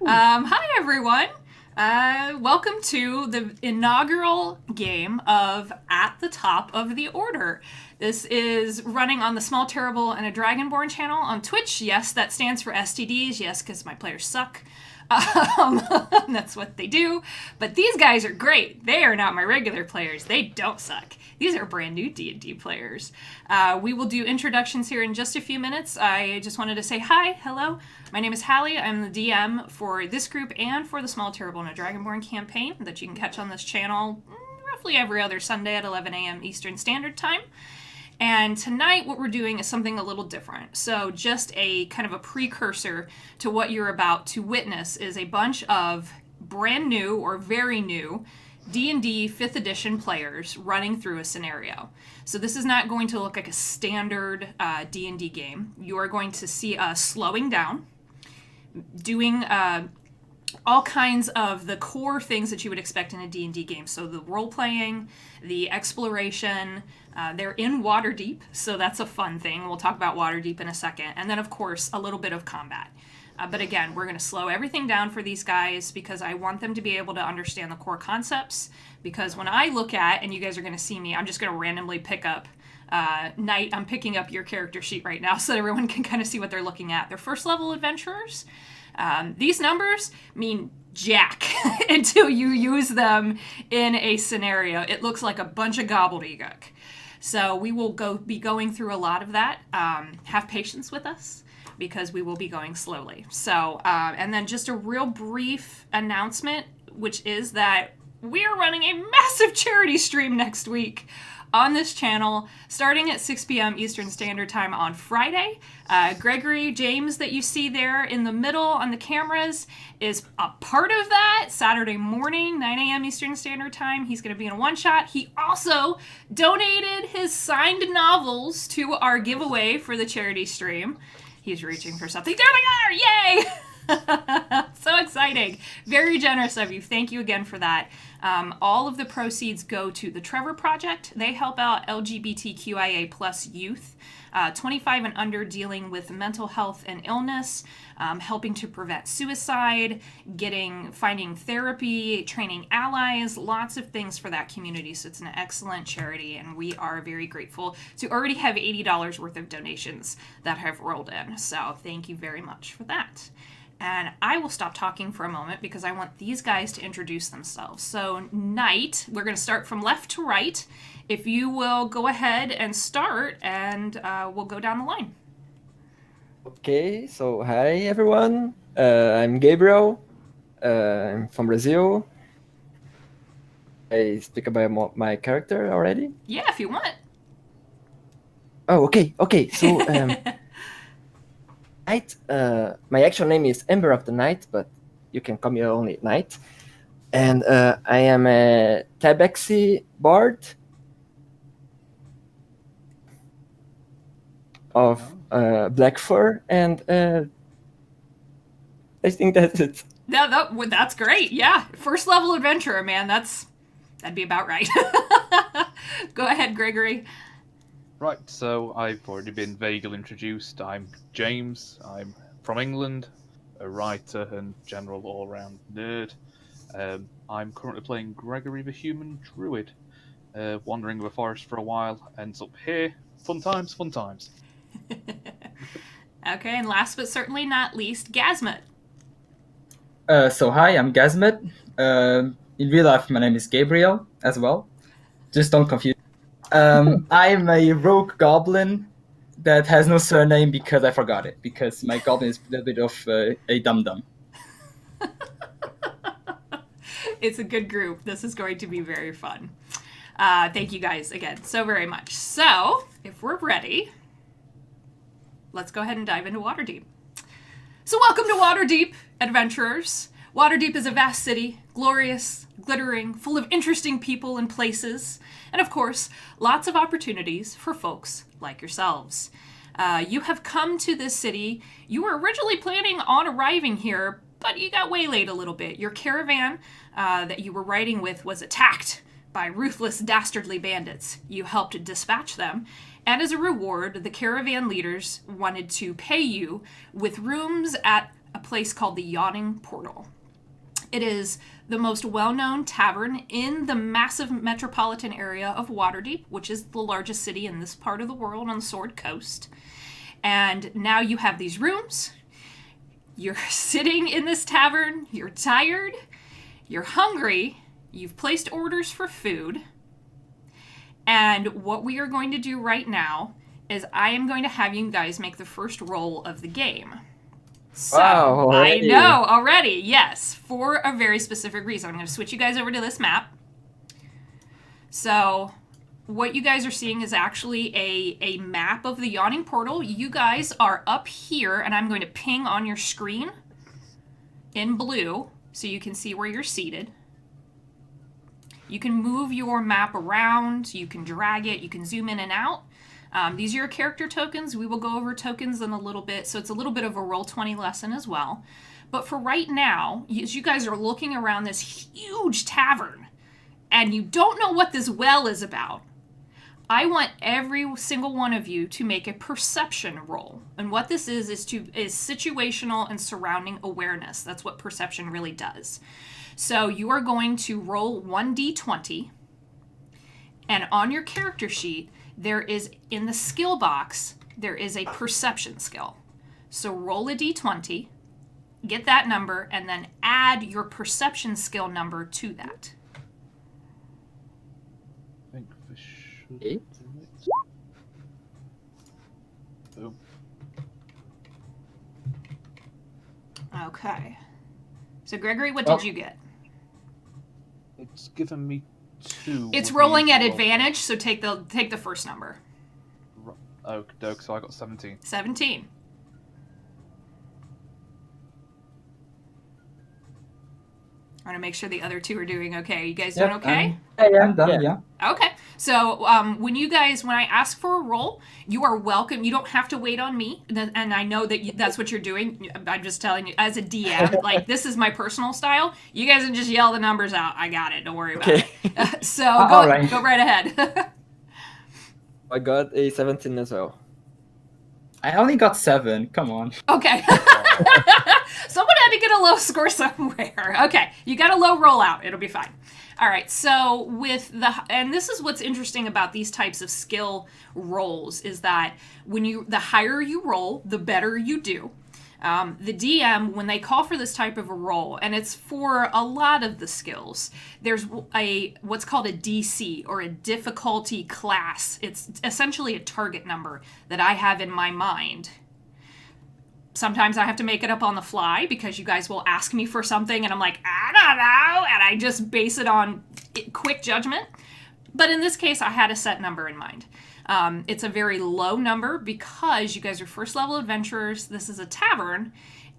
Hi, everyone. Welcome to the inaugural game of At the Top of the Order. This is running on the Small Terrible and a Dragonborn channel on Twitch. Yes, that stands for STDs. Yes, because my players suck. Um, that's what they do. But these guys are great. They are not my regular players. They don't suck. These are brand new D&D players. We will do introductions here in just a few minutes. I just wanted to say hi, hello. My name is Hallie. I'm the DM for this group and for the Small Terrible and a Dragonborn campaign that you can catch on this channel roughly every other Sunday at 11 a.m. Eastern Standard Time. And tonight, what we're doing is something a little different. So, just a kind of a precursor to what you're about to witness is a bunch of brand new or very new D&D 5th edition players running through a scenario. So this is not going to look like a standard D&D game. You are going to see us slowing down, doing all kinds of the core things that you would expect in a D&D game. So the role-playing, the exploration, they're in Waterdeep, so that's a fun thing. We'll talk about Waterdeep in a second. And then, of course, a little bit of combat. But again, we're going to slow everything down for these guys because I want them to be able to understand the core concepts. Because when I look at, and you guys are going to see me, I'm just going to randomly pick up Knight. I'm picking up your character sheet right now so that everyone can kind of see what they're looking at. They're first level adventurers. These numbers mean jack until you use them in a scenario. It looks like a bunch of gobbledygook. So we will be going through a lot of that. Have patience with us because we will be going slowly. So, and then just a real brief announcement, which is that we are running a massive charity stream next week on this channel, starting at 6 p.m. Eastern Standard Time on Friday. Gregory James, that you see there in the middle on the cameras, is a part of that. Saturday morning, 9 a.m. Eastern Standard Time. He's going to be in a one-shot. He also donated his signed novels to our giveaway for the charity stream. He's reaching for something. There they are! Yay! So exciting. Very generous of you. Thank you again for that. All of the proceeds go to the Trevor Project. They help out LGBTQIA plus youth, 25 and under, dealing with mental health and illness, helping to prevent suicide, finding therapy, training allies, lots of things for that community. So it's an excellent charity, and we are very grateful to already have $80 worth of donations that have rolled in. So thank you very much for that. And I will stop talking for a moment because I want these guys to introduce themselves. So, Knight, we're going to start from left to right. If you will go ahead and start, and we'll go down the line. Okay, so hi everyone. I'm Gabriel. I'm from Brazil. I speak about my character already. Yeah, if you want. Oh, okay. So, Knight. My actual name is Ember of the Night, but you can call me only Knight. And I am a Tabaxi bard of black fur, and I think that's it. That's great. Yeah, first level adventurer, man. That'd be about right. Go ahead, Gregory. Right, so I've already been vaguely introduced. I'm James. I'm from England, a writer and general all-round nerd. I'm currently playing Gregory the Human Druid, wandering the forest for a while, ends up here. Fun times, fun times. Okay, and last but certainly not least, Gazmet. So hi, I'm Gazmet. In real life, my name is Gabriel as well. Just don't confuse. I'm a rogue goblin that has no surname because I forgot it, because my goblin is a little bit of a dum-dum. It's a good group. This is going to be very fun. Thank you guys again so very much. So, if we're ready, let's go ahead and dive into Waterdeep. So welcome to Waterdeep, adventurers. Waterdeep is a vast city, glorious, glittering, full of interesting people and places, and of course, lots of opportunities for folks like yourselves. You have come to this city. You were originally planning on arriving here, but you got waylaid a little bit. Your caravan that you were riding with was attacked by ruthless, dastardly bandits. You helped dispatch them, and as a reward, the caravan leaders wanted to pay you with rooms at a place called the Yawning Portal. It is the most well-known tavern in the massive metropolitan area of Waterdeep, which is the largest city in this part of the world on the Sword Coast. And now you have these rooms. You're sitting in this tavern. You're tired. You're hungry. You've placed orders for food. And what we are going to do right now is I am going to have you guys make the first roll of the game. So, Wow, already. I know, already, yes, for a very specific reason. I'm going to switch you guys over to this map. So, what you guys are seeing is actually a map of the Yawning Portal. You guys are up here, and I'm going to ping on your screen in blue so you can see where you're seated. You can move your map around, you can drag it, you can zoom in and out. These are your character tokens. We will go over tokens in a little bit, so it's a little bit of a Roll20 lesson as well. But for right now, as you guys are looking around this huge tavern, and you don't know what this well is about, I want every single one of you to make a perception roll. And what this is situational and surrounding awareness. That's what perception really does. So you are going to roll 1d20, and on your character sheet, there is, in the skill box, there is a perception skill. So roll a d20, get that number, and then add your perception skill number to that. I think this should 8. do it. Boom. Okay. So Gregory, what did you get? It's given me 2. It's Would rolling you at roll- advantage, so take the first number. Okie doke, so I got 17. 17. I want to make sure the other two are doing okay. You guys doing okay? Yeah, I'm done. Yeah. Okay. So when I ask for a roll, you are welcome. You don't have to wait on me. And I know that that's what you're doing. I'm just telling you, as a DM, like, this is my personal style. You guys can just yell the numbers out. I got it. Don't worry about it. So all right. Go right ahead. I got a 17 as well. I only got 7. Come on. Okay. Someone had to get a low score somewhere. Okay, you got a low rollout. It'll be fine. All right, so and this is what's interesting about these types of skill rolls is that the higher you roll, the better you do. The DM, when they call for this type of a roll, and it's for a lot of the skills, there's what's called a DC, or a difficulty class. It's essentially a target number that I have in my mind. Sometimes I have to make it up on the fly because you guys will ask me for something and I'm like, I don't know, and I just base it on quick judgment. But in this case, I had a set number in mind. It's a very low number because you guys are first level adventurers. This is a tavern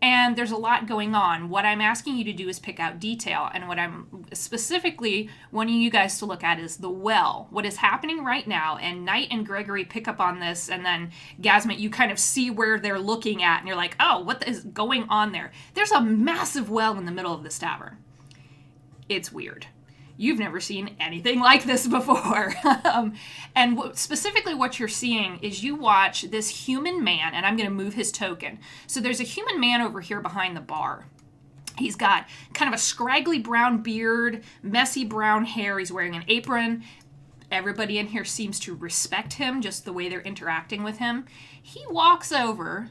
and there's a lot going on. What I'm asking you to do is pick out detail, and what I'm specifically wanting you guys to look at is the well. What is happening right now, and Knight and Gregory pick up on this, and then Gasmet, you kind of see where they're looking at and you're like, oh, what is going on there? There's a massive well in the middle of this tavern. It's weird. You've never seen anything like this before. And specifically what you're seeing is you watch this human man, and I'm going to move his token. So there's a human man over here behind the bar. He's got kind of a scraggly brown beard, messy brown hair. He's wearing an apron. Everybody in here seems to respect him, just the way they're interacting with him. He walks over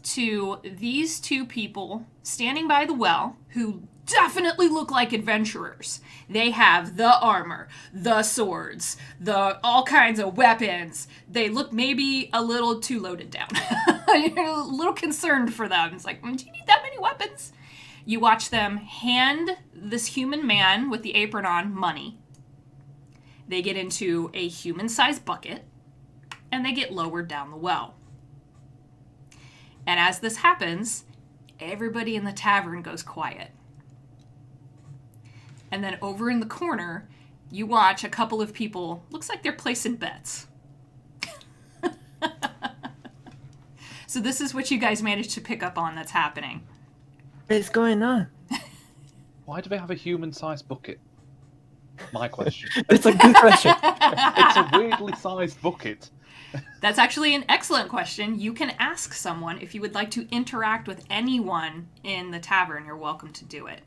to these two people standing by the well who definitely look like adventurers. They have the armor, the swords, all kinds of weapons. They look maybe a little too loaded down. You're a little concerned for them. It's like, do you need that many weapons? You watch them hand this human man with the apron on money. They get into a human-sized bucket, and they get lowered down the well. And as this happens, everybody in the tavern goes quiet. And then over in the corner, you watch a couple of people, looks like they're placing bets. So this is what you guys managed to pick up on that's happening. What is going on? Why do they have a human-sized bucket? My question. It's a good question. It's a weirdly sized bucket. That's actually an excellent question. You can ask someone if you would like to interact with anyone in the tavern. You're welcome to do it.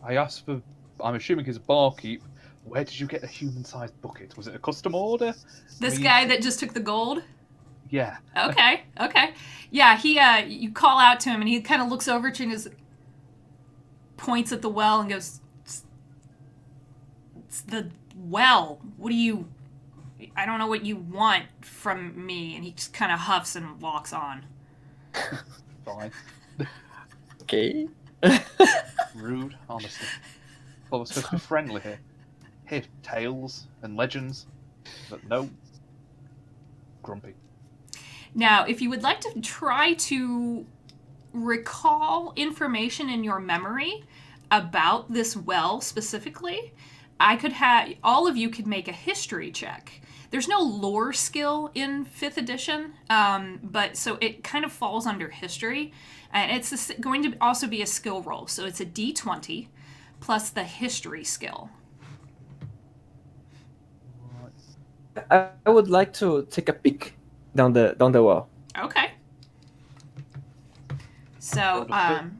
I asked for, I'm assuming he's a barkeep, where did you get a human-sized bucket? Was it a custom order? This guy that just took the gold? Yeah. Okay. Yeah, you call out to him and he kind of looks over at you and just points at the well and goes, "It's the well. What do you... I don't know what you want from me." And he just kind of huffs and walks on. Fine. Okay. Rude, honestly. Well, we're supposed to be friendly here. Hear tales and legends, but no. Grumpy. Now, if you would like to try to recall information in your memory about this well specifically, I could have all of you could make a history check. There's no lore skill in 5th edition, but so it kind of falls under history, and it's going to also be a skill roll. So it's a D20 plus the history skill. I would like to take a peek down the well. Okay. So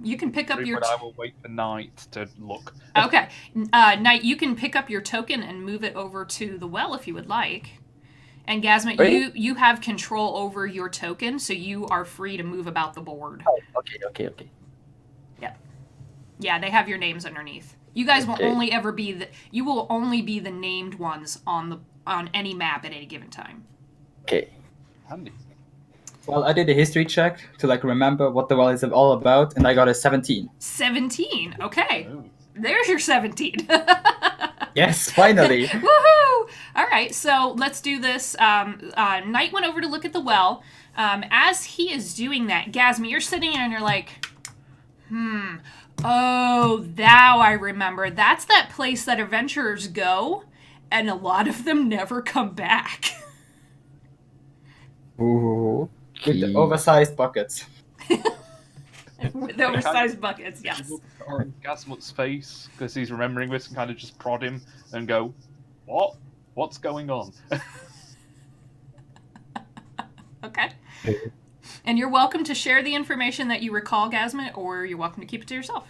you can pick up your. But I will wait for Knight to look. Okay, Knight, you can pick up your token and move it over to the well if you would like. And Gasmet, Wait. you have control over your token, so you are free to move about the board. Oh, okay. Yeah, they have your names underneath. You guys will Okay. only ever be the named ones on any map at any given time. Okay. Handy. Well, I did a history check to remember what the well is all about, and I got a 17. 17. Okay, Oh. there's your 17. Yes, finally. Woohoo! All right, so let's do this. Knight went over to look at the well. As he is doing that, Gasme, you're sitting there and you're like, oh, now I remember. That's that place that adventurers go, and a lot of them never come back. Ooh. With the oversized buckets. With oversized buckets, yes. Look on Gasmut's face because he's remembering this and kind of just prod him and go, "What? What's going on?" Okay. And you're welcome to share the information that you recall, Gasmet, or you're welcome to keep it to yourself.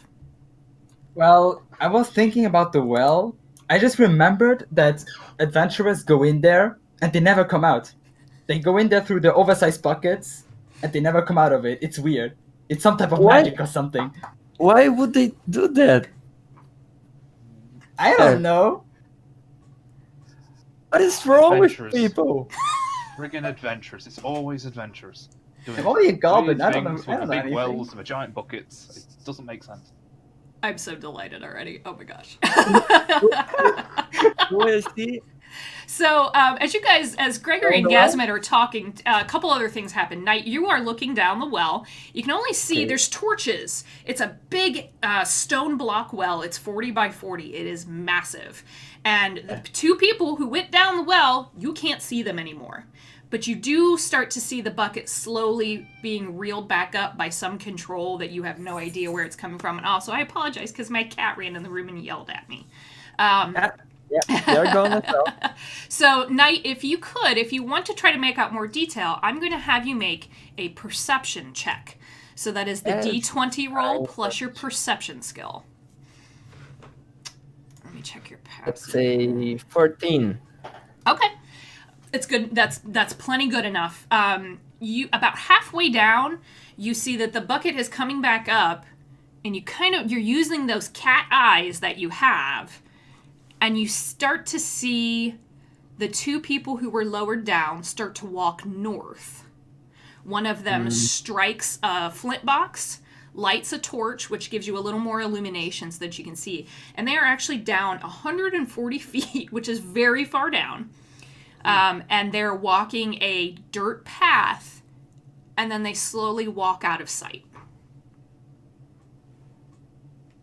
Well, I was thinking about the well. I just remembered that adventurers go in there and they never come out. They go in there through the oversized buckets and they never come out of it. It's weird. It's some type of What? magic or something. Why would they do that? I don't know. What is wrong with Adventurous. people? Friggin' adventurous. It's always adventurous. Doing I'm only a goblin. weird I don't know. things I don't with know big anything. wells and the giant buckets. It doesn't make sense. I'm so delighted already. Oh my gosh. Well, see, So, as Gregory and Gasmet are talking, a couple other things happen. Knight, you are looking down the well. You can only see there's torches. It's a big stone block well. It's 40 by 40. It is massive. And the two people who went down the well, you can't see them anymore. But you do start to see the bucket slowly being reeled back up by some control that you have no idea where it's coming from. And also, I apologize because my cat ran in the room and yelled at me. yeah, they're going as well. So, Knight, if you want to try to make out more detail, I'm going to have you make a perception check. So that is the Yes. D20 roll plus your perception skill. Let me check your Let's passive. say 14. Okay, it's good. That's plenty good enough. You about halfway down, you see that the bucket is coming back up, and you're using those cat eyes that you have. And you start to see the two people who were lowered down start to walk north. One of them strikes a flint box, lights a torch, which gives you a little more illumination so that you can see. And they are actually down 140 feet, which is very far down. And they're walking a dirt path, and then they slowly walk out of sight.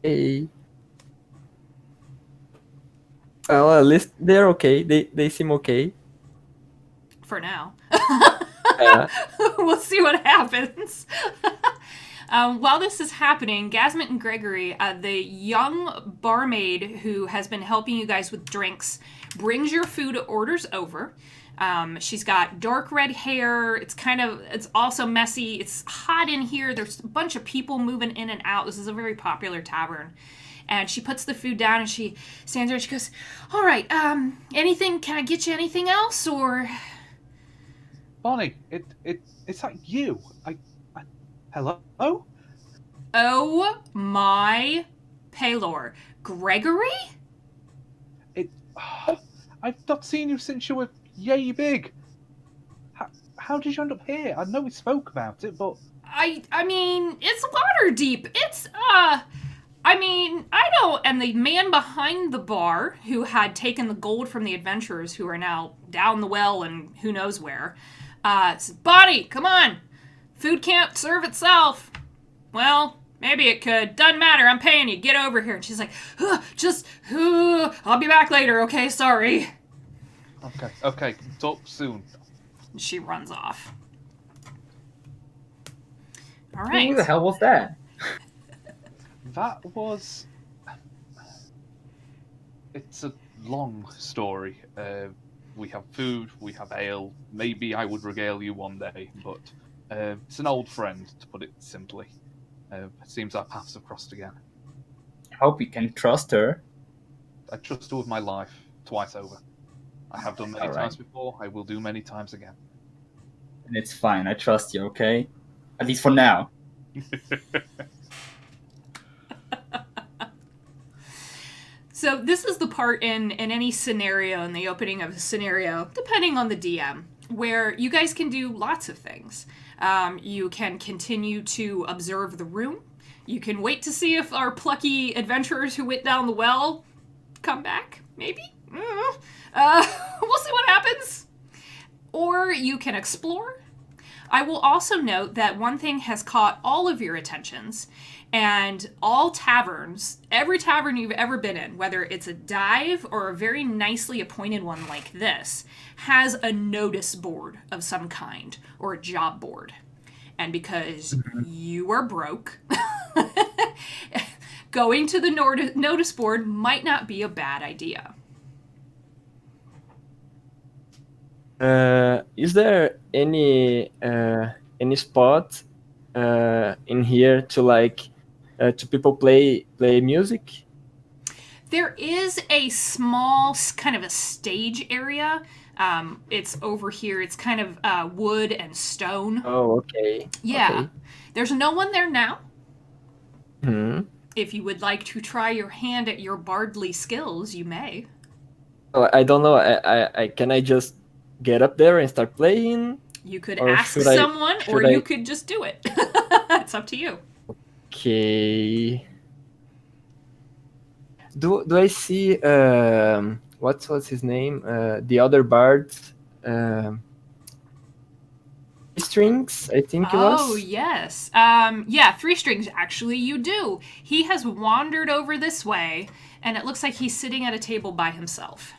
Hey. Well, at least they're okay. They seem okay. For now. Uh, We'll see what happens. While this is happening, Gasmet and Gregory, the young barmaid who has been helping you guys with drinks, brings your food orders over. She's got dark red hair. It's also messy. It's hot in here. There's a bunch of people moving in and out. This is a very popular tavern. And she puts the food down and she stands there and she goes, all right, can I get you anything else, or? Bonnie, it's like you. Hello? Oh my Paylor. Gregory? I've not seen you since you were yay big. How did you end up here? I know we spoke about it, but... I mean, it's Waterdeep. It's, I know. And the man behind the bar, who had taken the gold from the adventurers, who are now down the well and who knows where, says, Bonnie, come on. Food can't serve itself. Well, maybe it could. Doesn't matter. I'm paying you. Get over here. And she's like, I'll be back later, okay? Sorry. Okay. Talk soon. She runs off. All right. Who the hell was that? That was... It's a long story. We have food, we have ale. Maybe I would regale you one day, but it's an old friend, to put it simply. It seems our paths have crossed again. I hope you can trust her. I trust her with my life, twice over. I have done many times before, I will do many times again. And it's fine, I trust you, okay? At least for now. So this is the part in any scenario, in the opening of a scenario, depending on the DM, where you guys can do lots of things. You can continue to observe the room. You can wait to see if our plucky adventurers who went down the well come back, maybe? We'll see what happens. Or you can explore. I will also note that one thing has caught all of your attentions, and all taverns, every tavern you've ever been in, whether it's a dive or a very nicely appointed one like this, has a notice board of some kind, or a job board. And because you are broke, going to the notice board might not be a bad idea. Is there any spot in here to people play music? There is a small kind of a stage area. It's over here. It's kind of wood and stone. Oh, okay. Yeah. Okay. There's no one there now. If you would like to try your hand at your bardly skills, you may. Oh, I don't know. Can I just get up there and start playing? You could Or ask should I- someone, or should you I- could just do it. It's up to you. Okay. Do I see what's his name? The other bard, strings, I think it was. Oh, yes. Yeah, 3 strings, actually, you do. He has wandered over this way, and it looks like he's sitting at a table by himself.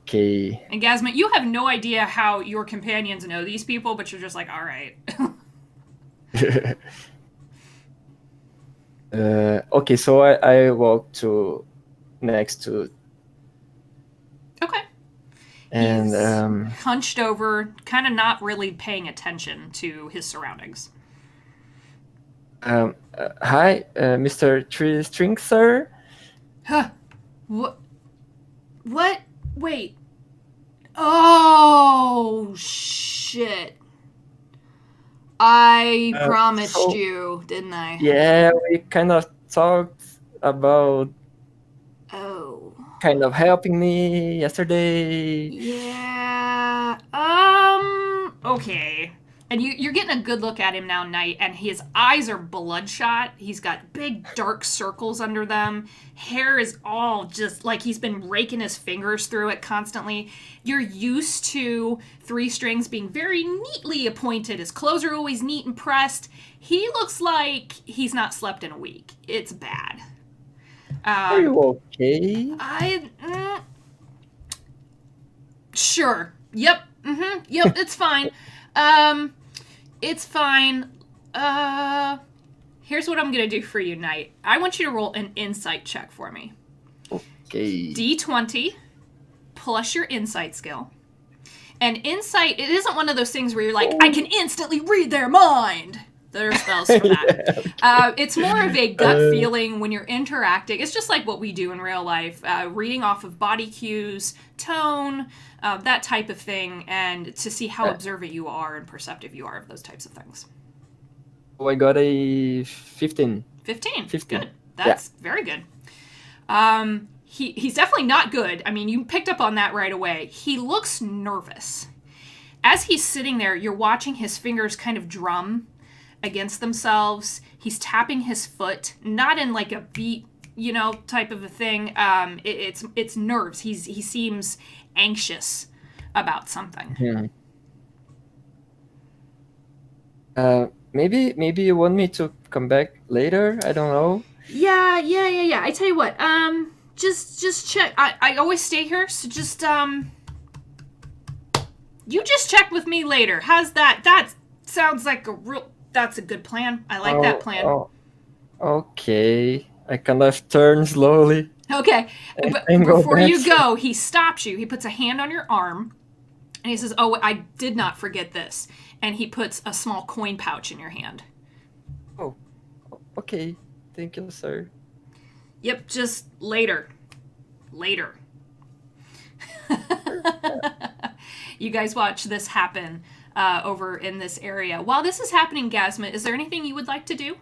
Okay. And Gasmet, you have no idea how your companions know these people, but you're just like, all right. Okay, so I walk next to. Okay. And He's hunched over, kind of not really paying attention to his surroundings. hi, Mr. Tree String, sir. Huh. What? Wait. Oh, shit. I promised so- you, didn't I? Yeah, we kind of talked about Oh. kind of helping me yesterday. Yeah. Okay. And you're getting a good look at him now, Knight, and his eyes are bloodshot. He's got big dark circles under them. Hair is all just like he's been raking his fingers through it constantly. You're used to 3 strings being very neatly appointed. His clothes are always neat and pressed. He looks like he's not slept in a week. It's bad. Are you okay? Sure. Yep. Yep, it's fine. It's fine. Here's what I'm gonna do for you, Knight. I want you to roll an insight check for me. Okay. D20 plus your insight skill. And insight, it isn't one of those things where you're like, I can instantly read their mind. There are spells for that. It's more of a gut feeling when you're interacting. It's just like what we do in real life, reading off of body cues, tone, that type of thing, and to see how observant you are and perceptive you are of those types of things. Oh, I got a 15. 15. 15. Good. That's very good. He's definitely not good. I mean, you picked up on that right away. He looks nervous. As he's sitting there, you're watching his fingers kind of drum against themselves. He's tapping his foot, not in like a beat, type of a thing. It's nerves. He seems anxious about something. Maybe you want me to come back later? I don't know. Yeah. I tell you what. Just check. I always stay here, so just you just check with me later. How's that? That sounds like that's a good plan. I like that plan. Oh, okay. I kind of turn slowly. Okay, but before you go, he stops you. He puts a hand on your arm, and he says, "Oh, I did not forget this." And he puts a small coin pouch in your hand. Oh, okay. Thank you, sir. Yep, just later. You guys watch this happen over in this area. While this is happening, Gasmet, is there anything you would like to do?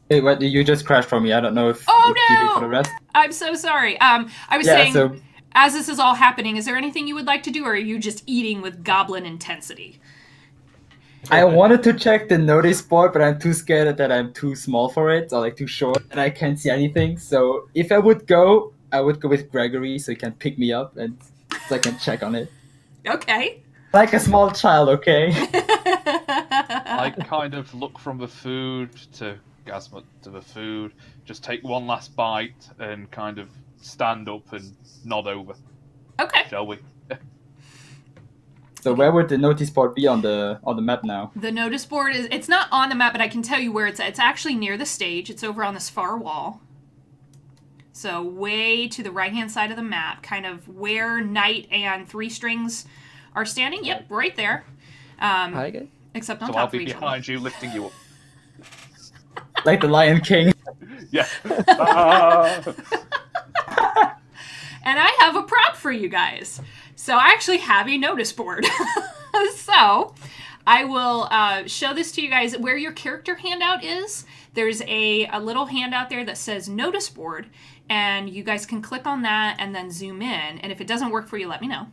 Hey, what? You just crashed for me. I don't know if Oh, if you no! did for the rest. I'm so sorry. I was saying, as this is all happening, is there anything you would like to do, or are you just eating with goblin intensity? I wanted to check the notice board, but I'm too scared that I'm too small for it, or like too short, and I can't see anything. So if I would go with Gregory, so he can pick me up and so I can check on it. Okay. Like a small child, okay? I kind of look from the food to Gasmut to the food, just take one last bite and kind of stand up and nod over. Okay. Shall we? So where would the notice board be on the map now? The notice board it's not on the map, but I can tell you where it's at. It's actually near the stage. It's over on this far wall. So way to the right-hand side of the map, kind of where Knight and Three Strings are standing. Yep, right there. Hi, guys. Except on So top I'll of be each other. behind you, lifting you up. Like the Lion King. Yeah. Ah! And I have a prop for you guys. So I actually have a notice board. So I will show this to you guys. Where your character handout is, there's a little handout there that says notice board. And you guys can click on that and then zoom in. And if it doesn't work for you, let me know.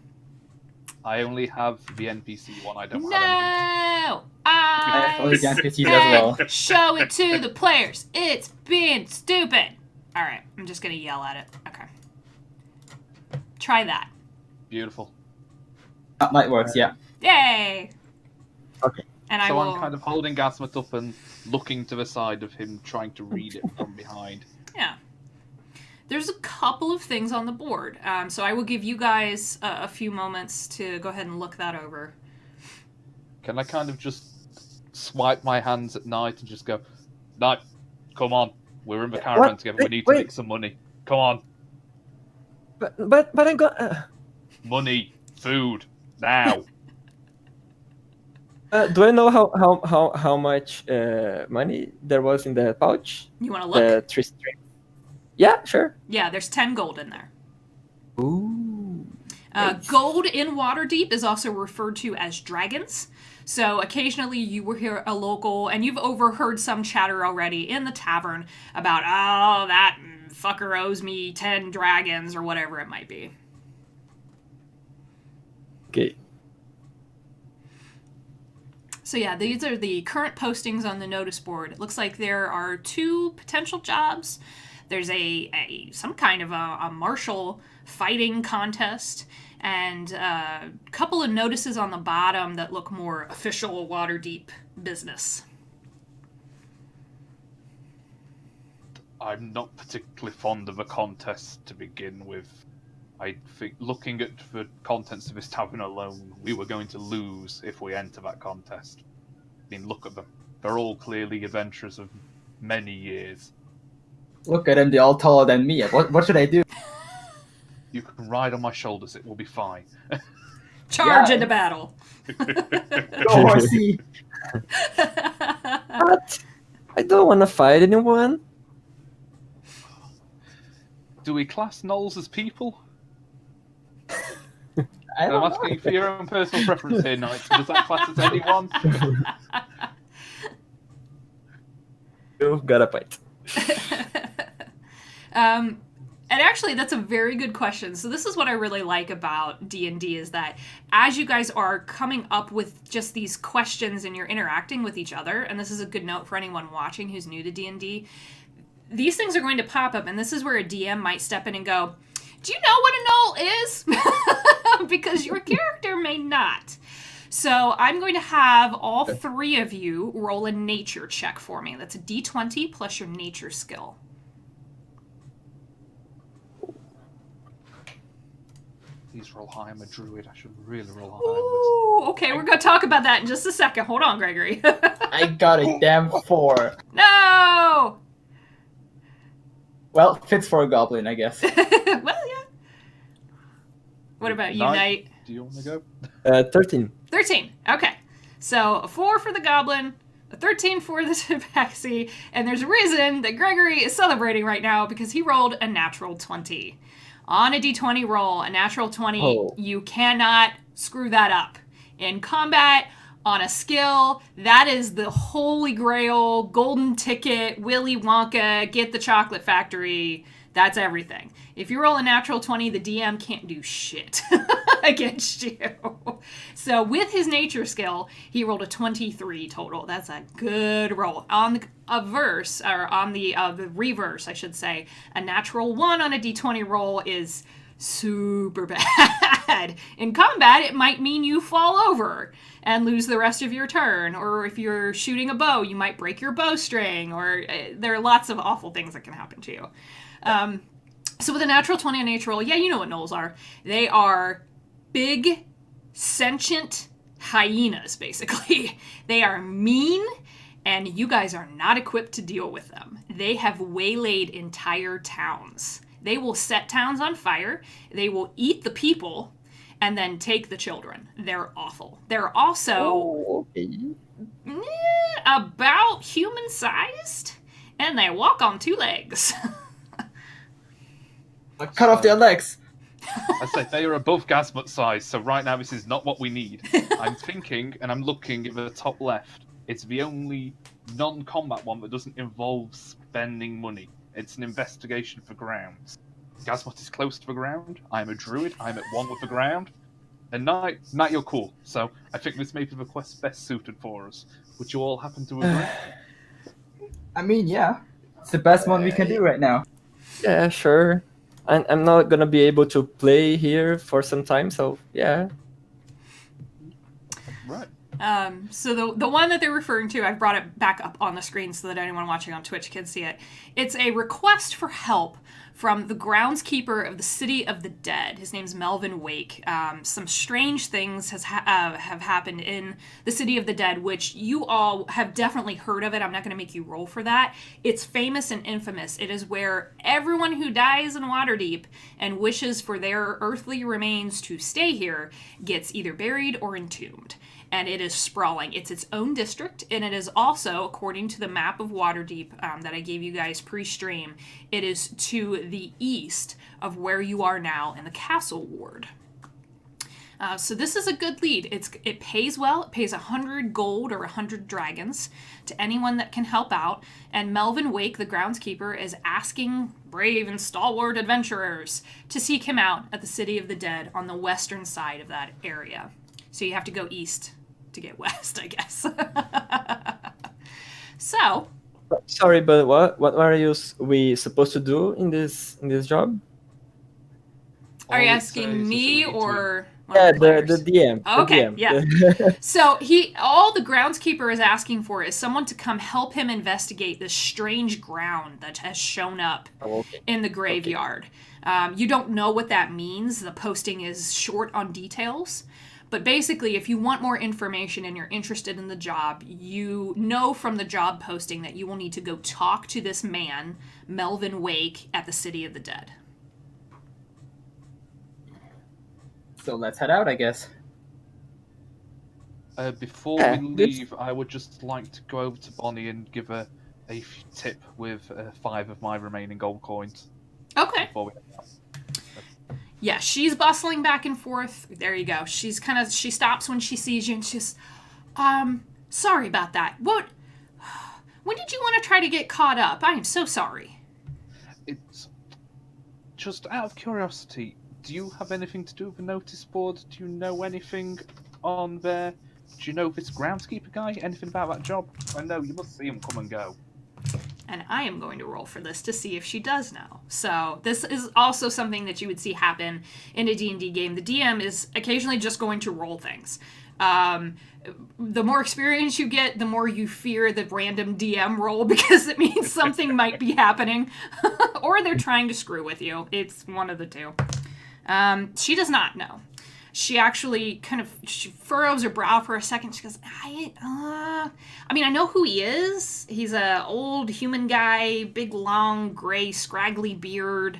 I only have the NPC one. I don't have No! I have only the NPCs as said well. show it to the players. It's being stupid. All right, I'm just going to yell at it. Okay. Try that. Beautiful. That might work, yeah. Yay! Okay. And I So will... I'm kind of holding Gasmut up and looking to the side of him, trying to read it from behind. Yeah. There's a couple of things on the board, so I will give you guys a few moments to go ahead and look that over. Can I kind of just swipe my hands at Knight and just go, Knight, come on. We're in the caravan What? together. We need to make some money. Come on. But I got. Money. Food. Now. Do I know how much money there was in the pouch? You want to The look? 3 string. Yeah, sure. Yeah, there's 10 gold in there. Ooh. Gold in Waterdeep is also referred to as dragons. So occasionally you will hear a local, and you've overheard some chatter already in the tavern about, oh, that fucker owes me 10 dragons or whatever it might be. Okay. So yeah, these are the current postings on the notice board. It looks like there are 2 potential jobs. There's some kind of a martial fighting contest, and a couple of notices on the bottom that look more official Waterdeep business. I'm not particularly fond of a contest to begin with. I think, looking at the contents of this tavern alone, we were going to lose if we enter that contest. I mean, look at them. They're all clearly adventurers of many years. Look at them, they're all taller than me. What should I do? You can ride on my shoulders, it will be fine. Charge Yeah. into battle. Go, horsey! What? I don't want to fight anyone. Do we class gnolls as people? I I'm don't know. asking for your own personal preference here, Knight. Does that class as anyone? You've got a point. And actually, that's a very good question. So this is what I really like about D&D is that as you guys are coming up with just these questions and you're interacting with each other, and this is a good note for anyone watching who's new to D&D, these things are going to pop up, and this is where a DM might step in and go, do you know what a gnoll is? Because your character may not. So I'm going to have all three of you roll a nature check for me. That's a D20 plus your nature skill. Please roll high. I'm a druid. I should really roll high. Ooh, okay, we're going to talk about that in just a second. Hold on, Gregory. I got a damn 4. No! Well, fits for a goblin, I guess. Well, yeah. What about you, Knight? Do you want to go? 13. 13. Okay. So a 4 for the goblin, a 13 for the tabaxi, and there's a reason that Gregory is celebrating right now because he rolled a natural 20. On a d20 roll, a natural 20, you cannot screw that up. In combat, on a skill, that is the holy grail, golden ticket, Willy Wonka, get the chocolate factory. That's everything. If you roll a natural 20, the DM can't do shit against you. So with his nature skill, he rolled a 23 total. That's a good roll. On the reverse, I should say, a natural 1 on a d20 roll is super bad. In combat, it might mean you fall over and lose the rest of your turn. Or if you're shooting a bow, you might break your bowstring. Or there are lots of awful things that can happen to you. So with a natural 20 on nature roll, yeah, you know what gnolls are. They are big, sentient hyenas, basically. They are mean, and you guys are not equipped to deal with them. They have waylaid entire towns. They will set towns on fire, they will eat the people, and then take the children. They're awful. They're also about human-sized, and they walk on 2 legs. Cut off their legs. I say they are above Gasmut size, so right now this is not what we need. I'm thinking, and I'm looking at the top left. It's the only non-combat one that doesn't involve spending money. It's an investigation for grounds. Gasmut is close to the ground. I'm a druid. I'm at 1 with the ground. And Knight, you're cool. So I think this may be the quest best suited for us. Would you all happen to agree? I mean, yeah. It's the best one we can do right now. Yeah, sure. I'm not gonna be able to play here for some time, so yeah. Right. So the one that they're referring to, I've brought it back up on the screen so that anyone watching on Twitch can see it. It's a request for help from the groundskeeper of the City of the Dead. His name's Melvin Wake. Some strange things have happened in the City of the Dead, which you all have definitely heard of it. I'm not going to make you roll for that. It's famous and infamous. It is where everyone who dies in Waterdeep and wishes for their earthly remains to stay here gets either buried or entombed. And it is sprawling. It's its own district, and it is also, according to the map of Waterdeep that I gave you guys pre-stream, it is to the east of where you are now in the Castle Ward. So this is a good lead. It pays well. It pays 100 gold or 100 dragons to anyone that can help out. And Melvin Wake, the groundskeeper, is asking brave and stalwart adventurers to seek him out at the City of the Dead on the western side of that area. So you have to go east to get west, I guess. So. Sorry, but what are we supposed to do in this job? Are you asking me or? Yeah, the DM. Okay, the DM. yeah. So all the groundskeeper is asking for is someone to come help him investigate this strange ground that has shown up in the graveyard. You don't know what that means. The posting is short on details. But basically, if you want more information and you're interested in the job, you know from the job posting that you will need to go talk to this man, Melvin Wake, at the City of the Dead. So let's head out, I guess. Before we leave, I would just like to go over to Bonnie and give her a tip with 5 of my remaining gold coins. Okay. Before we head out. Yeah, she's bustling back and forth. There you go. She stops when she sees you and she's, sorry about that. When did you want to try to get caught up? I am so sorry. It's just out of curiosity. Do you have anything to do with the notice board? Do you know anything on there? Do you know this groundskeeper guy? Anything about that job? I know you must see him come and go. And I am going to roll for this to see if she does know. So this is also something that you would see happen in a D&D game. The DM is occasionally just going to roll things. The more experience you get, the more you fear the random DM roll because it means something might be happening. Or they're trying to screw with you. It's one of the two. She does not know. She actually she furrows her brow for a second. She goes, I know who he is. He's a old human guy, big, long, gray, scraggly beard.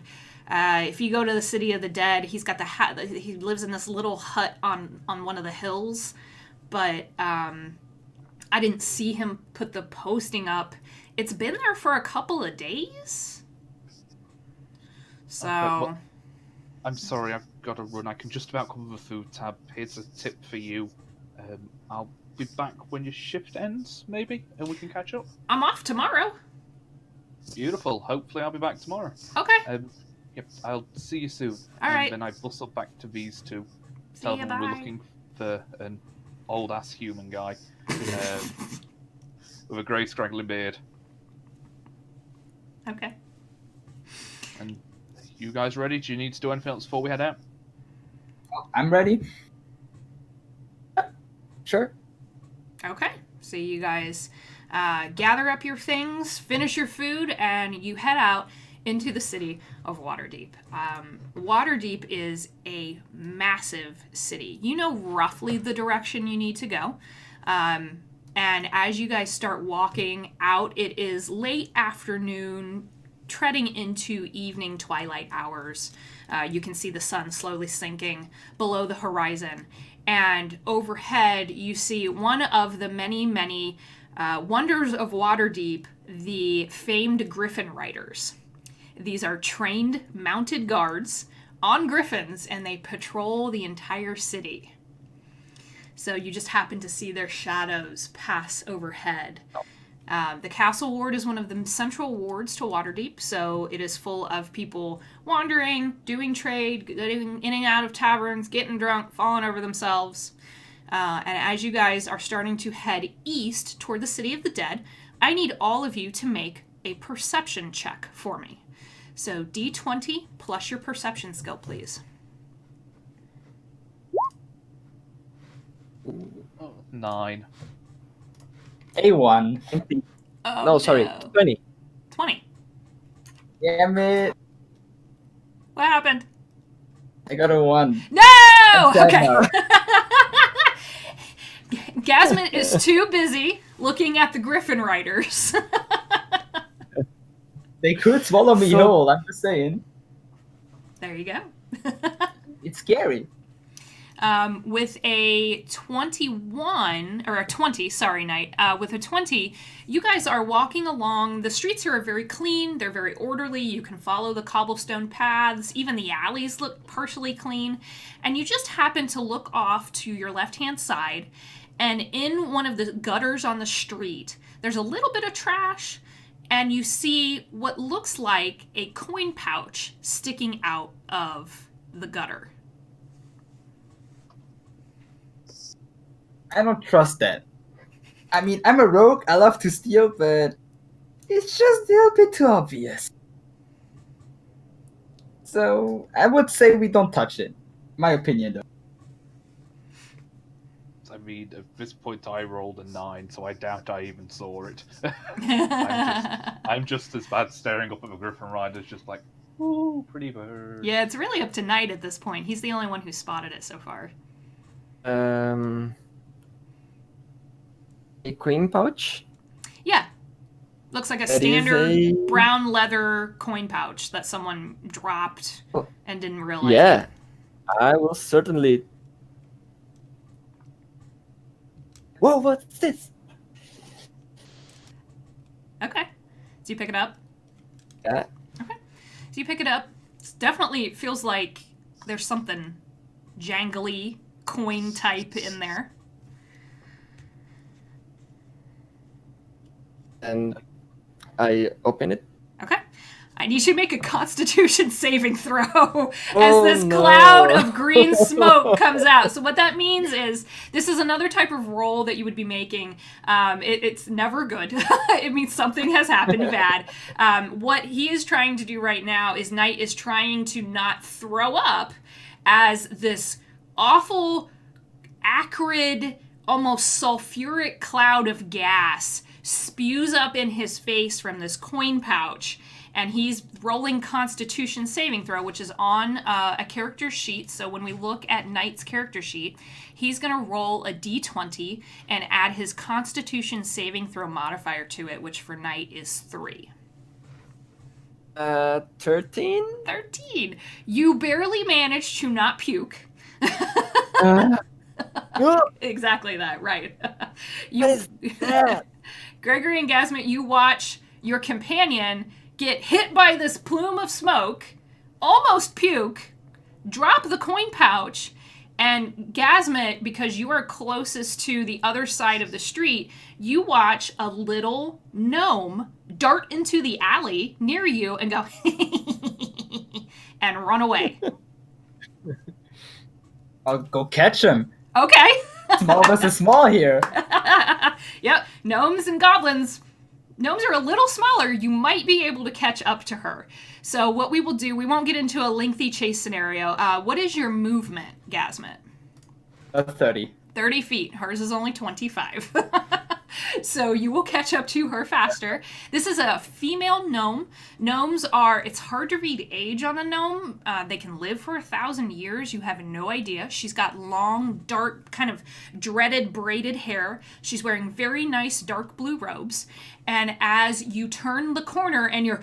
If you go to the City of the Dead, he's got the hat. He lives in this little hut on one of the hills. But I didn't see him put the posting up. It's been there for a couple of days. So... well, I'm sorry, I've got to run. I can just about cover the food tab. Here's a tip for you. I'll be back when your shift ends, maybe, and we can catch up. I'm off tomorrow. Beautiful. Hopefully I'll be back tomorrow. Okay. Yep, I'll see you soon. All right. And then I bustle back to these two. See Tell ya, them we're bye. looking for an old-ass human guy with a grey scraggly beard. Okay. And you guys ready? Do you need to do anything else before we head out? I'm ready. Sure. Okay. So you guys gather up your things, finish your food, and you head out into the city of Waterdeep. Waterdeep is a massive city. You know roughly the direction you need to go. And as you guys start walking out, it is late afternoon, treading into evening twilight hours. You can see the sun slowly sinking below the horizon. And overhead, you see one of the many, many wonders of Waterdeep, the famed Griffin Riders. These are trained mounted guards on griffins, and they patrol the entire city. So you just happen to see their shadows pass overhead. The Castle Ward is one of the central wards to Waterdeep, so it is full of people wandering, doing trade, getting in and out of taverns, getting drunk, falling over themselves. And as you guys are starting to head east toward the City of the Dead, I need all of you to make a perception check for me. So D20 plus your perception skill, please. 9. A1. Oh, No, sorry, 20. 20. Damn it. What happened? I got a 1. No! I'm Okay. dead Gasman is too busy looking at the Griffin Riders. They could swallow me whole, I'm just saying. There you go. It's scary. With a 21, or a 20, sorry, Knight. With a 20, you guys are walking along. The streets here are very clean. They're very orderly. You can follow the cobblestone paths. Even the alleys look partially clean. And you just happen to look off to your left-hand side. And in one of the gutters on the street, there's a little bit of trash. And you see what looks like a coin pouch sticking out of the gutter. I don't trust that. I mean, I'm a rogue, I love to steal, but it's just a little bit too obvious. So, I would say we don't touch it. My opinion, though. I mean, at this point I rolled a 9, so I doubt I even saw it. I'm just as bad staring up at the Griffin Riders, just like, Ooh, pretty bird. Yeah, it's really up to Knight at this point. He's the only one who spotted it so far. A coin pouch. Yeah. Looks like a That is standard a- brown leather coin pouch that someone dropped Oh. and didn't realize. Yeah, it. I will certainly. Whoa! What's this? Okay. So you pick it up? Yeah. Okay. So you pick it up. It definitely feels like there's something jangly coin type in there. And I open it. Okay. I need you to make a Constitution saving throw as Oh, this no. cloud of green smoke comes out. So what that means is this is another type of roll that you would be making. It's never good. It means something has happened bad. What he is trying to do right now is Knight is trying to not throw up as this awful, acrid, almost sulfuric cloud of gas spews up in his face from this coin pouch. And he's rolling Constitution saving throw, which is on a character sheet. So when we look at Knight's character sheet, he's going to roll a d20 and add his Constitution saving throw modifier to it, which for Knight is 3. 13. 13. You barely managed to not puke. Exactly that, right. What is that? Gregory and Gasmet, you watch your companion get hit by this plume of smoke, almost puke, drop the coin pouch, and Gasmet, because you are closest to the other side of the street, you watch a little gnome dart into the alley near you and go and run away. I'll go catch him. Okay. Small versus small here. Yep, gnomes and goblins. Gnomes are a little smaller. You might be able to catch up to her. So what we will do, we won't get into a lengthy chase scenario. What is your movement, Gasmet? 30. 30 feet. Hers is only 25. So you will catch up to her faster. This is a female gnome. Gnomes are, it's hard to read age on a gnome. They can live for 1,000 years. You have no idea. She's got long, dark, kind of dreaded braided hair. She's wearing very nice dark blue robes. And as you turn the corner and you're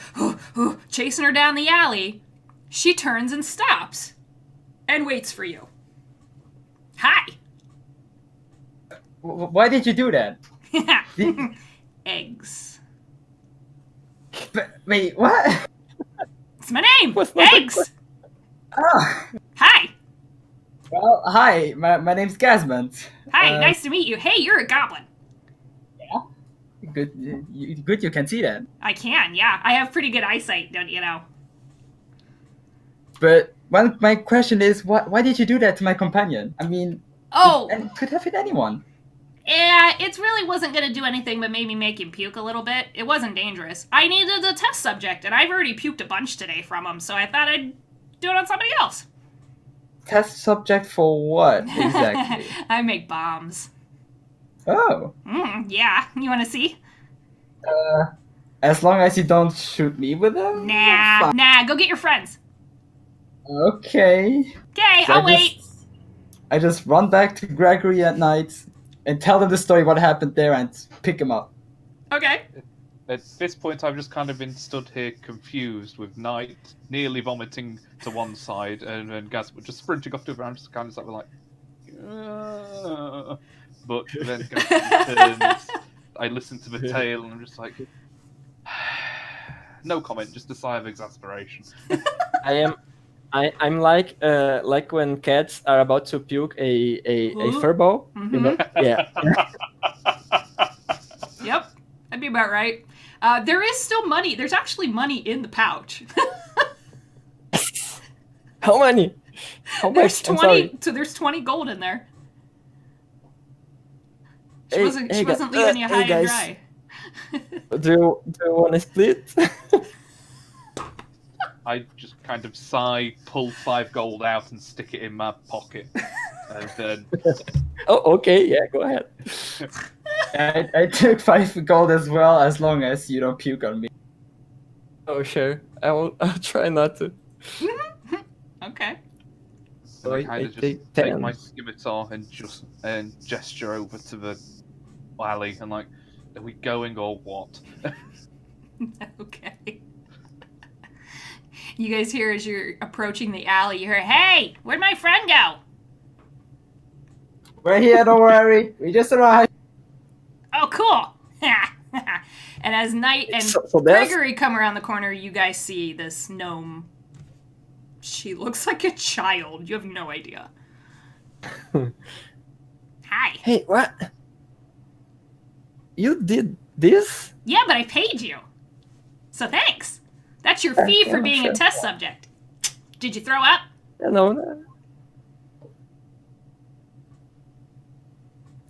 chasing her down the alley, she turns and stops and waits for you. Hi. Why did you do that? Eggs. Wait, what? It's my name. What's not the Eggs. Oh, Hi. well, hi. My name's Gasmond. Hi. Nice to meet you. Hey, you're a goblin. Good. Good. You can see that. I can. Yeah, I have pretty good eyesight. Don't you know? But my question is, why did you do that to my companion? I mean, Oh, it could have hit anyone. yeah. It really wasn't gonna do anything but maybe make him puke a little bit. It wasn't dangerous. I needed a test subject, and I've already puked a bunch today from him, so I thought I'd do it on somebody else. Test subject for what exactly? I make bombs. Oh. Yeah. You want to see? As long as you don't shoot me with them. Nah. Go get your friends. Okay. Okay, So I'll wait. I just run back to Gregory at night and tell them the story, what happened there, and pick him up. Okay. At this point, I've just kind of been stood here confused with Knight nearly vomiting to one side and then Gasp just sprinting off to the ground, just kind of sort of like, but then Gasp returns. I listen to the tale and I'm just like, no comment, just a sigh of exasperation. I'm like when cats are about to puke a furbo, you know? Yeah. Yep, that'd be about right. There is still money. There's actually money in the pouch. How many? How There's much? I'm 20. sorry. So there's 20 gold in there. She Hey, wasn't hey, leaving you high and guys. dry. Do you want to split? I just kind of sigh, pull 5 gold out and stick it in my pocket. And then Oh, okay. Yeah, go ahead. I took 5 gold as well, as long as you don't puke on me. Oh, sure. I'll try not to. Okay. And I Wait, kind I of just take take 10. my scimitar and just gesture over to the alley and like, are we going or what? Okay. You guys hear as you're approaching the alley, you hear, "Hey, where'd my friend go?" We're here, don't worry. We just arrived. Oh, cool. And as Knight and So that's Gregory come around the corner, you guys see this gnome. She looks like a child. You have no idea. Hi. Hey, what? You did this? Yeah, but I paid you. So thanks. That's your fee for Yeah, being sure. a test subject. Did you throw up? No.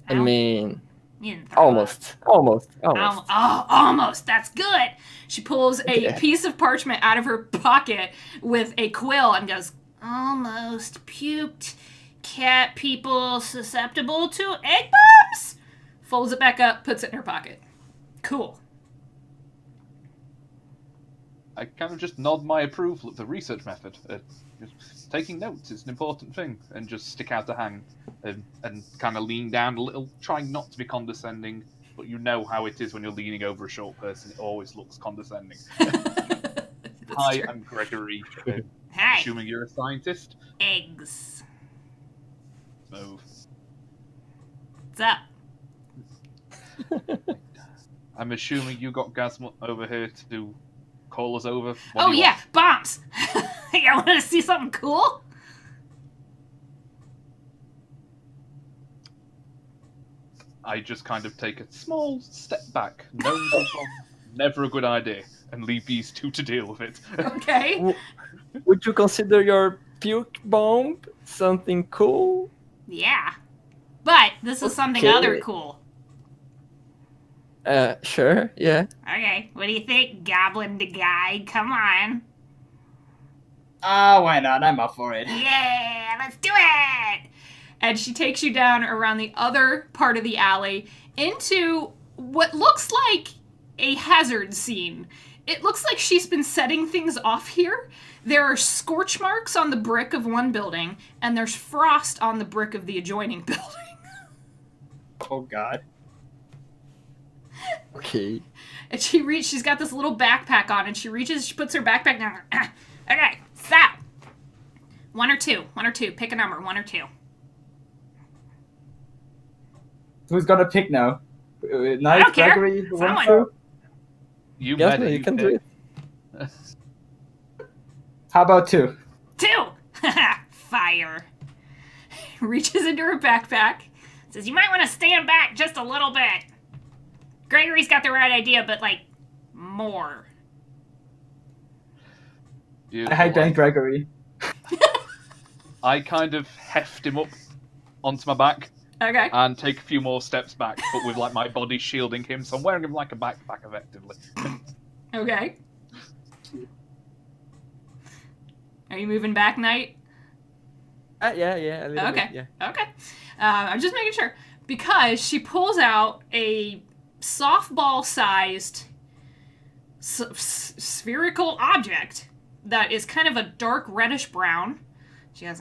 I mean, You didn't throw up. almost. Almost. That's good. She pulls a Okay. piece of parchment out of her pocket with a quill and goes, "Almost puked. Cat people susceptible to egg bombs?" Folds it back up, puts it in her pocket. Cool. I kind of just nod my approval of the research method. Just taking notes is an important thing, and just stick out a hand and kind of lean down a little, trying not to be condescending. But you know how it is when you're leaning over a short person; it always looks condescending. Hi, True. I'm Gregory. Hi. Assuming you're a scientist. Eggs. Move. What's up? I'm assuming you got Gasmut over here to call us over. Oh, yeah, bombs. Hey, I want to see something cool. I just kind of take a small step back. Gnomes are never a good idea, and leave these two to deal with it. Okay. Would you consider your puke bomb something cool? Yeah. But this is something Okay. other cool. Sure, yeah. Okay, what do you think, Goblin the Guy? Come on. Why not? I'm up for it. Yeah, let's do it! And she takes you down around the other part of the alley into what looks like a hazard scene. It looks like she's been setting things off here. There are scorch marks on the brick of one building, and there's frost on the brick of the adjoining building. Oh god. Okay. And she's got this little backpack on, and she puts her backpack down. Okay, stop. One or two, pick a number, 1 or 2. Who's gonna pick now? I Knight, don't care. Gregory, Someone. 1, 2? You Yes, met it, you can do it. How about 2? 2! Fire. Reaches into her backpack. Says, you might want to stand back just a little bit. Gregory's got the right idea, but, like, more. Beautiful. I hate Gregory. I kind of heft him up onto my back Okay. and take a few more steps back, but with like my body shielding him, so I'm wearing him like a backpack effectively. Okay. Are you moving back, Knight? Yeah, a little Okay. bit, yeah. Okay. I'm just making sure. Because she pulls out a softball-sized spherical object that is kind of a dark reddish brown. She goes,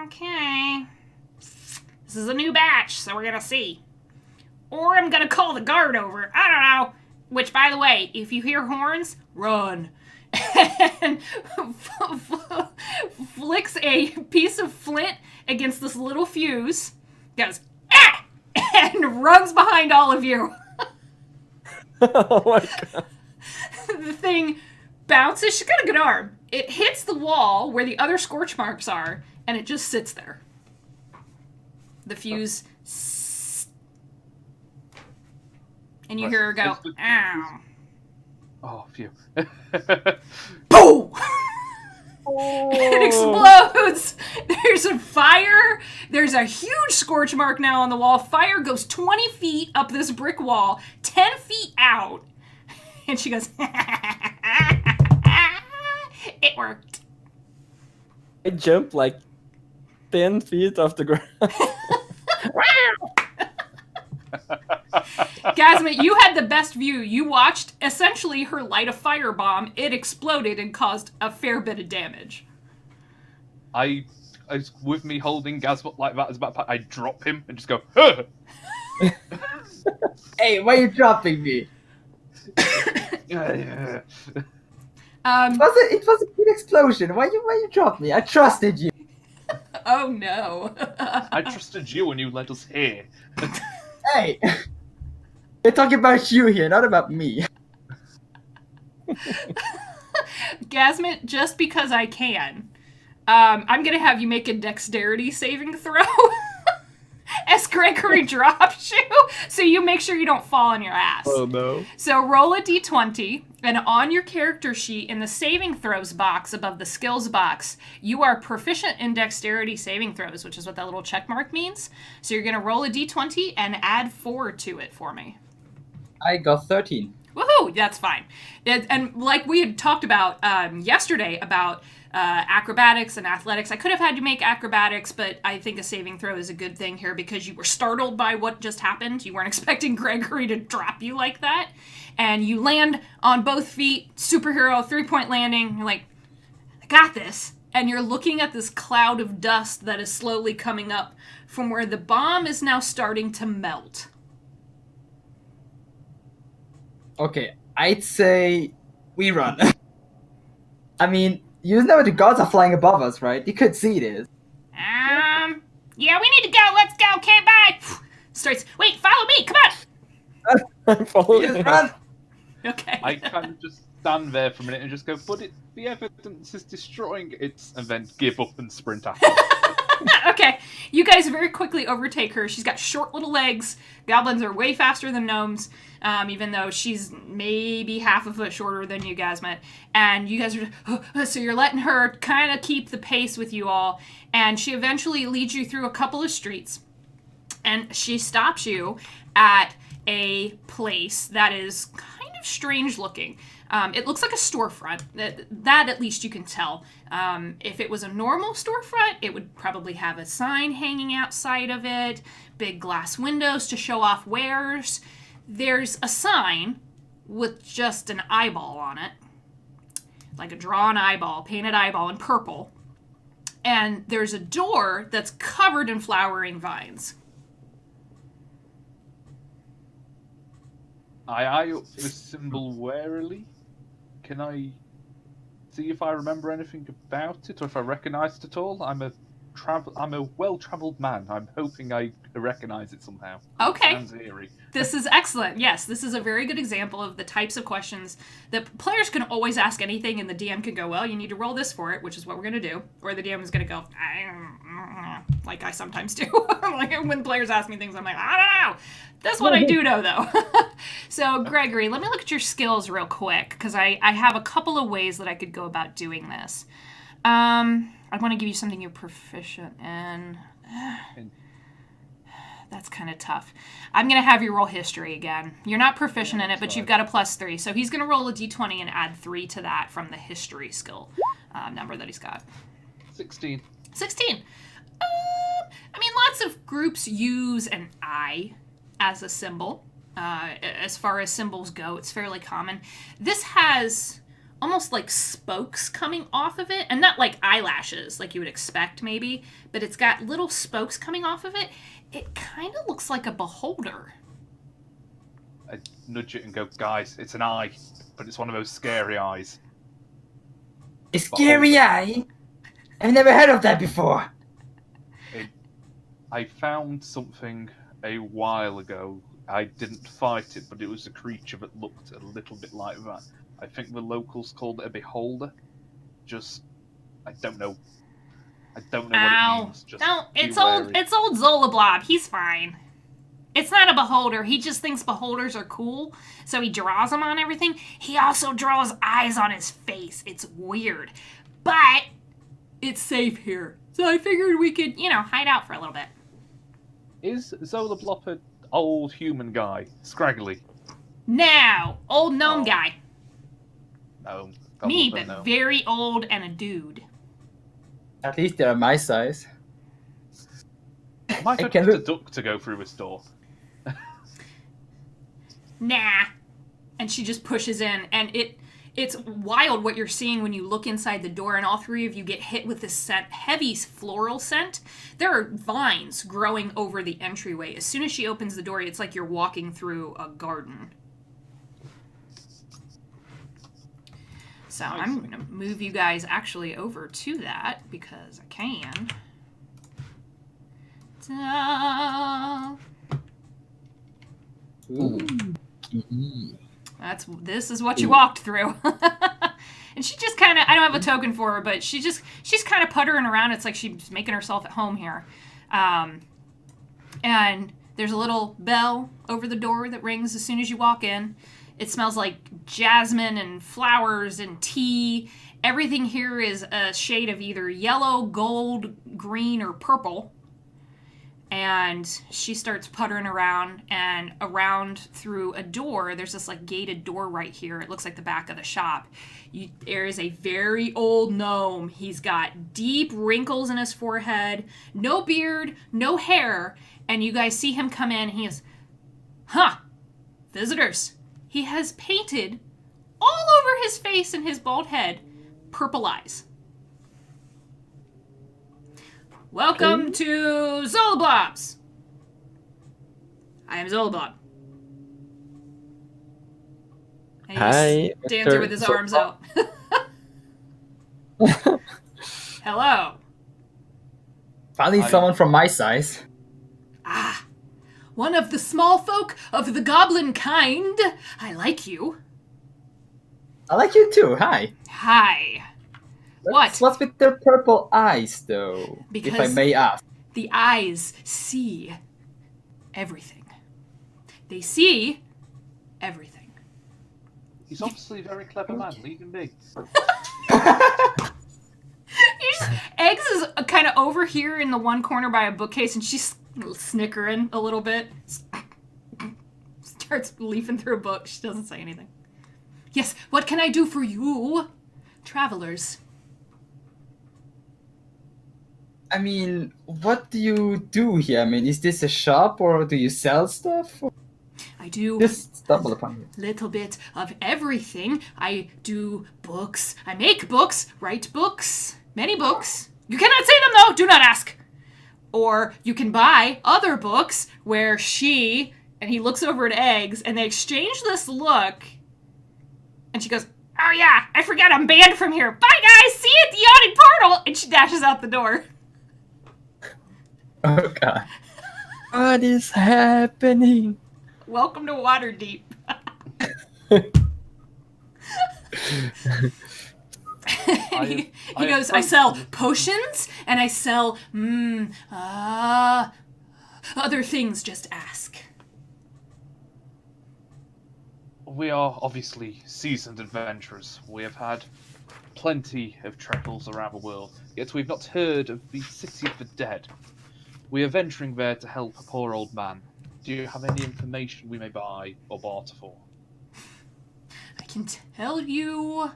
okay. This is a new batch, so we're going to see. Or I'm going to call the guard over. I don't know. Which, by the way, if you hear horns, run. And flicks a piece of flint against this little fuse. Goes, ah! And runs behind all of you. Oh my god. The thing bounces. She's got a good arm. It hits the wall where the other scorch marks are, and it just sits there. The fuse. And you hear her go, ow. Oh, phew. Boom! It explodes! There's a fire. There's a huge scorch mark now on the wall. Fire goes 20 feet up this brick wall, 10 feet out. And she goes, it worked. I jumped like 10 feet off the ground. Gasmet, you had the best view. You watched essentially her light a firebomb. It exploded and caused a fair bit of damage. I with me holding Gazbot like that as a backpack, I drop him and just go, huh! Hey, why are you dropping me? Yeah. It was a good explosion. Why you drop me? I trusted you. Oh no. I trusted you and you led us here. Hey, we're talking about you here, not about me. Gasmet, just because I can, I'm gonna have you make a dexterity saving throw as Gregory drops you, so you make sure you don't fall on your ass. Oh no. So roll a d20, and on your character sheet in the saving throws box above the skills box, you are proficient in dexterity saving throws, which is what that little check mark means. So you're gonna roll a d20 and add 4 to it for me. I got 13. Woohoo! That's fine. And like we had talked about yesterday about acrobatics and athletics, I could have had you make acrobatics, but I think a saving throw is a good thing here because you were startled by what just happened. You weren't expecting Gregory to drop you like that. And you land on both feet, superhero, 3-point landing. You're like, I got this. And you're looking at this cloud of dust that is slowly coming up from where the bomb is now starting to melt. Okay, I'd say we run. I mean, you know the gods are flying above us, right? You could see this. Yeah, we need to go. Let's go. Okay, bye. Starts. Wait, follow me. Come on. I'm following Just him. run. Okay. I kind of just stand there for a minute and just go, but the evidence is destroying it, and then give up and sprint after. Okay. You guys very quickly overtake her. She's got short little legs. Goblins are way faster than gnomes, even though she's maybe half a foot shorter than you guys met. And you guys are, so you're letting her kind of keep the pace with you all. And she eventually leads you through a couple of streets. And she stops you at a place that is kind of strange looking. It looks like a storefront. That at least you can tell. If it was a normal storefront, it would probably have a sign hanging outside of it, big glass windows to show off wares. There's a sign with just an eyeball on it, like a drawn eyeball, painted eyeball in purple. And there's a door that's covered in flowering vines. I eye up the symbol warily. Can I see if I remember anything about it, or if I recognise it at all? I'm a well-travelled man. I'm hoping I recognise it somehow. Okay. It sounds eerie. This is excellent. Yes, this is a very good example of the types of questions that players can always ask anything, and the DM can go, well, you need to roll this for it, which is what we're going to do. Or the DM is going to go, like I sometimes do. Like when players ask me things, I'm like, I don't know. That's what I do know, though. So, Gregory, let me look at your skills real quick, because I have a couple of ways that I could go about doing this. I want to give you something you're proficient in. That's kind of tough. I'm going to have you roll history again. You're not proficient in it, but you've got a +3. So he's going to roll a d20 and add 3 to that from the history skill number that he's got. 16. 16. I mean, lots of groups use an eye as a symbol. As far as symbols go, it's fairly common. This has almost like spokes coming off of it, and not like eyelashes like you would expect maybe, but it's got little spokes coming off of it. It kind of looks like a beholder. I nudge it and go, guys, it's an eye, but it's one of those scary eyes. A scary eye? I've never heard of that before. I found something a while ago. I didn't fight it, but it was a creature that looked a little bit like that. I think the locals called it a beholder. I don't know. I don't know what it means. Just no, it's be old. wary. It's old Zolablob. He's fine. It's not a beholder. He just thinks beholders are cool, so he draws them on everything. He also draws eyes on his face. It's weird, but it's safe here. So I figured we could, hide out for a little bit. Is Zola Blop an old human guy? Scraggly? Now, old gnome guy. No. Me, Goblin, but no. very old and a dude. At least they're my size. Might I have can to look- duck to go through this door. nah. And she just pushes in, and it's wild what you're seeing when you look inside the door, and all three of you get hit with this heavy floral scent. There are vines growing over the entryway. As soon as she opens the door, it's like you're walking through a garden. So I'm going to move you guys actually over to that, because I can. Ta- Ooh. This is what you walked through. And she just kind of, I don't have a token for her, but she's kind of puttering around. It's like she's making herself at home here. And there's a little bell over the door that rings as soon as you walk in. It smells like jasmine and flowers and tea. Everything here is a shade of either yellow, gold, green, or purple. And she starts puttering around, and around through a door. There's this like gated door right here. It looks like the back of the shop. There is a very old gnome. He's got deep wrinkles in his forehead, no beard, no hair. And you guys see him come in. He is, visitors. He has painted all over his face and his bald head purple eyes. Welcome to Zoloblobs. I am Zoloblob. And he Hi, stands here Mr. with his arms out. Hello. Finally, someone from my size. Ah, one of the small folk of the goblin kind. I like you. I like you too. Hi. Hi. What? What's with their purple eyes, though? Because if I may ask. the eyes see everything. They see everything. He's obviously a very clever man. Leave him be. Eggs is kind of over here in the one corner by a bookcase, and she's snickering a little bit. Starts leafing through a book. She doesn't say anything. Yes, what can I do for you, travelers? I mean, what do you do here? I mean, is this a shop or do you sell stuff? I do Just stumble upon you. little bit of everything. I do books. I make books, write books, many books. You cannot say them though, do not ask. Or you can buy other books where she, and he looks over at Eggs, and they exchange this look. And she goes, oh yeah, I forgot I'm banned from here. Bye guys, see you at the yawning portal. And she dashes out the door. Oh god. What is happening? Welcome to Waterdeep. He goes, I sell potions, and I sell, other things, just ask. We are obviously seasoned adventurers. We have had plenty of travels around the world, yet we've not heard of the City of the Dead. We are venturing there to help a poor old man. Do you have any information we may buy or barter for? I can tell you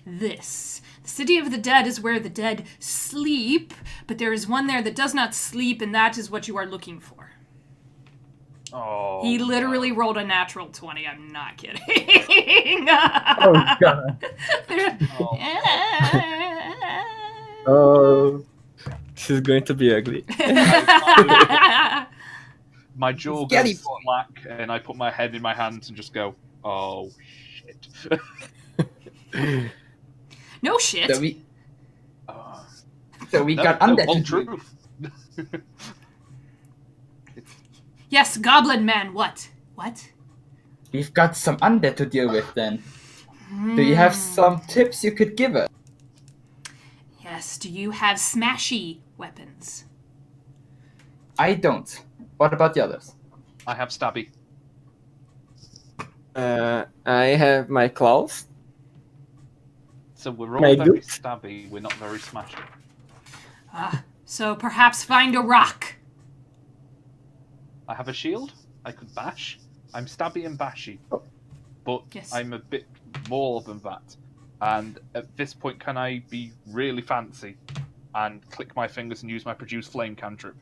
this. The City of the Dead is where the dead sleep, but there is one there that does not sleep, and that is what you are looking for. Oh, He literally rolled a natural 20. I'm not kidding. Oh god. Oh, this is going to be ugly. My jaw Scary goes slack, and I put my head in my hands and just go, oh, shit. No shit. So we No, got no, undead. all to do. truth. Yes, Goblin Man, what? What? We've got some undead to deal with then. Do you have some tips you could give us? Yes, do you have smashy weapons? I don't. What about the others? I have stabby. I have my claws. So we're all My very boots. stabby, we're not very smashy. So perhaps find a rock. I have a shield. I could bash. I'm stabby and bashy. But Yes. I'm a bit more than that. And at this point, can I be really fancy and click my fingers and use my produce flame cantrip?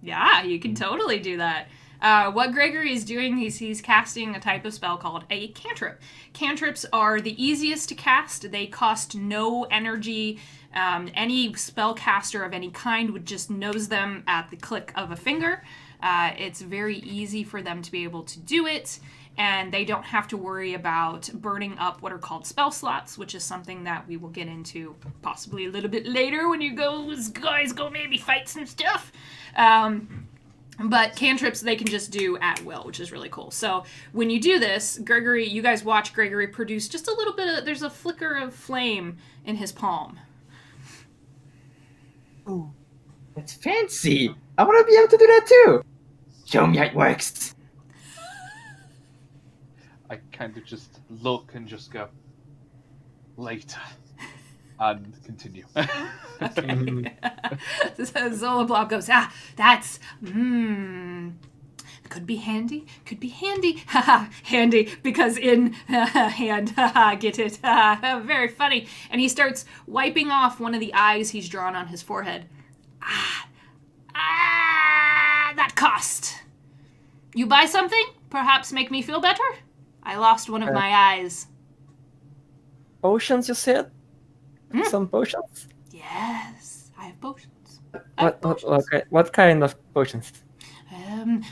Yeah, you can totally do that. What Gregory is doing is he's casting a type of spell called a cantrip. Cantrips are the easiest to cast. They cost no energy. Any spellcaster of any kind would just nose them at the click of a finger. It's very easy for them to be able to do it, and they don't have to worry about burning up what are called spell slots, which is something that we will get into possibly a little bit later when you guys go maybe fight some stuff. But cantrips they can just do at will, which is really cool. So when you do this, Gregory, you guys watch Gregory produce just a little bit of, there's a flicker of flame in his palm. Ooh, that's fancy. I want to be able to do that too. Show me how it works. I kind of just look and just go, later. And continue. Zoloblob goes, that's, could be handy, haha, handy, because in hand, haha, get it, very funny. And he starts wiping off one of the eyes he's drawn on his forehead. That cost. You buy something? Perhaps make me feel better? I lost one of my eyes. Potions, you said? Some potions? Yes, I have potions. What kind of potions?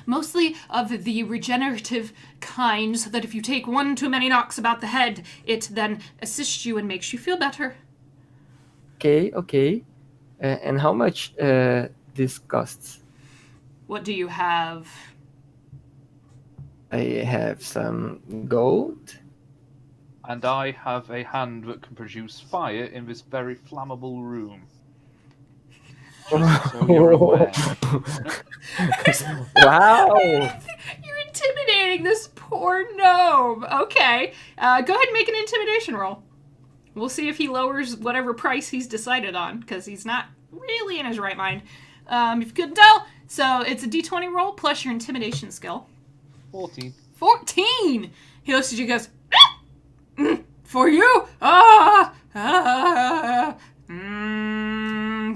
Mostly of the regenerative kind, so that if you take one too many knocks about the head, it then assists you and makes you feel better. Okay. And how much this costs? What do you have? I have some gold. And I have a hand that can produce fire in this very flammable room. Just so you're aware. Wow! You're intimidating this poor gnome. Okay, go ahead and make an intimidation roll. We'll see if he lowers whatever price he's decided on, because he's not really in his right mind. If you couldn't tell, so it's a d20 roll plus your intimidation skill. 14. 14! He looks at you and goes, for you?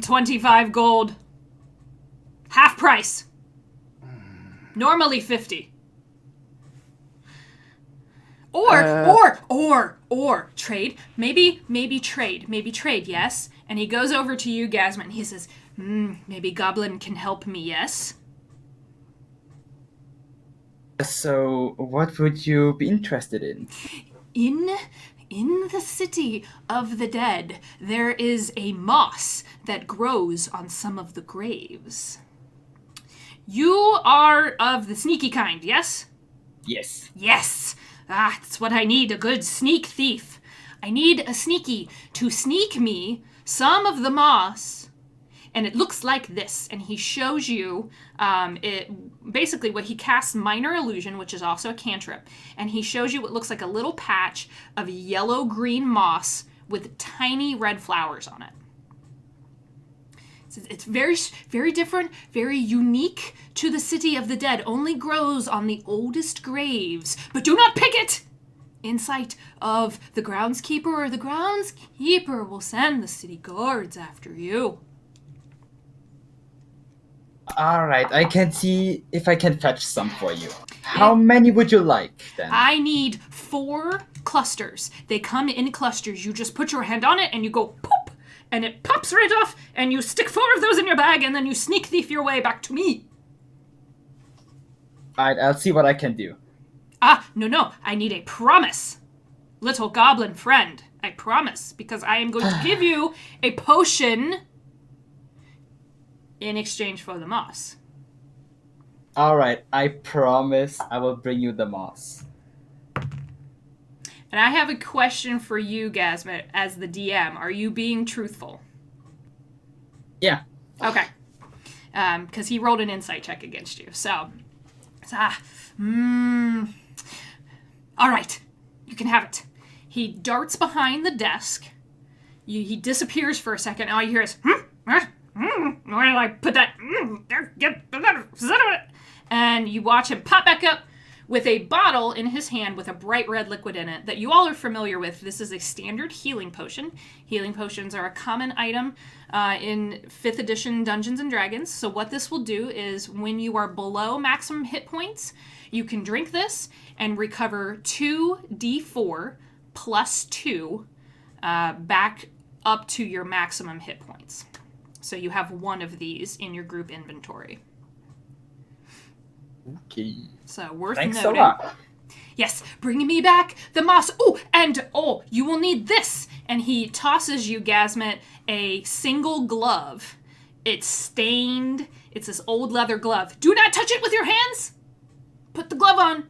25 gold. Half price. Normally 50. Or trade. Maybe trade, yes? And he goes over to you, Gasman, and he says, maybe Goblin can help me, yes? So, what would you be interested in? In the city of the dead, there is a moss that grows on some of the graves. You are of the sneaky kind, yes? Yes. Yes! That's what I need, a good sneak thief. I need a sneaky to sneak me some of the moss, and it looks like this. And he shows you, basically what he casts minor illusion, which is also a cantrip, and he shows you what looks like a little patch of yellow-green moss with tiny red flowers on it. It's very, very different, very unique to the city of the dead. Only grows on the oldest graves, but do not pick it in sight of the groundskeeper, or the groundskeeper will send the city guards after you. Alright, I can see if I can fetch some for you. How many would you like, then? I need 4 clusters. They come in clusters. You just put your hand on it and you go poop, and it pops right off, and you stick 4 of those in your bag, and then you sneak thief your way back to me. Alright, I'll see what I can do. No, I need a promise. Little goblin friend, I promise, because I am going to give you a potion in exchange for the moss. Alright, I promise I will bring you the moss. And I have a question for you, Gasmet, as the DM. Are you being truthful? Yeah. Okay. Because he rolled an insight check against you. So, all right, you can have it. He darts behind the desk. He disappears for a second. All you hear is, where did I put that? And you watch him pop back up with a bottle in his hand with a bright red liquid in it that you all are familiar with. This is a standard healing potion. Healing potions are a common item in 5th edition Dungeons & Dragons. So what this will do is when you are below maximum hit points, you can drink this and recover 2d4 plus 2 back up to your maximum hit points. So you have one of these in your group inventory. Okay. So worth Thanks noting. a lot. Yes, bringing me back the moss. Oh, and you will need this. And he tosses you, Gasmet, a single glove. It's stained. It's this old leather glove. Do not touch it with your hands. Put the glove on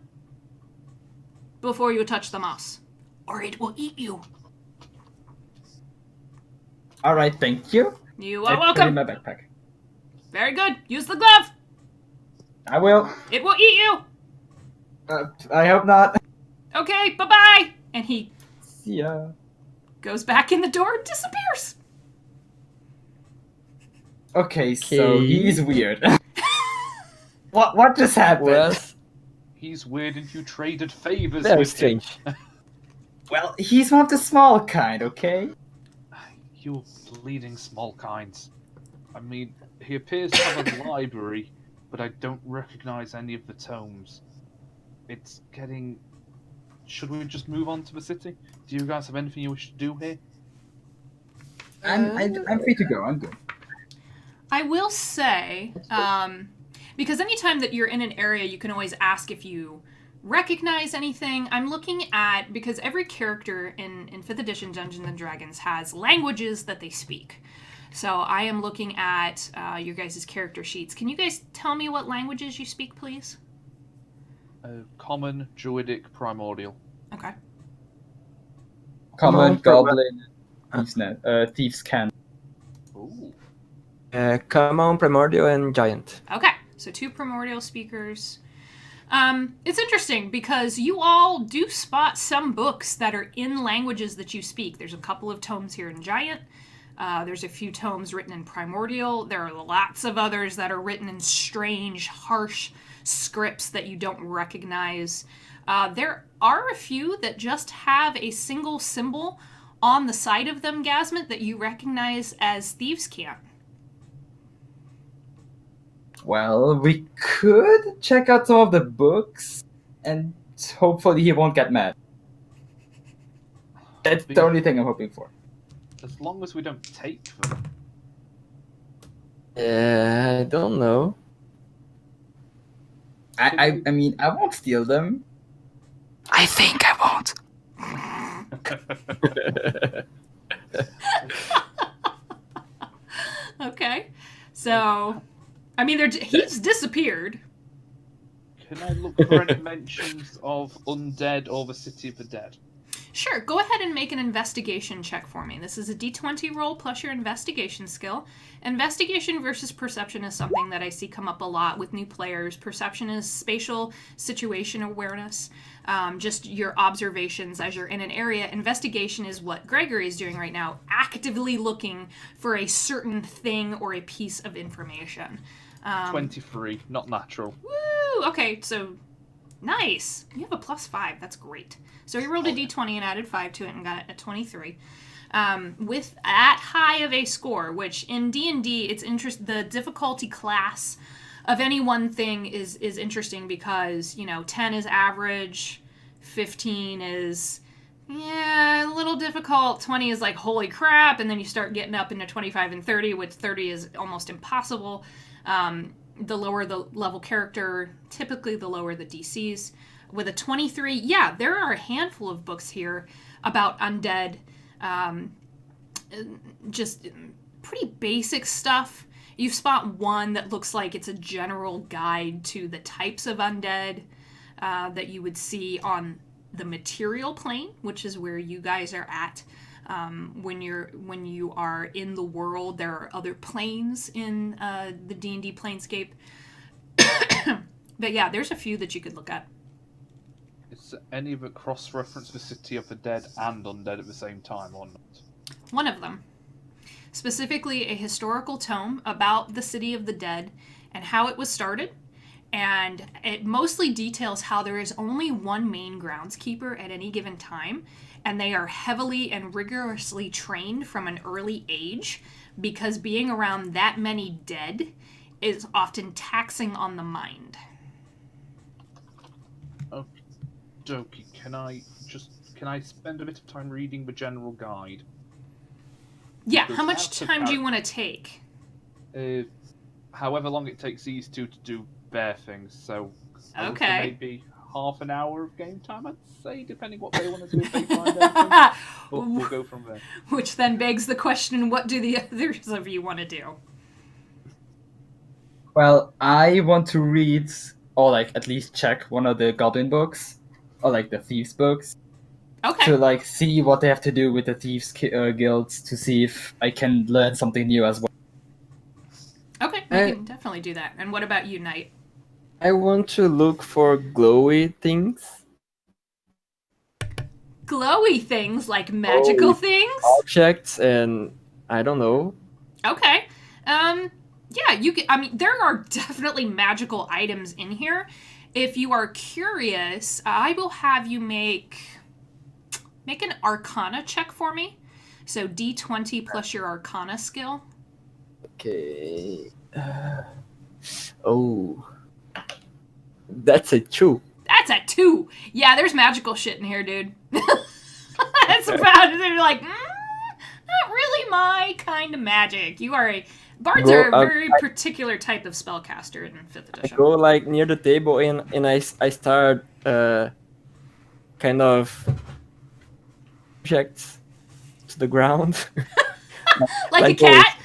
before you touch the moss, or it will eat you. All right, thank you. You are I put it in welcome. my backpack. Very good. Use the glove. I will. It will eat you. I hope not. Okay, bye-bye. And he See ya. goes back in the door and disappears. Okay, so Okay. he's weird. What just happened? Well, He's weird and you traded favors very with him. strange. Well, he's one of the small kind, okay? You bleeding small kinds. I mean, he appears to have a library, but I don't recognize any of the tomes. It's getting... Should we just move on to the city? Do you guys have anything you wish to do here? I'm free to go. I'm good. I will say, because anytime that you're in an area, you can always ask if you recognize anything. I'm looking at, because every character in 5th edition Dungeons & Dragons has languages that they speak. So I am looking at your guys' character sheets. Can you guys tell me what languages you speak, please? Common, Druidic, Primordial. Okay. Common, Common, Goblin, Thieves' Can. Ooh. Common, Primordial, and Giant. Okay, so 2 primordial speakers. It's interesting because you all do spot some books that are in languages that you speak. There's a couple of tomes here in Giant. There's a few tomes written in Primordial. There are lots of others that are written in strange, harsh scripts that you don't recognize. There are a few that just have a single symbol on the side of them, Gasmet, that you recognize as Thieves' Cant. Well, we could check out some of the books, and hopefully he won't get mad. That's the only thing I'm hoping for. As long as we don't take them. I don't know. I mean, I won't steal them. I think I won't. Okay, so I mean, he's disappeared. Can I look for any mentions of undead or the city of the dead? Sure, go ahead and make an investigation check for me. This is a d20 roll plus your investigation skill. Investigation versus perception is something that I see come up a lot with new players. Perception is spatial situation awareness, just your observations as you're in an area. Investigation is what Gregory is doing right now, actively looking for a certain thing or a piece of information. 23, not natural. Woo! Okay, so nice. You have a +5. That's great. So he rolled a d20 and added 5 to it and got a 23. With that high of a score, which in D&D, it's the difficulty class of any one thing is interesting because, 10 is average, 15 is, a little difficult, 20 is like, holy crap, and then you start getting up into 25 and 30, which 30 is almost impossible. The lower the level character, typically the lower the DCs. With a 23, there are a handful of books here about undead, just pretty basic stuff. You spot one that looks like it's a general guide to the types of undead that you would see on the material plane, which is where you guys are at. When you are in the world, there are other planes in the D&D planescape. But there's a few that you could look at. Is any of it cross-reference the city of the dead and undead at the same time or not? One of them. Specifically a historical tome about the city of the dead and how it was started and it mostly details how there is only one main groundskeeper at any given time, and they are heavily and rigorously trained from an early age because being around that many dead is often taxing on the mind. Dokie, can I spend a bit of time reading the general guide? Yeah, Because how much that's a time do you want to take? However long it takes these two to do bear things, so I would say Okay. maybe half an hour of game time, I'd say, depending what they want to do if they find anything. But we'll go from there. Which then begs the question, what do the others of you want to do? Well, I want to read, or like at least check one of the goblin books, or like the thieves books, Okay. to like see what they have to do with the thieves guilds, to see if I can learn something new as well. Okay, we can definitely do that. And what about you, Knight? I want to look for glowy things. Glowy things, like magical Glowy things? Objects, and I don't know. Okay. Yeah, you can, I mean, there are definitely magical items in here. If you are curious, I will have you make an Arcana check for me. So D20 plus your Arcana skill. Okay. Oh. That's a 2. That's a 2. Yeah, there's magical shit in here, dude. That's about it. They're like, not really my kind of magic. Bards are a very particular type of spellcaster in 5th I edition. go like near the table and I start kind of objects to the ground. like a cat?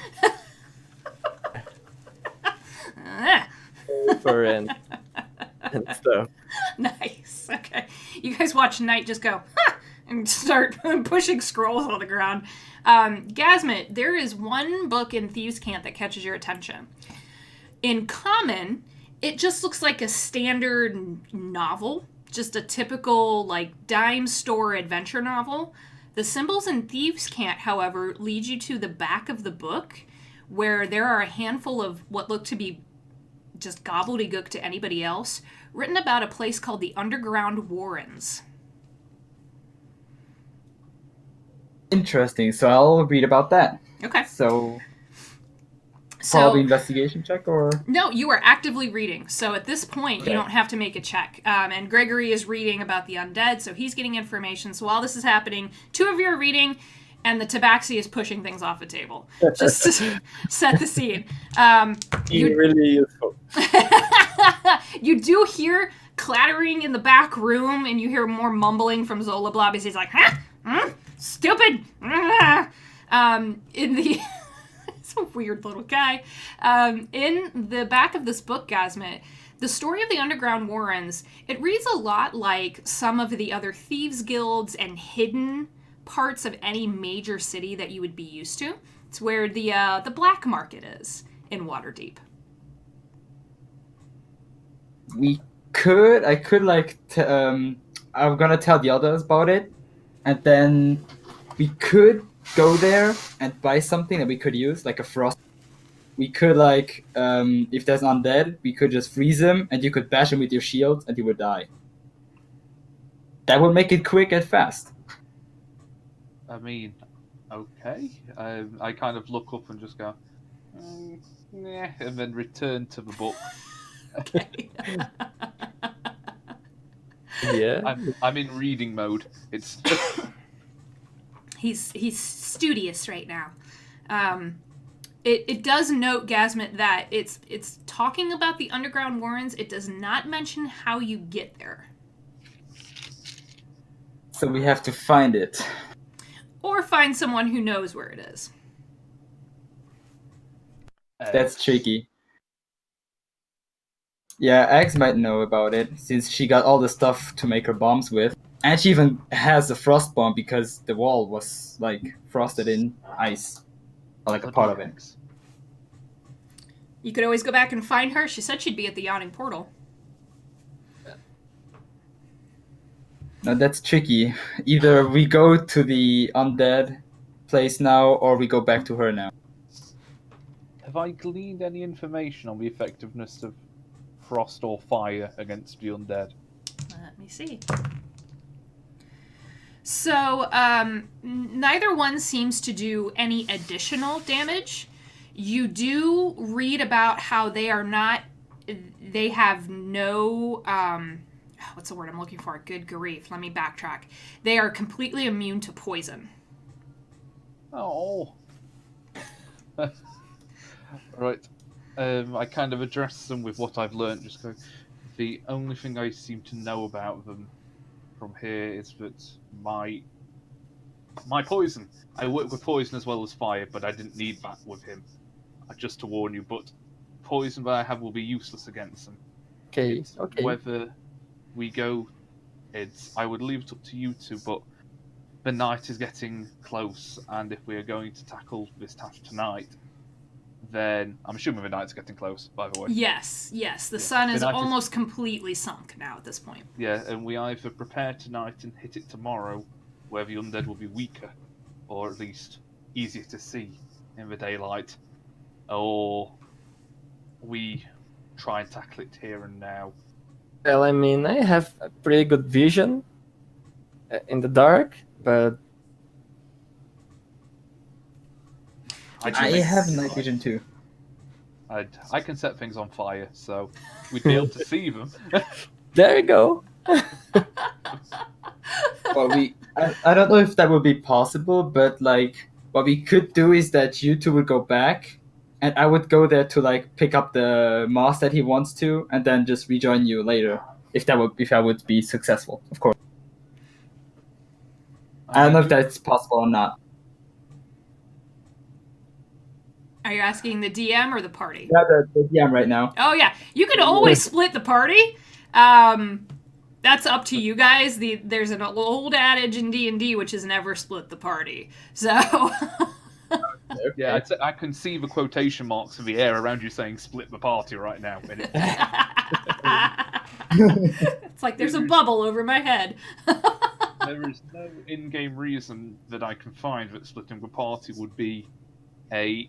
Paper and stuff. Nice. Okay. You guys watch Knight just go, ha! And start pushing scrolls on the ground. Gazmit, there is one book in Thieves' Cant that catches your attention. In common, it just looks like a standard novel, just a typical like dime store adventure novel. The symbols in Thieves' Cant, however, lead you to the back of the book, where there are a handful of what look to be just gobbledygook to anybody else, written about a place called the Underground Warrens. Interesting. So I'll read about that. Okay. So probably investigation check, or no, you are actively reading. So at this point, you don't have to make a check. And Gregory is reading about the undead, so he's getting information. So while this is happening, 2 of you are reading, and the tabaxi is pushing things off the table, just to set the scene. Really useful. You do hear clattering in the back room, and you hear more mumbling from Zola Blob as he's like, huh? Stupid! In the... It's a weird little guy. In the back of this book, Gazmit, the story of the Underground Warrens, it reads a lot like some of the other thieves' guilds and hidden parts of any major city that you would be used to. It's where the black market is in Waterdeep. I could like, I'm gonna tell the others about it, and then we could go there and buy something that we could use, like a frost. We could like, if there's an undead, we could just freeze him, and you could bash him with your shield, and he would die. That would make it quick and fast. I mean, okay. I kind of look up and just go, nah, and then return to the book. Okay. Yeah. I'm in reading mode. It's just... He's studious right now. It does note, Gazmit, that it's talking about the Underground Warrens. It does not mention how you get there. So we have to find it. Or find someone who knows where it is. That's tricky. Yeah, Axe might know about it, since she got all the stuff to make her bombs with. And she even has a frost bomb because the wall was, like, frosted in ice. Or, like, a part of it. You could always go back and find her. She said she'd be at the Yawning Portal. Now, that's tricky. Either we go to the undead place now, or we go back to her now. Have I gleaned any information on the effectiveness of frost or fire against the undead. Let me see. So, neither one seems to do any additional damage. You do read about how they are not... They have no... what's the word I'm looking for? Good grief. Let me backtrack. They are completely immune to poison. Oh. Right. I kind of address them with what I've learned. Just go. The only thing I seem to know about them from here is that my poison. I work with poison as well as fire, but I didn't need that with him. Just to warn you, but poison that I have will be useless against them. Okay. It's Okay. whether we go, I would leave it up to you two, but the night is getting close, and if we are going to tackle this task tonight, then I'm assuming the night's getting close, by the way. Yes. The sun is The night is- almost completely sunk now at this point. Yeah, and we either prepare tonight and hit it tomorrow, where the undead will be weaker, or at least easier to see in the daylight, or we try and tackle it here and now. Well, I mean, I have a pretty good vision in the dark, but can I make- have night vision too. I can set things on fire, so we'd be able to see them. there you go. Well, I don't know if that would be possible, but like what we could do is that you two would go back, and I would go there to like pick up the moss that he wants to, and then just rejoin you later if I would be successful, of course. I don't know if that's possible or not. Are you asking the DM or the party? Yeah, the DM right now. Oh, yeah. You can always split the party. That's up to you guys. There's an old adage in D&D which is never split the party. So... Yeah, I can see the quotation marks in the air around you saying "split the party" right now. It's like there's a bubble over my head. There is no in-game reason that I can find that splitting the party would be a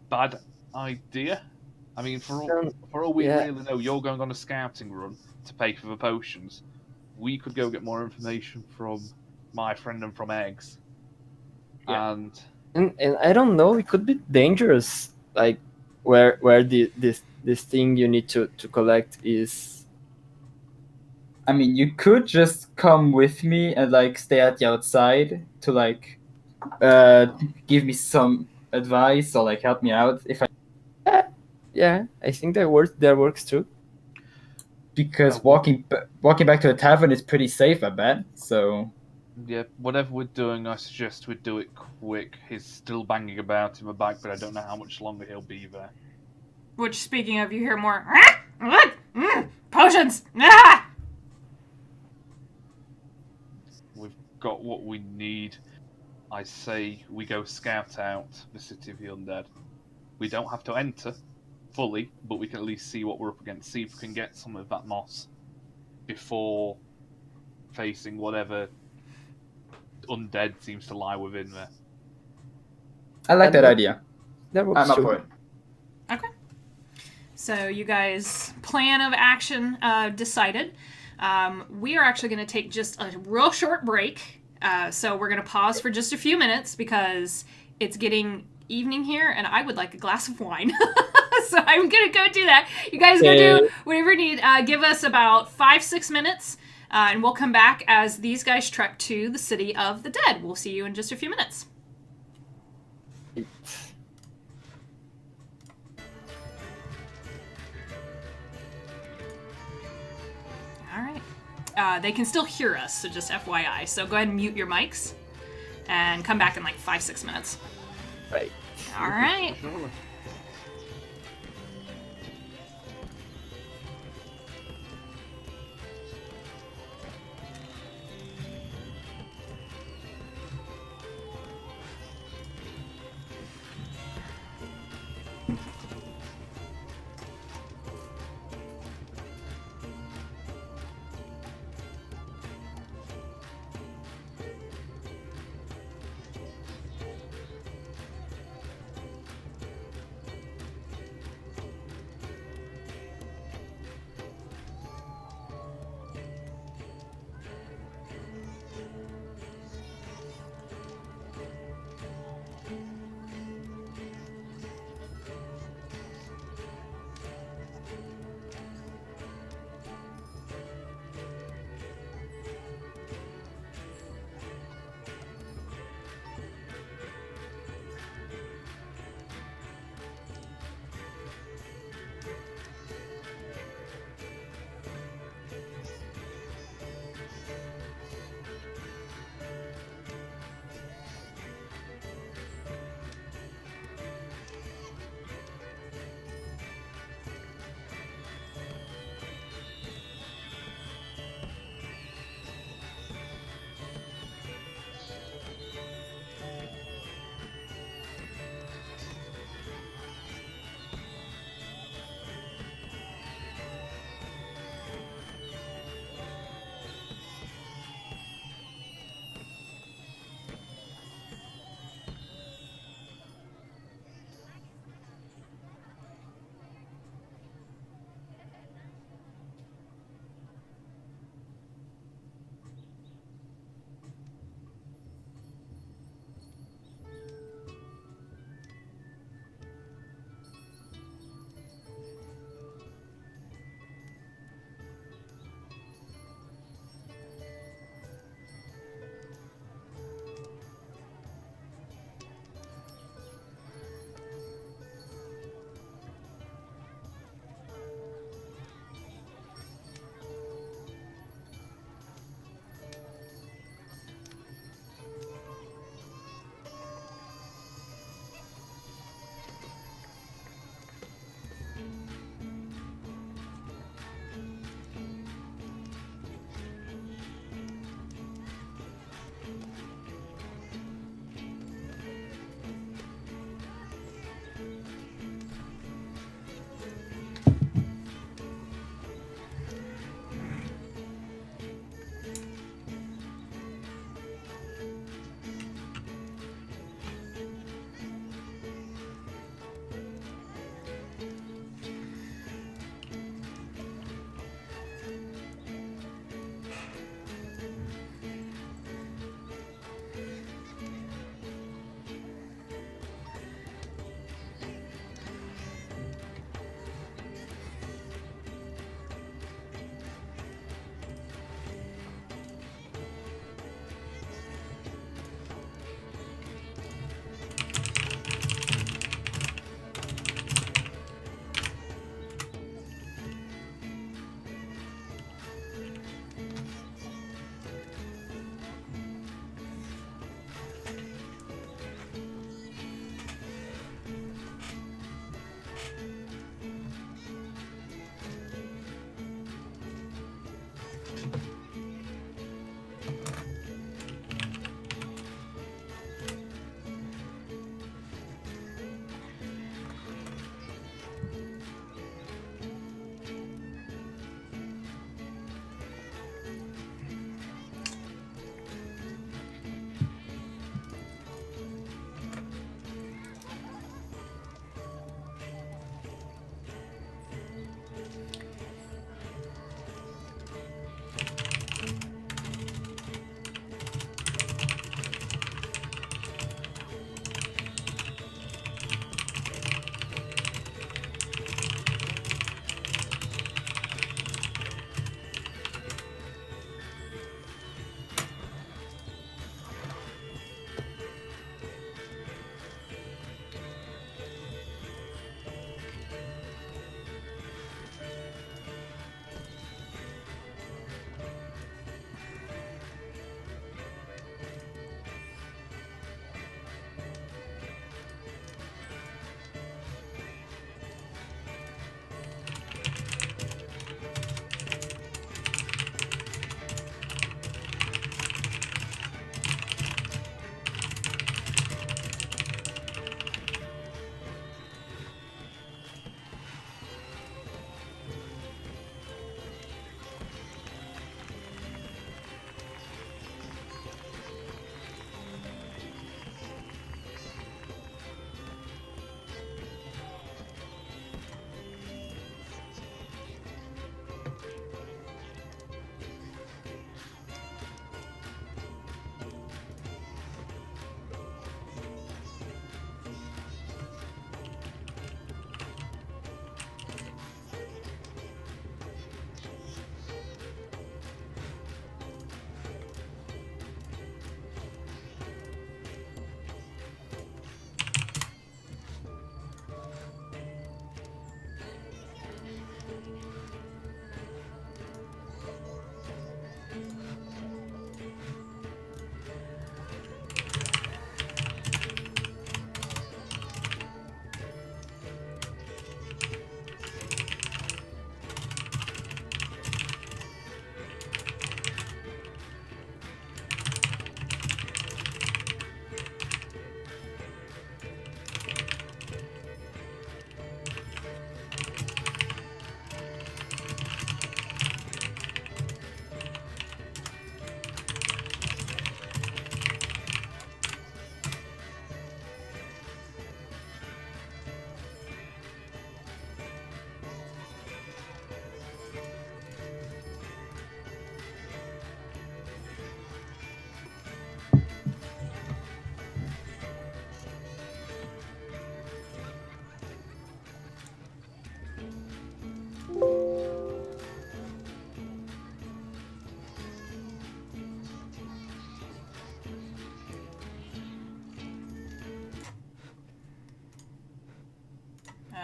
bad idea. I mean, for all we really know, you're going on a scouting run to pay for the potions. We could go get more information from my friend and from Eggs. Yeah. And I don't know, it could be dangerous, like where this thing you need to collect is. I mean, you could just come with me and like stay at the outside to like give me some advice or like help me out if I. Yeah, I think that works too. Because walking back to the tavern is pretty safe, I bet. So. yeah, whatever we're doing, I suggest we do it quick. He's still banging about in the back, but I don't know how much longer he'll be there. Which, speaking of, you hear more... potions! Ah! We've got what we need. I say we go scout out the City of the Undead. We don't have to enter fully, but we can at least see what we're up against, see if we can get some of that moss before facing whatever undead seems to lie within there. I like that idea. That works I'm up too. for it. Okay. So you guys, plan of action decided. We are actually going to take just a real short break. So we're going to pause for just a few minutes because it's getting evening here and I would like a glass of wine. So I'm going to go do that. You guys go do whatever you need. Give us about 5-6 minutes and we'll come back as these guys trek to the City of the Dead. We'll see you in just a few minutes. They can still hear us, so just FYI. So go ahead and mute your mics and come back in like 5-6 minutes. Right. All right.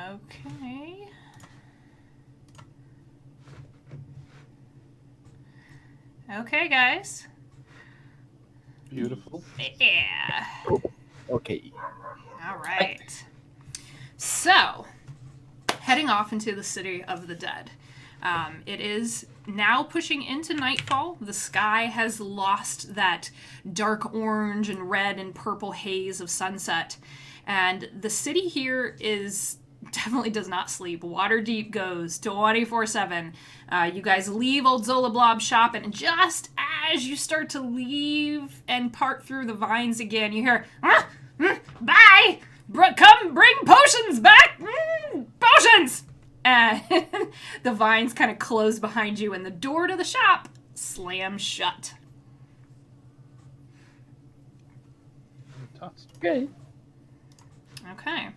Okay. Okay, guys. Beautiful. Yeah. Okay. All right. So, heading off into the City of the Dead. It is now pushing into nightfall. The sky has lost that dark orange and red and purple haze of sunset. And the city here definitely does not sleep. Waterdeep goes 24/7. You guys leave old Zolablob's shop, and just as you start to leave and part through the vines again, you hear, bye! Come bring potions back! Potions! And the vines kind of close behind you, and the door to the shop slams shut. Okay. Okay.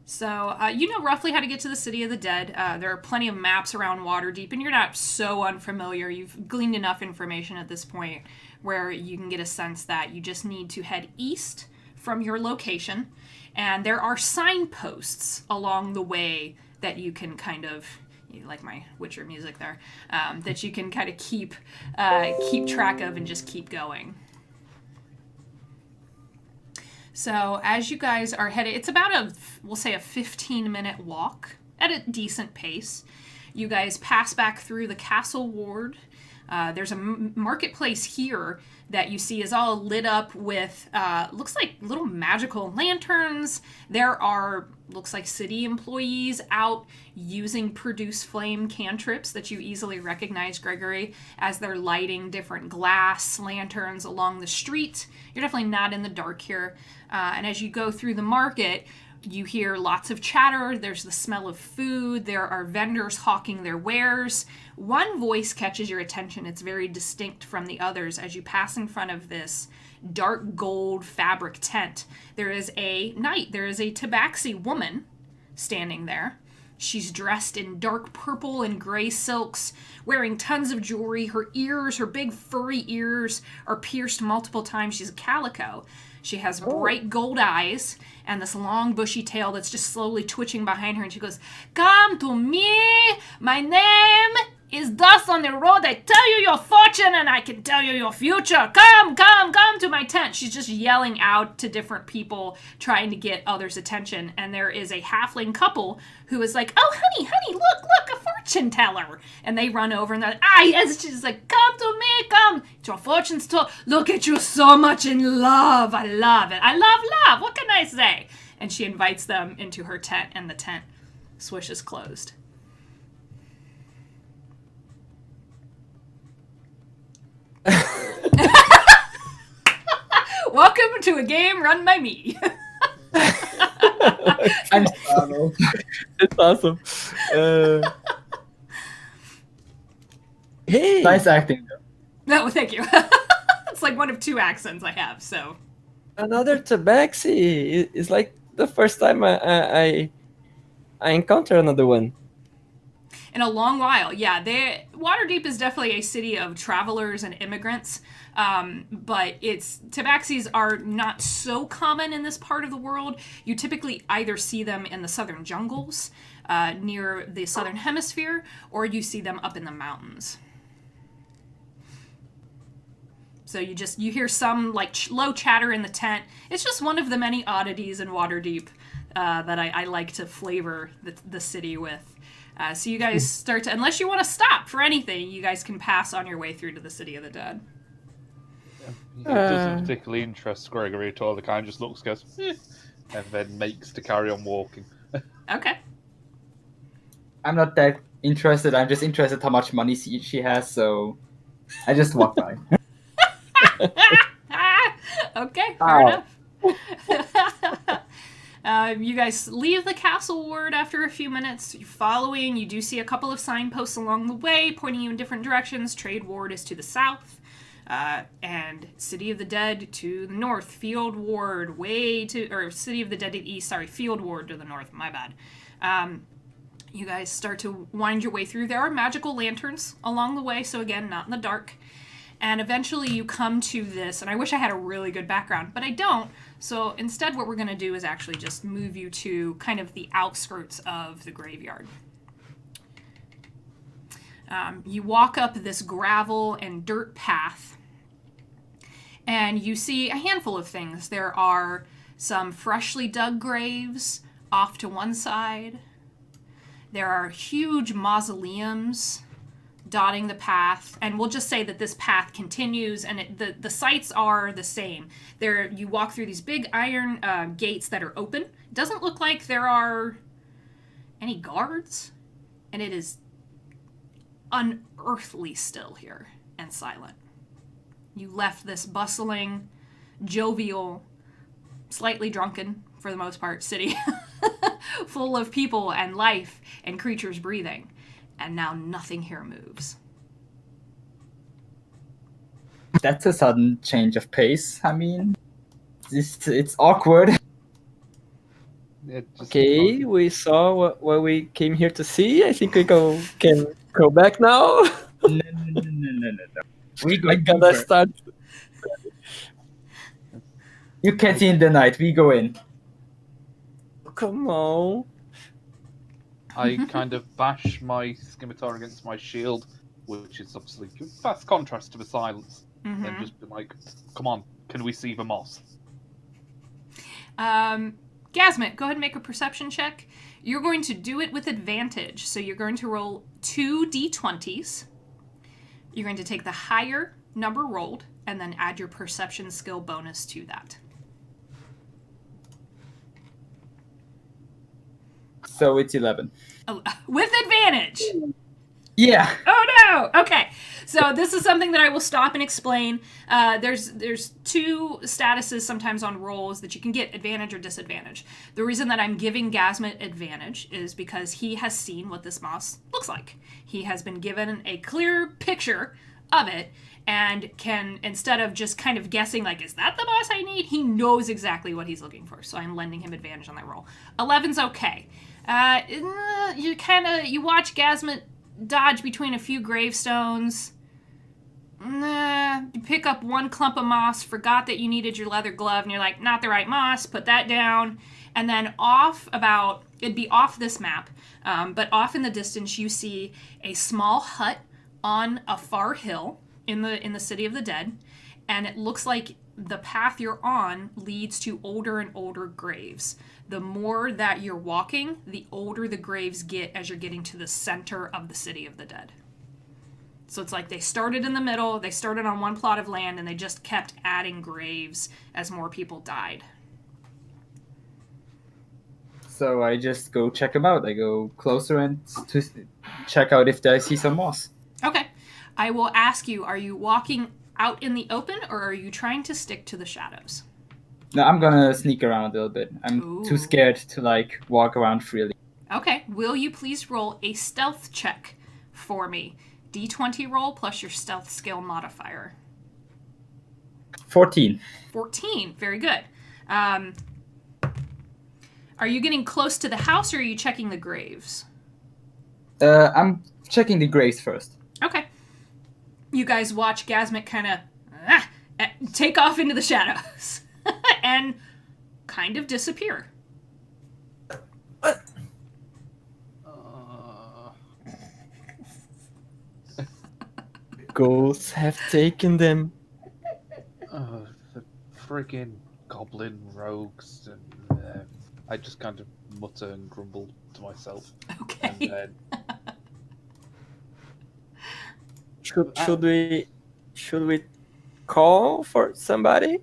So, you know roughly how to get to the City of the Dead. There are plenty of maps around Waterdeep, and you're not so unfamiliar. You've gleaned enough information at this point where you can get a sense that you just need to head east from your location, and there are signposts along the way that you can kind of, you like my Witcher music there, that you can kind of keep track of and just keep going. So as you guys are headed, it's about we'll say a 15-minute walk at a decent pace. You guys pass back through the castle ward. There's a marketplace here that you see is all lit up with, looks like little magical lanterns. There are, looks like city employees out using produce flame cantrips that you easily recognize, Gregory, as they're lighting different glass lanterns along the street. You're definitely not in the dark here. And as you go through the market, you hear lots of chatter. There's the smell of food. There are vendors hawking their wares. One voice catches your attention. It's very distinct from the others. As you pass in front of this dark gold fabric tent, there is a knight. There is a tabaxi woman standing there. She's dressed in dark purple and gray silks, wearing tons of jewelry. Her ears, her big furry ears, are pierced multiple times. She's a calico. She has bright gold eyes and this long bushy tail that's just slowly twitching behind her. And she goes, "Come to me. My name is Dust on the Road. I tell you your fortune and I can tell you your future. Come to my tent." She's just yelling out to different people, trying to get others' attention. And there is a halfling couple who is like, "Oh, honey, look, a fortune teller." And they run over and they're like, yes. She's like, "Come to me, come. It's your fortune's told. Look at you so much in love. I love it. I love love. What can I say?" And she invites them into her tent, and the tent swishes closed. Welcome to a game run by me. I'm It's awesome. Hey. nice acting though. No, thank you. It's like one of two accents I have, so. Another tabaxi. It's like the first time I encounter another one. In a long while, yeah. Waterdeep is definitely a city of travelers and immigrants, but tabaxis are not so common in this part of the world. You typically either see them in the southern jungles near the southern hemisphere, or you see them up in the mountains. So you hear some like low chatter in the tent. It's just one of the many oddities in Waterdeep that I like to flavor the city with. So you guys start to, unless you want to stop for anything, you guys can pass on your way through to the City of the Dead. It doesn't particularly interest Gregory at all. The kind just looks, goes, and then makes to carry on walking. Okay. I'm not that interested. I'm just interested how much money she has, so I just walk by. Okay, fair enough. You guys leave the castle ward after a few minutes. You're following. You do see a couple of signposts along the way pointing you in different directions. Trade ward is to the south, and City of the Dead to the north. Field ward City of the Dead to the east. Sorry, Field ward to the north. My bad. You guys start to wind your way through. There are magical lanterns along the way, so again, not in the dark. And eventually you come to this, and I wish I had a really good background, but I don't. So instead what we're going to do is actually just move you to kind of the outskirts of the graveyard. You walk up this gravel and dirt path, and you see a handful of things. There are some freshly dug graves off to one side. There are huge mausoleums dotting the path, and we'll just say that this path continues, and the sites are the same. There, you walk through these big iron gates that are open. It doesn't look like there are any guards, and it is unearthly still here and silent. You left this bustling, jovial, slightly drunken, for the most part, city full of people and life and creatures breathing, and now nothing here moves. That's a sudden change of pace. I mean, it's awkward. Okay, we saw what we came here to see. I think we can go back now. No. We go I gotta deeper. start. You can't see in the night. We go in. Come on. I kind of bash my scimitar against my shield, which is obviously a vast contrast to the silence, and just be like, come on, can we see the moss? Gasmet, go ahead and make a perception check. You're going to do it with advantage, so you're going to roll 2 d20s. You're going to take the higher number rolled, and then add your perception skill bonus to that. So it's 11. With advantage! Yeah. Oh no! Okay, so this is something that I will stop and explain. There's 2 statuses sometimes on rolls that you can get, advantage or disadvantage. The reason that I'm giving Gasmet advantage is because he has seen what this moss looks like. He has been given a clear picture of it, and can, instead of just kind of guessing, like, is that the moss I need? He knows exactly what he's looking for, so I'm lending him advantage on that roll. 11's okay. You watch Gasmet dodge between a few gravestones. You pick up one clump of moss, forgot that you needed your leather glove, and you're like, not the right moss, put that down. And then it'd be off this map, but off in the distance you see a small hut on a far hill in the City of the Dead, and it looks like the path you're on leads to older and older graves. The more that you're walking, the older the graves get as you're getting to the center of the City of the Dead. So it's like they started in the middle, they started on one plot of land, and they just kept adding graves as more people died. So I just go check them out. I go closer and to check out if I see some moss. Okay. I will ask you, are you walking out in the open, or are you trying to stick to the shadows? No, I'm gonna sneak around a little bit. I'm Ooh. too scared to walk around freely. Okay. Will you please roll a stealth check for me? D20 roll plus your stealth skill modifier. 14. 14. Very good. Are you getting close to the house, or are you checking the graves? I'm checking the graves first. Okay. You guys watch Gasmet kind of take off into the shadows and kind of disappear. Ghosts have taken them. The friggin' goblin rogues, and I just kind of mutter and grumble to myself. Okay. And then Should we call for somebody?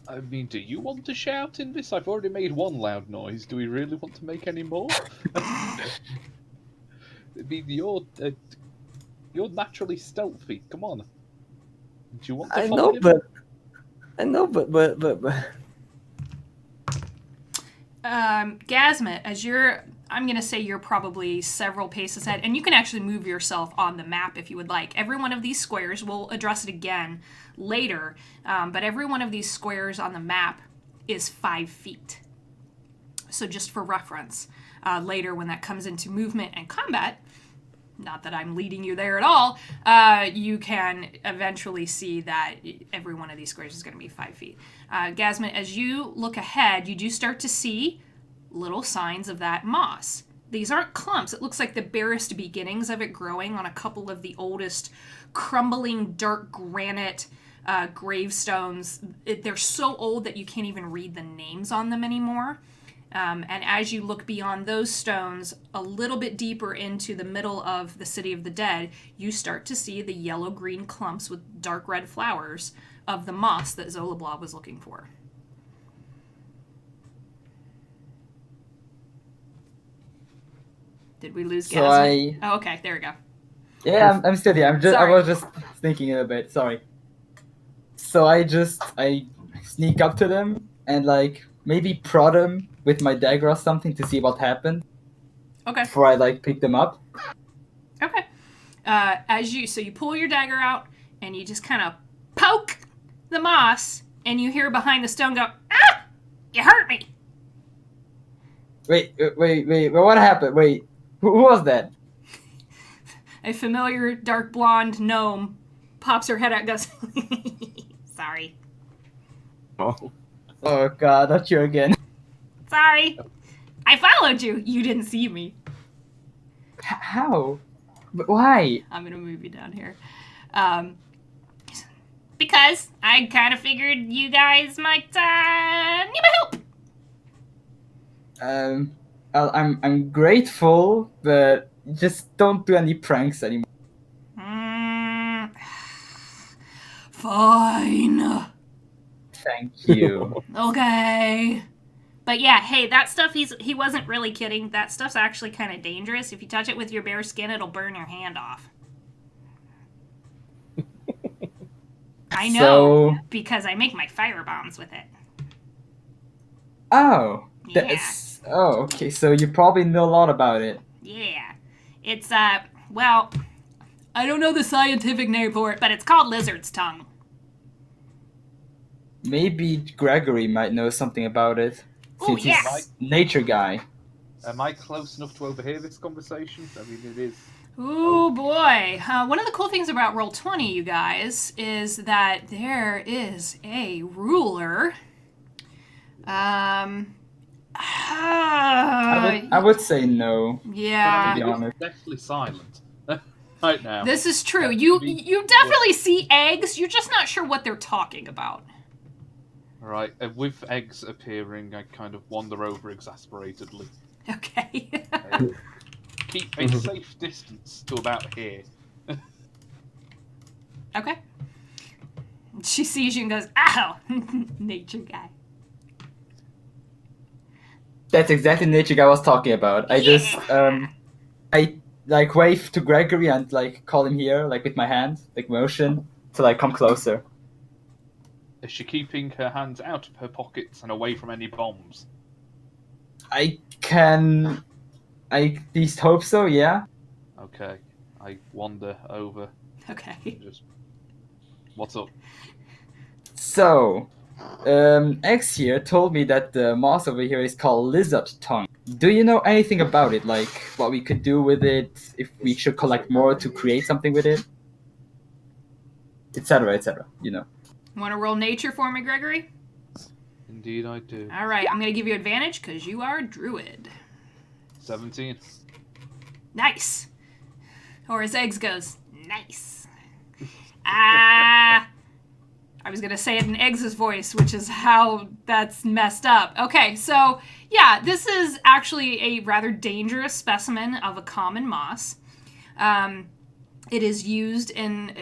I mean, do you want to shout in this? I've already made one loud noise. Do we really want to make any more? I mean, you're naturally stealthy. Come on. Do you want to I follow know, him? but Gasmet, I'm going to say you're probably several paces ahead, and you can actually move yourself on the map if you would like. Every one of these squares, we'll address it again later, but every one of these squares on the map is 5 feet. So just for reference, later when that comes into movement and combat, not that I'm leading you there at all, you can eventually see that every one of these squares is going to be 5 feet. Gasman, as you look ahead, you do start to see little signs of that moss. These aren't clumps. It looks like the barest beginnings of it growing on a couple of the oldest crumbling dark granite gravestones. They're so old that you can't even read the names on them anymore. And as you look beyond those stones, a little bit deeper into the middle of the City of the Dead, you start to see the yellow-green clumps with dark red flowers of the moss that Zolablob was looking for. Did we lose Gasman? Oh, okay, there we go. Yeah, I'm still here. I Sorry. was just thinking a bit. Sorry. So I sneak up to them and like maybe prod them with my dagger or something to see what happened. Okay. Before I like pick them up. Okay. So you pull your dagger out and you just kind of poke the moss, and you hear behind the stone go, "Ah! You hurt me!" Wait, what happened? Wait, who was that? A familiar dark blonde gnome pops her head out and goes, "Sorry. Oh god, not you again. Sorry. I followed you. You didn't see me." How? But why? I'm going to move you down here. Because I kind of figured you guys might need my help. I'm grateful, but just don't do any pranks anymore. Fine. Thank you. Okay. But yeah, hey, that stuff, he wasn't really kidding. That stuff's actually kind of dangerous. If you touch it with your bare skin, it'll burn your hand off. I know, because I make my fire bombs with it. Oh. Yeah. Oh, okay, so you probably know a lot about it. Yeah. It's, well, I don't know the scientific name for it, but it's called lizard's tongue. Maybe Gregory might know something about it. Oh, Since he's yes! a nature guy. Am I close enough to overhear this conversation? I mean, it is. Ooh, boy. One of the cool things about Roll20, you guys, is that there is a ruler. I would say no. Yeah. To be honest. It's definitely silent right now. This is true. You definitely see eggs. You're just not sure what they're talking about. Right, with eggs appearing, I kind of wander over exasperatedly. Okay. Keep a safe distance to about here. Okay. She sees you and goes, "Ow!" Nature guy. That's exactly the nature guy I was talking about. I just I like wave to Gregory and like call him here, like with my hand, like motion to like come closer. Is she keeping her hands out of her pockets and away from any bombs? I at least hope so, yeah. Okay, I wander over. Okay. Just, what's up? So, X here told me that the moss over here is called lizard tongue. Do you know anything about it? Like what we could do with it, if we should collect more to create something with it, etc., etc. You know. Want to roll nature for me, Gregory? Indeed, I do. All right, I'm going to give you advantage because you are a druid. 17. Nice. Or as Eggs goes, nice. I was going to say it in Eggs' voice, which is how that's messed up. Okay, so yeah, this is actually a rather dangerous specimen of a common moss. It is used in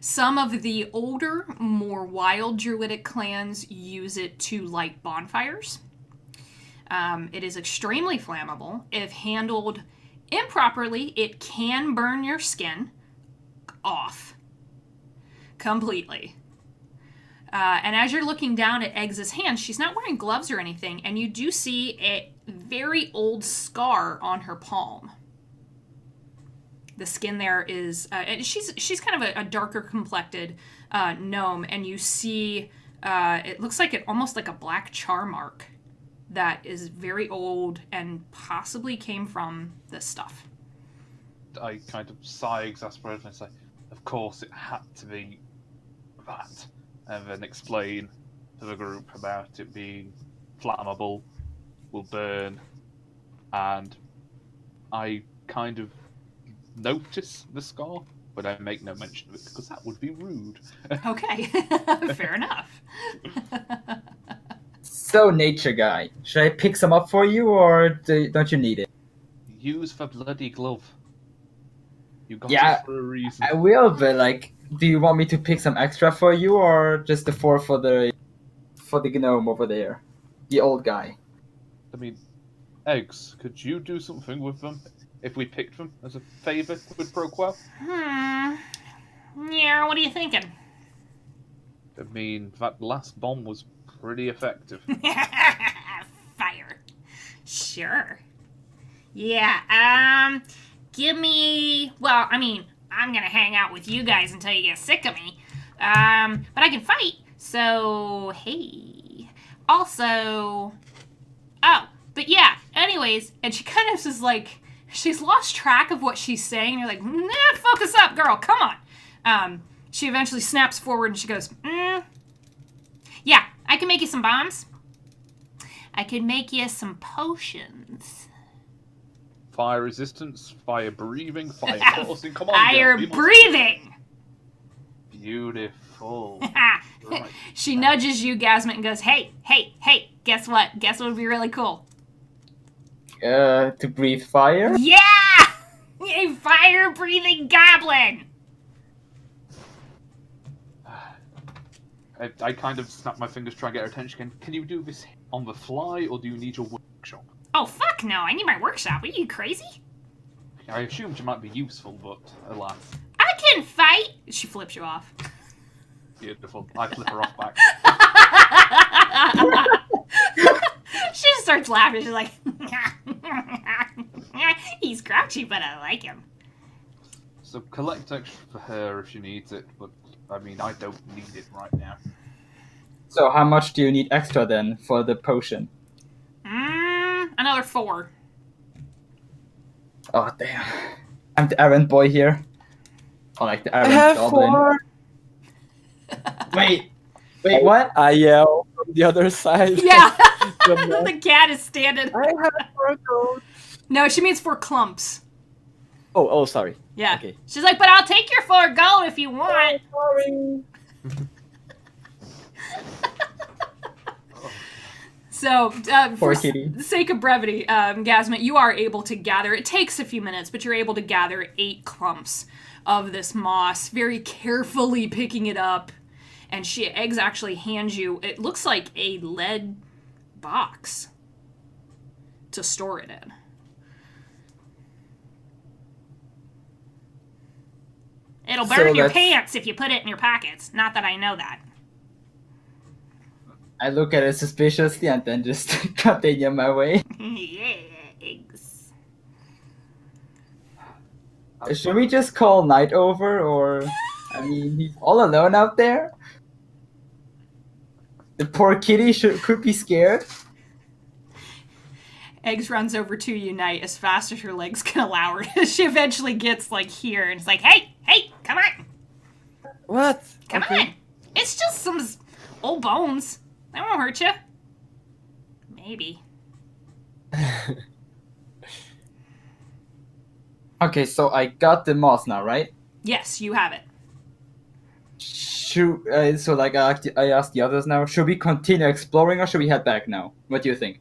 some of the older, more wild druidic clans use it to light bonfires. It is extremely flammable. If handled improperly, it can burn your skin off completely. And as you're looking down at Eggs' hand, she's not wearing gloves or anything, and you do see a very old scar on her palm. The skin there is, and she's kind of a darker complected gnome, and you see, it looks like almost like a black char mark that is very old and possibly came from this stuff. I kind of sigh exasperated and say, of course it had to be that. And then explain to the group about it being flammable, will burn, and I kind of notice the scar, but I make no mention of it because that would be rude. Okay, fair enough. So, nature guy, should I pick some up for you, or don't you need it? Use the bloody glove. You got Yeah, it for a reason. I will, but like, do you want me to pick some extra for you, or just the 4 for the gnome over there, the old guy? I mean, eggs. Could you do something with them if we picked them as a favour, quid pro quo? Yeah, what are you thinking? I mean, that last bomb was pretty effective. Fire. Sure. Yeah, give me... Well, I mean, I'm gonna hang out with you guys until you get sick of me. But I can fight, so hey. Also... Oh, but yeah, anyways, and she kind of is like... She's lost track of what she's saying. You're like, nah, focus up, girl, come on. She eventually snaps forward and she goes, yeah, I can make you some bombs. I can make you some potions. Fire resistance, fire breathing, fire forcing. Come on, Fire girl, breathing! Beautiful. Right. She nudges you, Gasmet, and goes, hey, guess what? Guess what would be really cool? To breathe fire? Yeah! A fire-breathing goblin! I kind of snap my fingers trying to get her attention. Can you do this on the fly, or do you need your workshop? Oh, fuck no, I need my workshop. Are you crazy? I assumed you might be useful, but alas. I can fight! She flips you off. Beautiful. I flip her off back. She just starts laughing. She's like, he's grouchy, but I like him. So collect extra for her if she needs it, but I mean, I don't need it right now. So how much do you need extra then for the potion? Another 4. Oh, damn. I'm the errand boy here. Oh, like the errand I have goblin. 4. Wait, what? I yell from the other side. Yeah, the cat is standing. I have 4 gold. No, she means 4 clumps. Oh, sorry. Yeah. Okay. She's like, but I'll take your 4 gold if you want. Sorry. So, for kitty. the sake of brevity, Gasmet, you are able to gather, it takes a few minutes, but you're able to gather 8 clumps of this moss, very carefully picking it up. And Eggs actually hands you, it looks like a lead box to store it in. It'll burn your pants if you put it in your pockets. Not that I know that. I look at it suspiciously and then just continue my way. Yeah, eggs. Should we just call night over, or... I mean, he's all alone out there? The poor kitty could be scared. Eggs runs over to you, Knight, as fast as her legs can allow her. She eventually gets, like, here, and it's like, hey, come on. What? Come on. It's just some old bones. They won't hurt you. Maybe. Okay, so I got the moss now, right? Yes, you have it. So like I asked the others now, should we continue exploring or should we head back now? What do you think?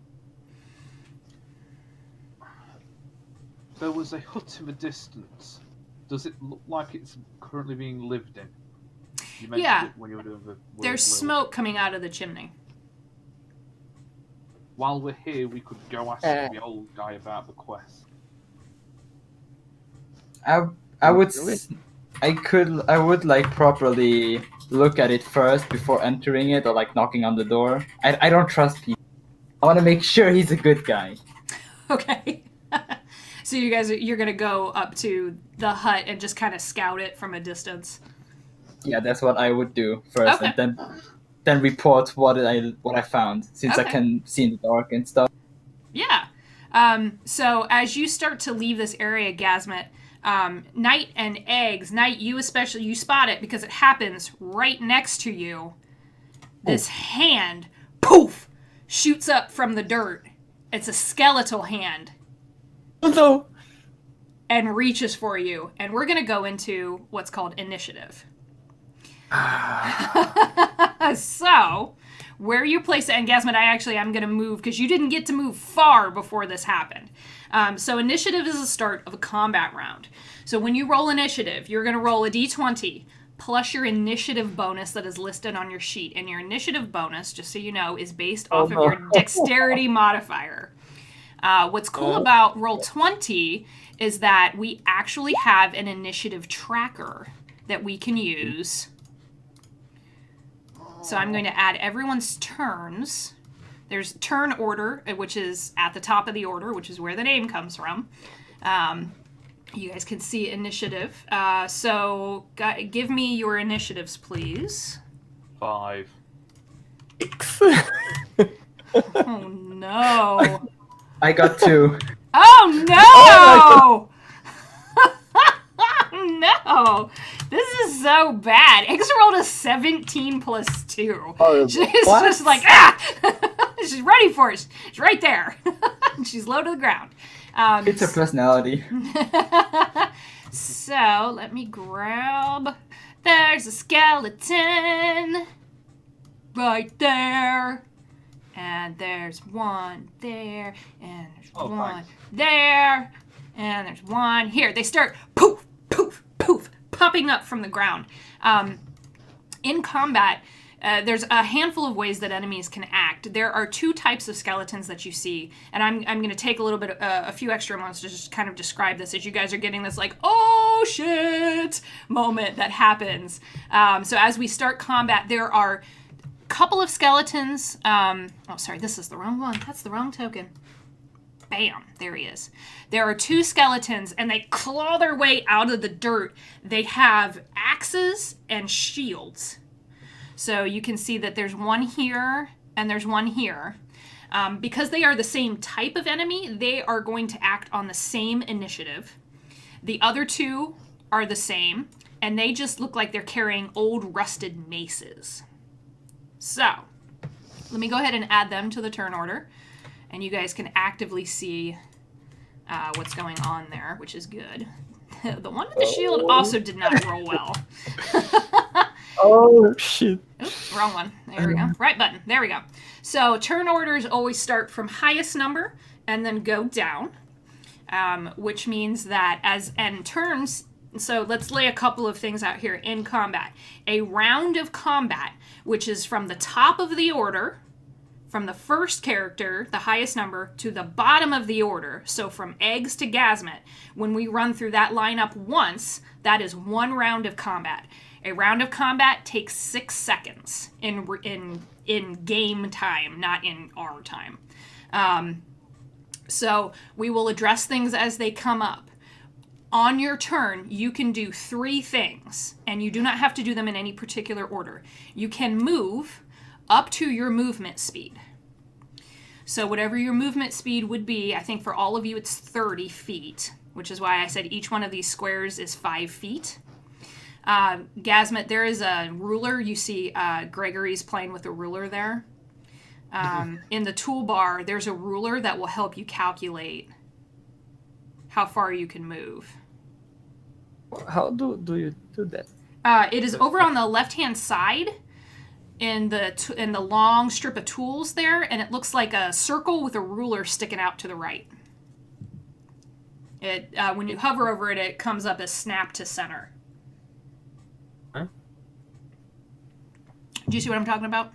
There was a hut in the distance. Does it look like it's currently being lived in? You mentioned it when you were doing the There's smoke coming out of the chimney. While we're here, we could go ask the old guy about the quest. I would like properly look at it first before entering it or like knocking on the door. I don't trust people. I want to make sure he's a good guy. Okay. So you're gonna go up to the hut and just kind of scout it from a distance. Yeah, that's what I would do first, Okay. and then report what I found, since I can see in the dark and stuff. Yeah. So as you start to leave this area, Gasmet, Knight and Eggs, Knight, you especially, you spot it because it happens right next to you. This hand, poof, shoots up from the dirt. It's a skeletal hand. Oh no! And reaches for you. And we're going to go into what's called initiative. So, where you place it, and Gasmit, I'm going to move because you didn't get to move far before this happened. So initiative is the start of a combat round. So when you roll initiative, you're going to roll a d20 plus your initiative bonus that is listed on your sheet. And your initiative bonus, just so you know, is based off of your dexterity modifier. What's cool about Roll20 is that we actually have an initiative tracker that we can use. So I'm going to add everyone's turns. There's turn order, which is at the top of the order, which is where the name comes from. You guys can see initiative. So give me your initiatives, please. 5. Oh, no. I got 2. Oh, no! No! This is so bad. X rolled a 17 plus 2. Oh, She's what? just like, she's ready for it. She's right there. She's low to the ground. It's her personality. So, let me grab... There's a skeleton right there. And there's one there. And there's one there. And there's one here. They start poof, poof, poof, popping up from the ground. In combat, there's a handful of ways that enemies can act. There are 2 types of skeletons that you see, and I'm going to take a little bit, a few extra moments to just kind of describe this as you guys are getting this like, oh shit moment that happens. So as we start combat, there are a couple of skeletons. Oh, sorry, this is the wrong one. That's the wrong token. Bam, there he is. There are 2 skeletons, and they claw their way out of the dirt. They have axes and shields. So you can see that there's one here, and there's one here. Because they are the same type of enemy, they are going to act on the same initiative. The other 2 are the same, and they just look like they're carrying old rusted maces. So, let me go ahead and add them to the turn order. And you guys can actively see what's going on there, which is good. The one with the shield also did not roll well. Oh, shit. Oops, wrong one. There we go. Right button. There we go. So turn orders always start from highest number and then go down, which means that turns... So let's lay a couple of things out here in combat. A round of combat, which is from the top of the order... From the first character, the highest number, to the bottom of the order, so from Eggs to Gasmet, when we run through that lineup once, that is 1 round of combat. A round of combat takes 6 seconds in game time, not in our time. So we will address things as they come up. On your turn, you can do 3 things, and you do not have to do them in any particular order. You can move up to your movement speed. So whatever your movement speed would be, I think for all of you it's 30 feet, which is why I said each one of these squares is 5 feet. Gasmet, there is a ruler. You see Gregory's playing with a ruler there. In the toolbar, there's a ruler that will help you calculate how far you can move. How do you do that? It is over on the left-hand side in the long strip of tools there, and it looks like a circle with a ruler sticking out to the right. It when you hover over it, it comes up as snap to center. Huh? Do you see what I'm talking about?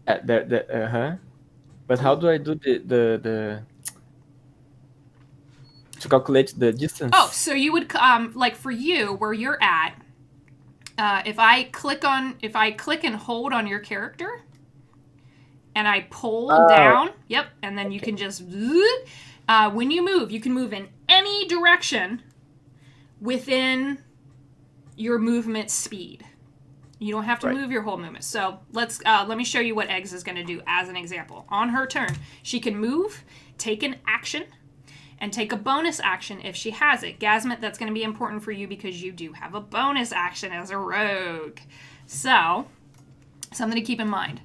But how do I do the to calculate the distance? Oh, so you would like for you where you're at. If I click and hold on your character, and I pull down, yep, and then you can just, when you move, you can move in any direction within your movement speed. You don't have to move your whole movement. So let me show you what Eggs is going to do as an example. On her turn, she can move, take an action, and take a bonus action if she has it. Gazmet, that's going to be important for you because you do have a bonus action as a rogue. So, something to keep in mind.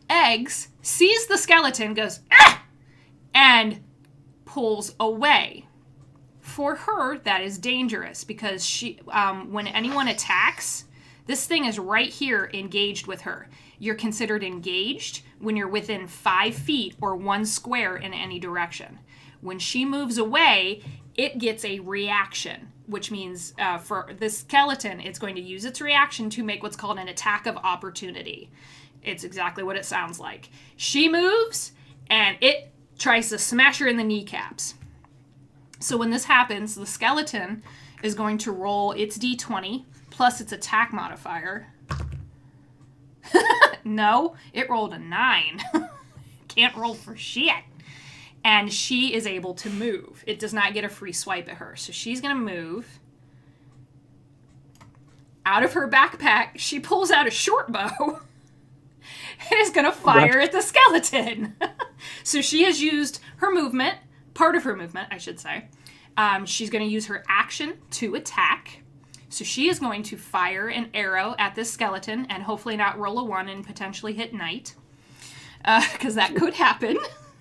Eggs sees the skeleton, goes, ah! And pulls away. For her, that is dangerous because she, when anyone attacks, this thing is right here engaged with her. You're considered engaged when you're within 5 feet or 1 square in any direction. When she moves away, it gets a reaction, which means for the skeleton, it's going to use its reaction to make what's called an attack of opportunity. It's exactly what it sounds like. She moves, and it tries to smash her in the kneecaps. So when this happens, the skeleton is going to roll its d20 plus its attack modifier. No, it rolled a 9. Can't roll for shit. And she is able to move. It does not get a free swipe at her. So she's going to move. Out of her backpack, she pulls out a short bow and is going to fire at the skeleton. So she has used her movement, part of her movement, I should say. She's going to use her action to attack. So she is going to fire an arrow at this skeleton and hopefully not roll a 1 and potentially hit Knight. Because that could happen.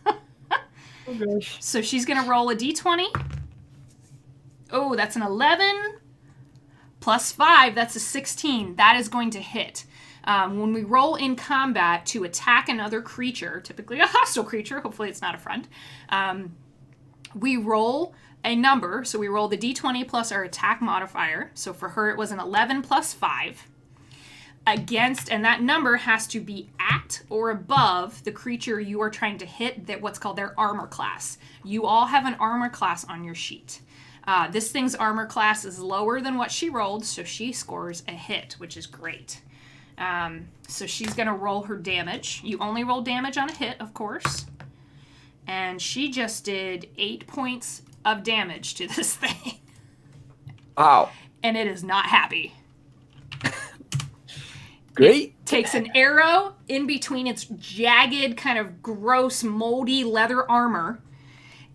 Oh gosh. So she's going to roll a d20. Oh, that's an 11. Plus 5, that's a 16. That is going to hit. When we roll in combat to attack another creature, typically a hostile creature, hopefully it's not a friend, we roll a number. So we roll the d20 plus our attack modifier. So for her, it was an 11 plus 5. Against, and that number has to be at or above the creature you are trying to hit, that what's called their armor class. You all have an armor class on your sheet. This thing's armor class is lower than what she rolled, so she scores a hit, which is great. So she's going to roll her damage. You only roll damage on a hit, of course. And she just did 8 points of damage to this thing. Wow. And it is not happy. Great. It takes an arrow in between its jagged, kind of gross, moldy leather armor,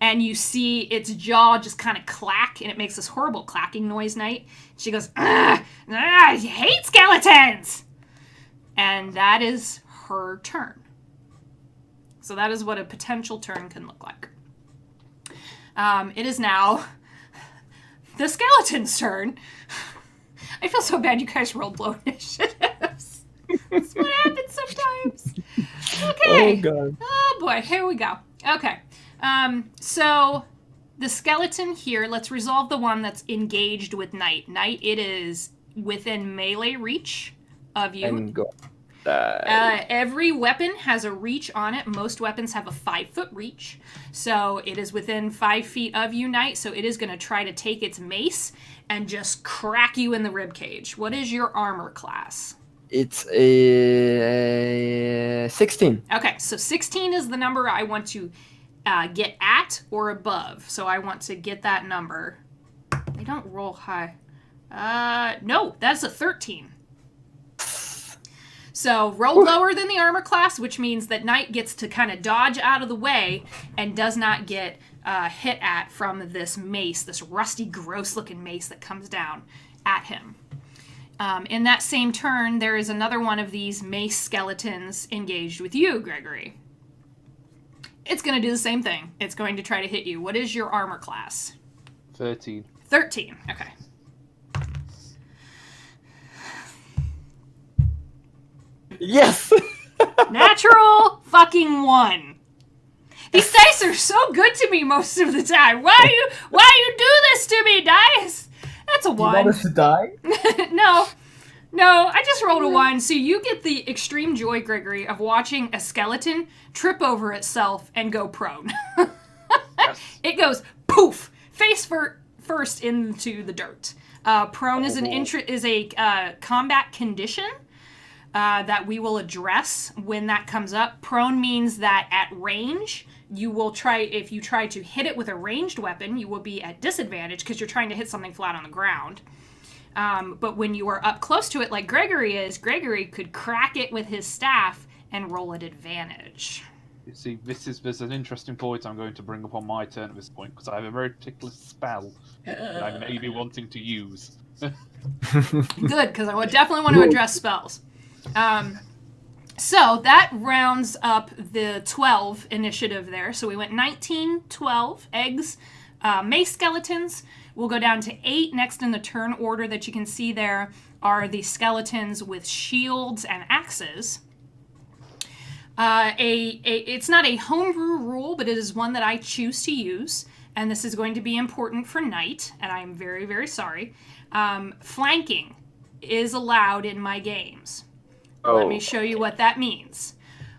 and you see its jaw just kind of clack, and it makes this horrible clacking noise, Knight. She goes, I hate skeletons! And that is her turn. So that is what a potential turn can look like. It is now the skeleton's turn. I feel so bad you guys rolled low initiatives. That's what happens sometimes. Okay. Oh, God. Oh, boy. Here we go. Okay. So the skeleton here, let's resolve the one that's engaged with Knight. Knight, it is within melee reach of you. And go. Every weapon has a reach on it. Most weapons have a 5-foot reach. So it is within 5 feet of you, Knight. So it is going to try to take its mace and just crack you in the ribcage. What is your armor class? It's a 16. Okay, so 16 is the number I want to get at or above. So I want to get that number. They don't roll high. No, that's a 13. So roll lower than the armor class, which means that Knight gets to kind of dodge out of the way and does not get hit at from this mace, this rusty, gross-looking mace that comes down at him. In that same turn, there is another one of these mace skeletons engaged with you, Gregory. It's going to do the same thing. It's going to try to hit you. What is your armor class? 13. 13. Okay. Yes! Natural fucking 1. These dice are so good to me most of the time. Why you do this to me, dice? That's a 1. Do you want us to die? No, I just rolled a 1. So you get the extreme joy, Gregory, of watching a skeleton trip over itself and go prone. Yes. It goes poof, face first into the dirt. Prone is a combat condition that we will address when that comes up. Prone means that at range, if you try to hit it with a ranged weapon, you will be at disadvantage because you're trying to hit something flat on the ground. But when you are up close to it, like Gregory is, Gregory could crack it with his staff and roll at advantage. see, there's an interesting point I'm going to bring up on my turn at this point, because I have a very particular spell that I may be wanting to use. Good, because I would definitely want to address spells. So that rounds up the 12 initiative there. So we went 19, 12 eggs, mace skeletons. We'll go down to 8. Next in the turn order that you can see there are the skeletons with shields and axes. It's not a homebrew rule, but it is one that I choose to use. And this is going to be important for Knight, and I am very, very sorry. Flanking is allowed in my games. Oh. Let me show you what that means.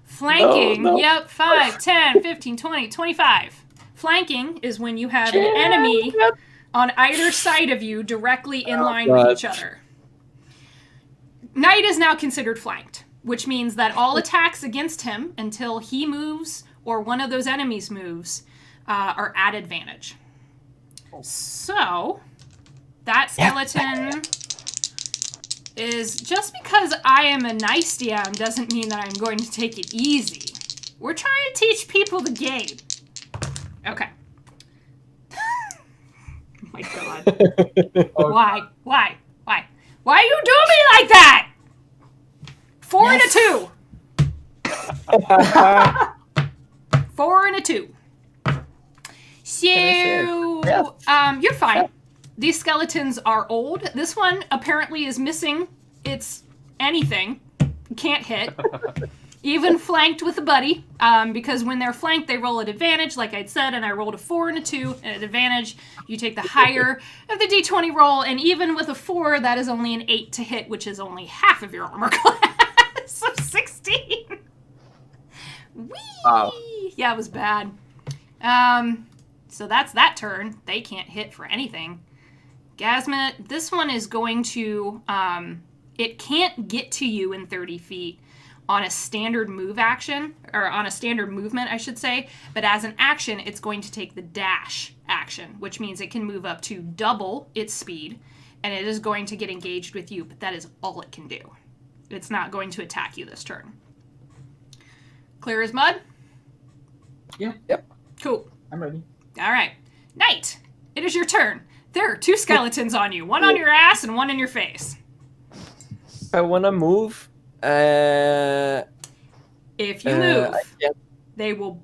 Flanking, No. yep, 5, 10, 15, 20, 25. Flanking is when you have an enemy on either side of you directly in line with each other. Knight is now considered flanked, which means that all attacks against him until he moves or one of those enemies moves are at advantage. So, that skeleton is, just because I am a nice DM doesn't mean that I'm going to take it easy. We're trying to teach people the game. Okay. Oh my god. Why? Why? Why? Why you do me like that? 4 and a 2. 4 and a 2. So, you're fine. These skeletons are old. This one apparently is missing its anything. Can't hit. Even flanked with a buddy, because when they're flanked, they roll at advantage, like I'd said, and I rolled a 4 and a 2 at advantage. You take the higher of the d20 roll, and even with a 4, that is only an 8 to hit, which is only half of your armor class of 16. Whee! Wow. Yeah, it was bad. So that's that turn. They can't hit for anything. Gazmet, this one is going to, it can't get to you in 30 feet on a standard move action, or on a standard movement, I should say, but as an action, it's going to take the dash action, which means it can move up to double its speed, and it is going to get engaged with you, but that is all it can do. It's not going to attack you this turn. Clear as mud? Yeah. Yep. Cool. I'm ready. All right. Knight, it is your turn. There are 2 skeletons on you, one on your ass and one in your face. I wanna move. If you move, I can't. they will,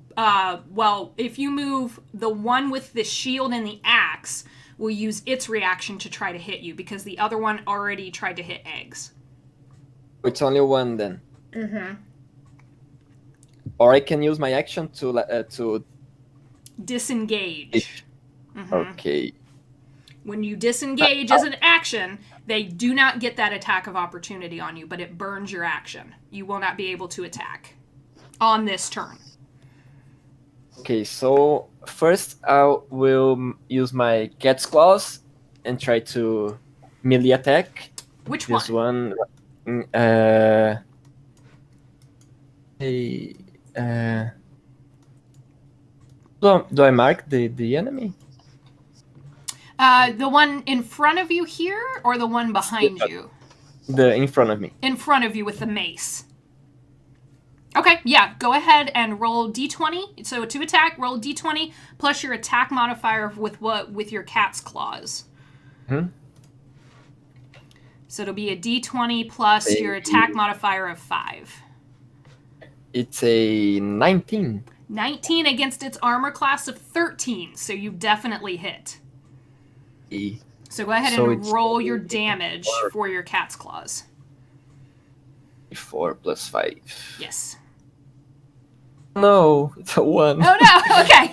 if you move, the one with the shield and the axe will use its reaction to try to hit you, because the other one already tried to hit eggs. It's only one then. Mm-hmm. Or I can use my action to. Disengage. Mm-hmm. Okay. When you disengage as an action, they do not get that attack of opportunity on you, but it burns your action. You will not be able to attack on this turn. Okay, so first I will use my cat's claws and try to melee attack. Which This one? Hey, do I mark the enemy? The one in front of you here, or the one behind you? The in front of me. In front of you with the mace. Okay, yeah, go ahead and roll d20. So to attack, roll d20 plus your attack modifier with your cat's claws. Hmm? So it'll be a d20 plus your attack modifier of 5. It's a 19. 19 against its armor class of 13, so you definitely hit. So go ahead and roll your damage for your cat's claws. 4 plus 5. Yes. No, it's a 1. Oh no, okay.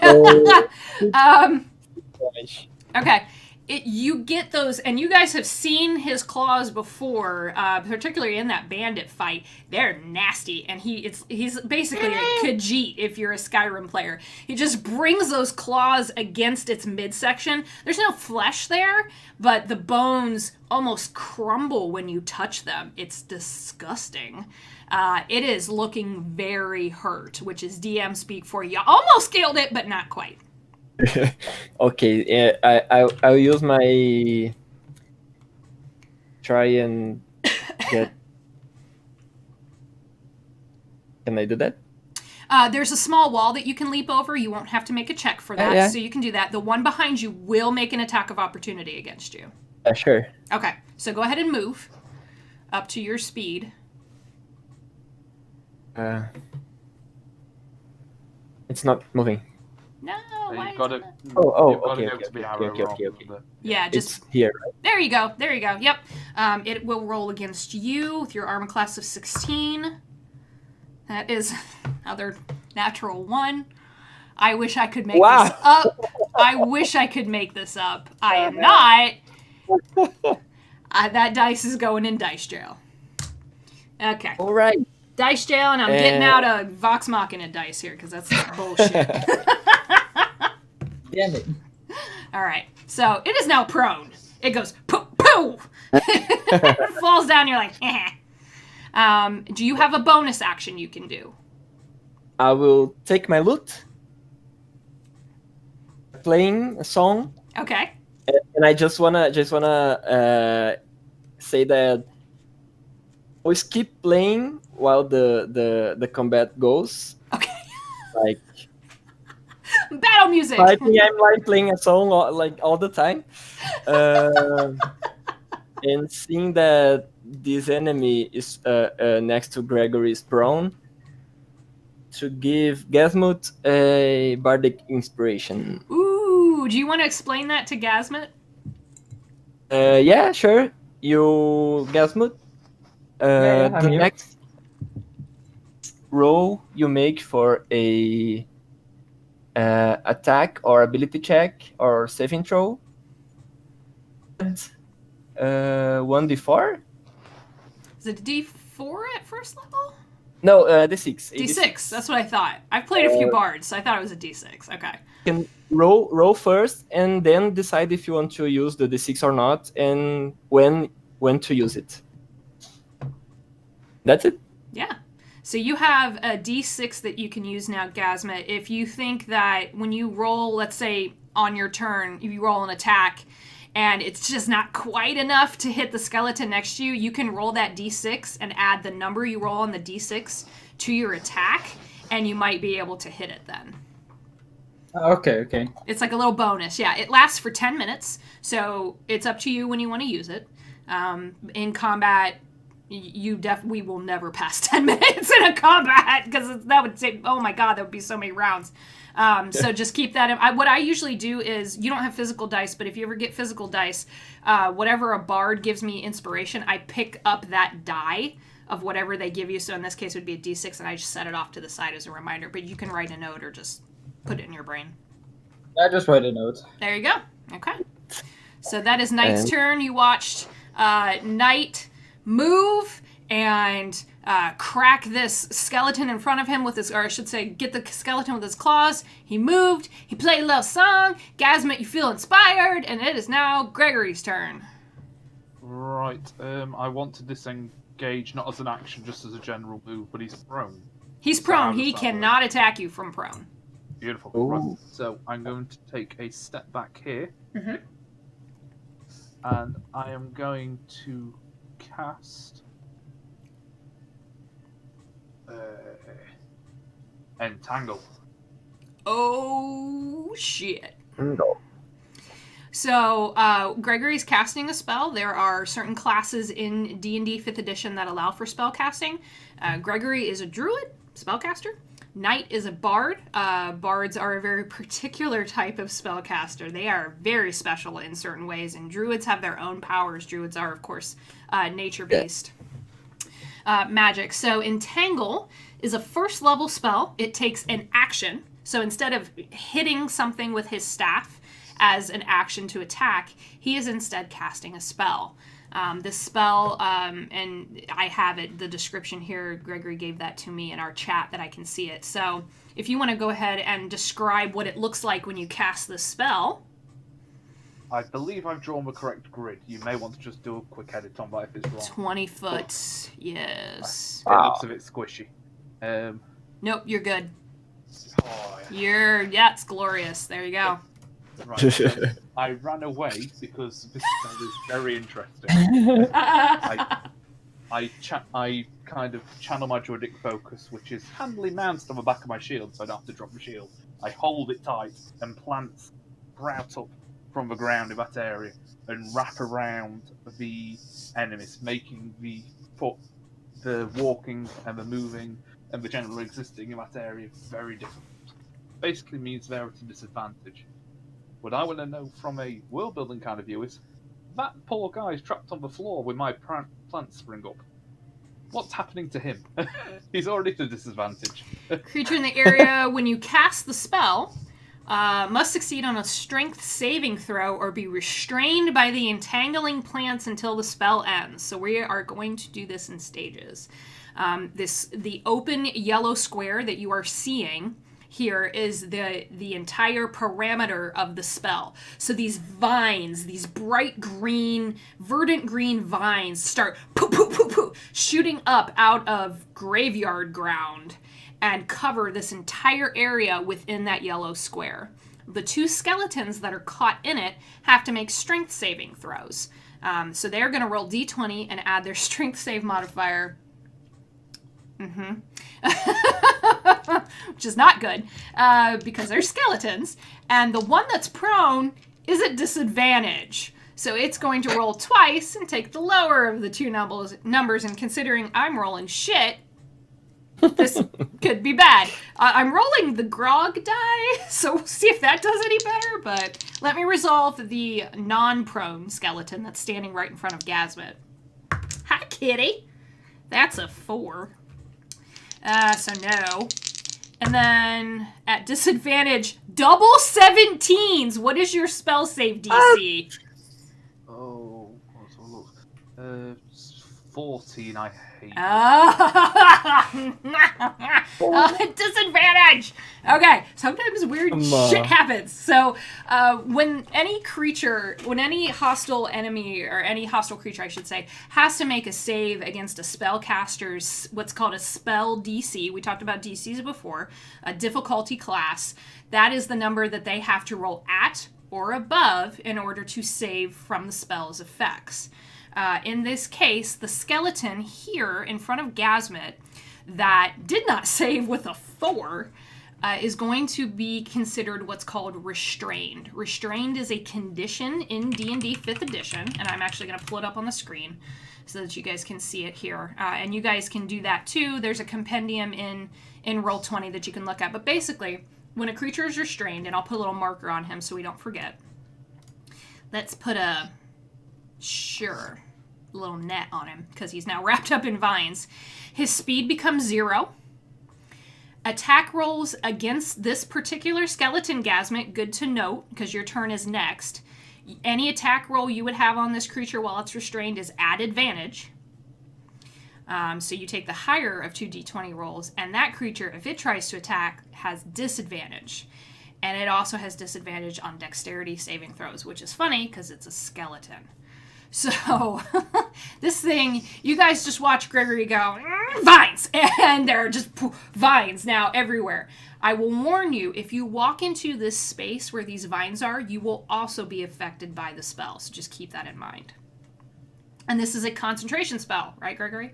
Gosh. Okay. You get those, and you guys have seen his claws before, particularly in that bandit fight. They're nasty, and he's basically a Khajiit if you're a Skyrim player. He just brings those claws against its midsection. There's no flesh there, but the bones almost crumble when you touch them. It's disgusting. It is looking very hurt, which is DM speak for you. Almost scaled it, but not quite. Okay, I'll use my try and get. Can I do that? There's a small wall that you can leap over. You won't have to make a check for that, Yeah. so you can do that. The one behind you will make an attack of opportunity against you. Sure. Okay, so go ahead and move up to your speed. It's not moving. No, So why you've got is to. it not- Oh, You've got okay, to go okay, to the okay, arrow okay, rather okay, than okay. the- Yeah, just It's here, right? there you go. There you go. Yep. It will roll against you with your armor class of 16. That is another natural 1. I wish I could make Wow. this up. I wish I could make this up. I am not. That dice is going in dice jail. Okay. All right. Dice jail, and I'm getting out a Vox Machina dice here because that's bullshit. Damn it. All right. So it is now prone. It goes poof, poof. It falls down. You're like, eh. Do you have a bonus action you can do? I will take my loot, playing a song, Okay. and I just wanna say that always keep playing while the combat goes. Okay. Like Battle music. I think I'm like playing a song all the time, and seeing that this enemy is next to Gregory's prone, to give Gasmut a bardic inspiration. Ooh, do you want to explain that to Gasmut? Yeah, sure. You Gasmut. Yeah, I'm The here. next roll you make for a attack or ability check or saving throw, 1d4. Is it D4 at first level? No, d6. D6. That's what I thought. I've played a few bards, so I thought it was a D6. Okay. You can roll first and then decide if you want to use the d6 or not, and when to use it. That's it. Yeah. So you have a D6 that you can use now, Gasma. If you think that when you roll, let's say on your turn, if you roll an attack and it's just not quite enough to hit the skeleton next to you, you can roll that D6 and add the number you roll on the D6 to your attack, and you might be able to hit it then. Okay. It's like a little bonus. Yeah, it lasts for 10 minutes, so it's up to you when you want to use it. In combat, we will never pass 10 minutes in a combat because that would take, oh my god, that would be so many rounds. So just keep that in. What I usually do is, you don't have physical dice, but if you ever get physical dice, whatever a bard gives me inspiration, I pick up that die of whatever they give you. So in this case, it would be a D6, and I just set it off to the side as a reminder. But you can write a note or just put it in your brain. I just write a note. There you go. Okay. So that is Knight's turn. You watched Knight move and crack this skeleton in front of him with his, or I should say, get the skeleton with his claws. He moved. He played a little song. Gasmet, you feel inspired, and it is now Gregory's turn. Right. I want to disengage not as an action, just as a general move, but he's prone. He's So how prone. does He that cannot attack you from prone. Beautiful. Ooh. Right. So I'm going to take a step back here, Mhm. and I am going to cast Entangle. Oh shit. No. So Gregory's casting a spell. There are certain classes in D&D 5th edition that allow for spell casting. Gregory is a druid, spellcaster. Knight is a bard. Bards are a very particular type of spellcaster. They are very special in certain ways, and druids have their own powers. Druids are, of course, nature-based magic. So Entangle is a first level spell. It takes an action. So instead of hitting something with his staff as an action to attack, he is instead casting a spell. This spell, and I have it, the description here, Gregory gave that to me in our chat that I can see it. So if you want to go ahead and describe what it looks like when you cast this spell. I believe I've drawn the correct grid. You may want to just do a quick edit on that if it's wrong. 20 foot, yes. It looks a bit squishy. Nope, you're good. Oh, Yeah, it's glorious. There you go. right. So I ran away because this spell is very interesting. I I kind of channel my druidic focus, which is handily mounted on the back of my shield, so I don't have to drop the shield. I hold it tight and plant sprout up from the ground in that area and wrap around the enemies, making the walking and the moving and the general existing in that area very difficult. Basically means they're at a disadvantage. What I want to know from a world building kind of view is that poor guy's trapped on the floor with my plants spring up. What's happening to him? He's already at a disadvantage. Creature in the area, when you cast the spell, must succeed on a strength saving throw or be restrained by the entangling plants until the spell ends. So we are going to do this in stages. The open yellow square that you are seeing here is the entire parameter of the spell. So these vines, these bright green, verdant green vines start shooting up out of graveyard ground and cover this entire area within that yellow square. The two skeletons that are caught in it have to make strength saving throws. So they're going to roll d20 and add their strength save modifier. Which is not good, because they're skeletons. And the one that's prone is at disadvantage. So it's going to roll twice and take the lower of the two numbers. And considering I'm rolling shit, this could be bad. I'm rolling the grog die, so we'll see if that does any better. But let me resolve the non-prone skeleton that's standing right in front of Gazmet. Hi, kitty. That's a 4. So no. And then at disadvantage, double 17s. What is your spell save DC? Oh, let's have a look. 14, I hate. Disadvantage! Okay, sometimes weird shit happens. So when any hostile enemy, or any hostile creature, I should say, has to make a save against a spellcaster's, what's called a spell DC, we talked about DCs before, a difficulty class, that is the number that they have to roll at or above in order to save from the spell's effects. In this case, the skeleton here in front of Gazmet that did not save with a 4 is going to be considered what's called restrained. Restrained is a condition in D&D 5th edition, and I'm actually going to pull it up on the screen so that you guys can see it here. And you guys can do that too. There's a compendium in Roll20 that you can look at. But basically, when a creature is restrained, and I'll put a little marker on him so we don't forget. Let's put a little net on him because he's now wrapped up in vines. His speed becomes 0. Attack rolls against this particular skeleton, Gazmet, good to note because your turn is next. Any attack roll you would have on this creature while it's restrained is at advantage. So you take the higher of 2d20 rolls, and that creature, if it tries to attack, has disadvantage. And it also has disadvantage on dexterity saving throws, which is funny because it's a skeleton. So, this thing, you guys just watch Gregory go, vines! And there are just vines now everywhere. I will warn you, if you walk into this space where these vines are, you will also be affected by the spell. So just keep that in mind. And this is a concentration spell, right, Gregory?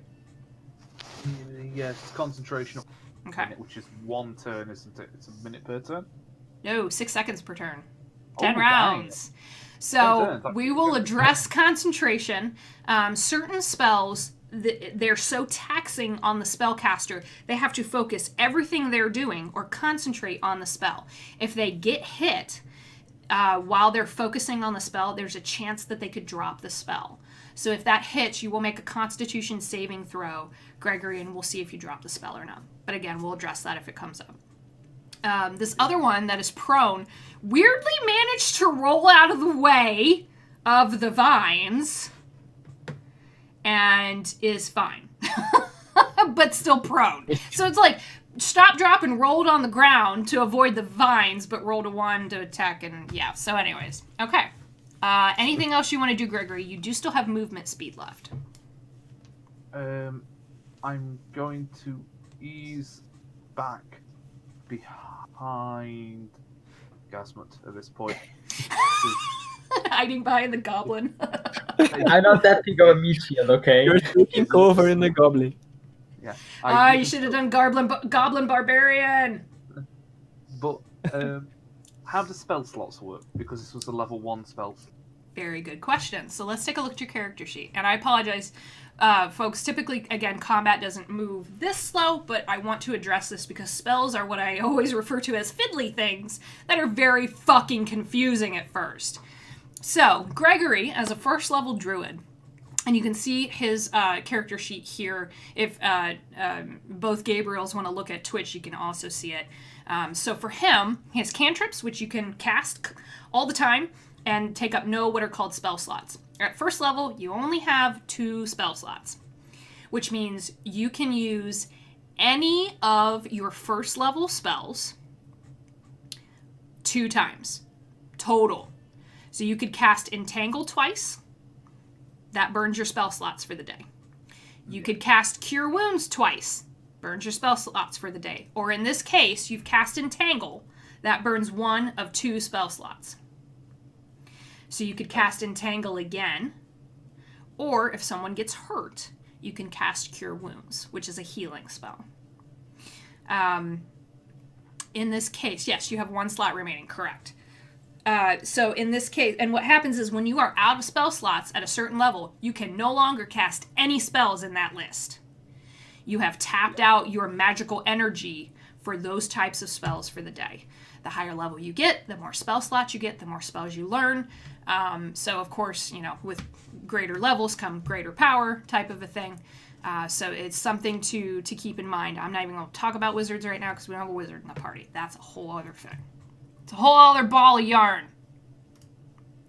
Yes, it's concentration. Okay. Which is 1 turn, isn't it? It's a minute per turn? No, 6 seconds per turn. 10 Oh, rounds. Dang. So we will address concentration. Certain spells, they're so taxing on the spellcaster, they have to focus everything they're doing or concentrate on the spell. If they get hit while they're focusing on the spell, there's a chance that they could drop the spell. So if that hits, you will make a Constitution saving throw, Gregory, and we'll see if you drop the spell or not. But again, we'll address that if it comes up. This other one that is prone weirdly managed to roll out of the way of the vines and is fine, but still prone. So it's like stop, drop, and rolled on the ground to avoid the vines, but rolled a 1 to attack, and yeah. So anyways, okay. Anything else you want to do, Gregory? You do still have movement speed left. I'm going to ease back behind Gazmet at this point. I hiding behind the goblin. I'm not that big of a meat shield, okay? You're taking cover in the goblin. Yeah. You should have done goblin barbarian. But how do spell slots work? Because this was a level 1 spell. Very good question. So let's take a look at your character sheet. And I apologize, folks. Typically, again, combat doesn't move this slow, but I want to address this because spells are what I always refer to as fiddly things that are very fucking confusing at first. So, Gregory, as a first level druid, and you can see his character sheet here. If both Gabriels want to look at Twitch, you can also see it. So for him, he has cantrips, which you can cast all the time and take up no what are called spell slots. At first level, you only have 2 spell slots, which means you can use any of your first level spells 2 times total. So you could cast Entangle twice. That burns your spell slots for the day. You could cast Cure Wounds twice. Burns your spell slots for the day. Or in this case, you've cast Entangle. That burns 1 of 2 spell slots. So you could cast Entangle again. Or if someone gets hurt, you can cast Cure Wounds, which is a healing spell. In this case, yes, you have 1 slot remaining, correct. So in this case, and what happens is when you are out of spell slots at a certain level, you can no longer cast any spells in that list. You have tapped out your magical energy for those types of spells for the day. The higher level you get, the more spell slots you get, the more spells you learn. So of course, with greater levels come greater power type of a thing. So it's something to keep in mind. I'm not even going to talk about wizards right now because we don't have a wizard in the party. That's a whole other thing. It's a whole other ball of yarn.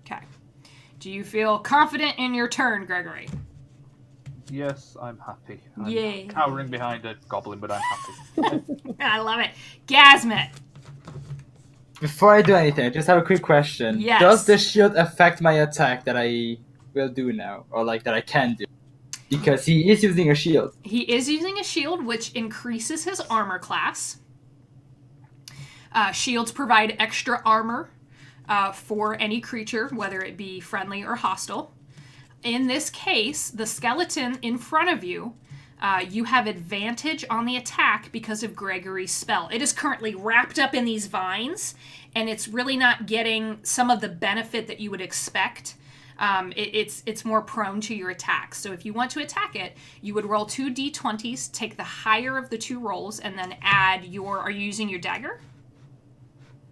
Okay. Do you feel confident in your turn, Gregory? Yes, I'm happy. I'm Yay. cowering behind a goblin, but I'm happy. I love it. Gasmet. Before I do anything, I just have a quick question. Yes. Does the shield affect my attack that I will do now? Or that I can do? Because he is using a shield. He is using a shield, which increases his armor class. Shields provide extra armor for any creature, whether it be friendly or hostile. In this case, the skeleton in front of you, you have advantage on the attack because of Gregory's spell. It is currently wrapped up in these vines, and it's really not getting some of the benefit that you would expect. It's more prone to your attacks. So if you want to attack it, you would roll 2 d20s, take the higher of the 2 rolls, and then add your... Are you using your dagger?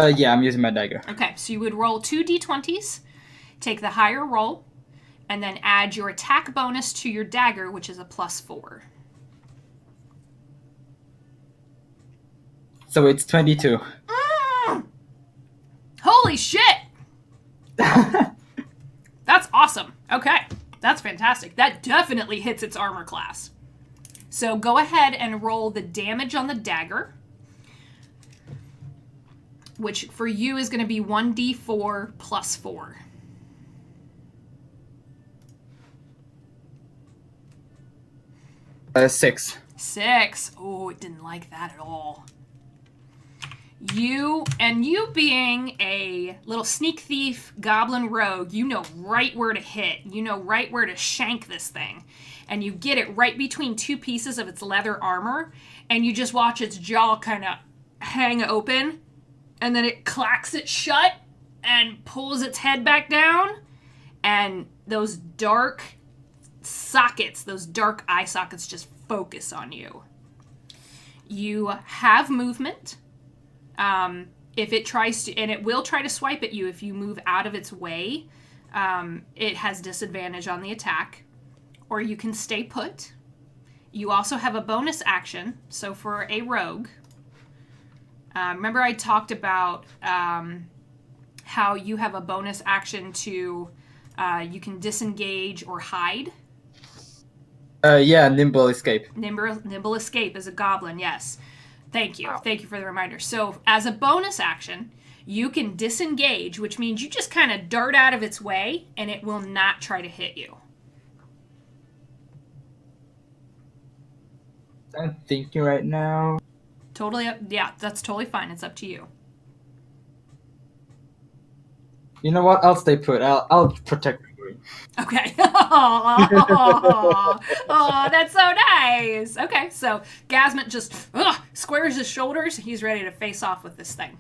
Yeah, I'm using my dagger. Okay, so you would roll 2 d20s, take the higher roll, and then add your attack bonus to your dagger, which is a +4. So it's 22. Holy shit! That's awesome. Okay, that's fantastic. That definitely hits its armor class. So go ahead and roll the damage on the dagger, which for you is going to be 1d4 plus 4. Six. 6. Oh, it didn't like that at all. You being a little sneak thief goblin rogue, you know right where to hit. You know right where to shank this thing. And you get it right between 2 pieces of its leather armor, and you just watch its jaw kind of hang open, and then it clacks it shut and pulls its head back down, and those dark sockets, those dark eye sockets just focus on you. You have movement. If it tries to, and it will try to swipe at you if you move out of its way, it has disadvantage on the attack. Or you can stay put. You also have a bonus action. So for a rogue, remember I talked about how you have a bonus action to, you can disengage or hide. Yeah, nimble escape. Nimble escape as a goblin, yes. Thank you. Wow. Thank you for the reminder. So as a bonus action, you can disengage, which means you just kind of dart out of its way and it will not try to hit you. I'm thinking right now. Totally up. Yeah, that's totally fine. It's up to you. You know what? I'll stay put. I'll protect Gregory. Okay. Oh, that's so nice. Okay, so Gasmet just squares his shoulders. He's ready to face off with this thing.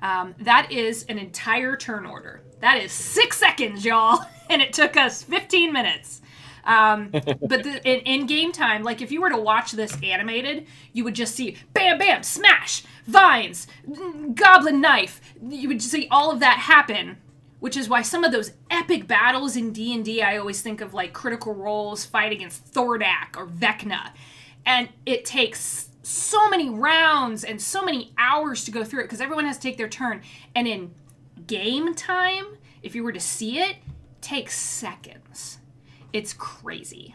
That is an entire turn order. That is 6 seconds, y'all, and it took us 15 minutes. But in game time, like if you were to watch this animated, you would just see bam, bam, smash, vines, goblin knife. You would see all of that happen, which is why some of those epic battles in D&D, I always think of like Critical Role's fight against Thordak or Vecna, and it takes so many rounds and so many hours to go through it because everyone has to take their turn. And in game time, if you were to see it, takes seconds. It's crazy.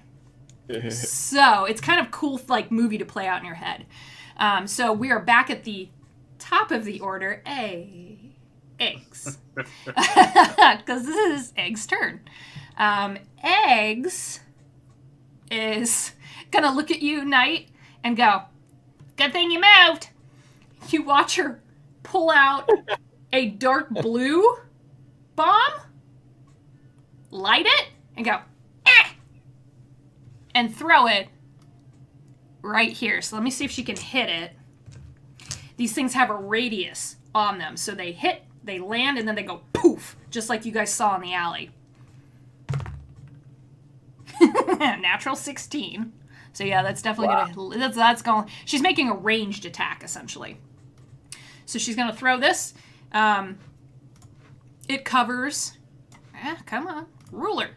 So it's kind of cool, like movie to play out in your head. So we are back at the top of the order. Eggs, because this is Egg's turn. Eggs is gonna look at you, Knight, and go, "Good thing you moved." You watch her pull out a dark blue bomb, light it, and go, and throw it right here. So let me see if she can hit it. These things have a radius on them. So they hit, they land, and then they go poof, just like you guys saw in the alley. Natural 16. So yeah, that's definitely gonna, that's going, she's making a ranged attack, essentially. So she's gonna throw this. It covers, come on, ruler.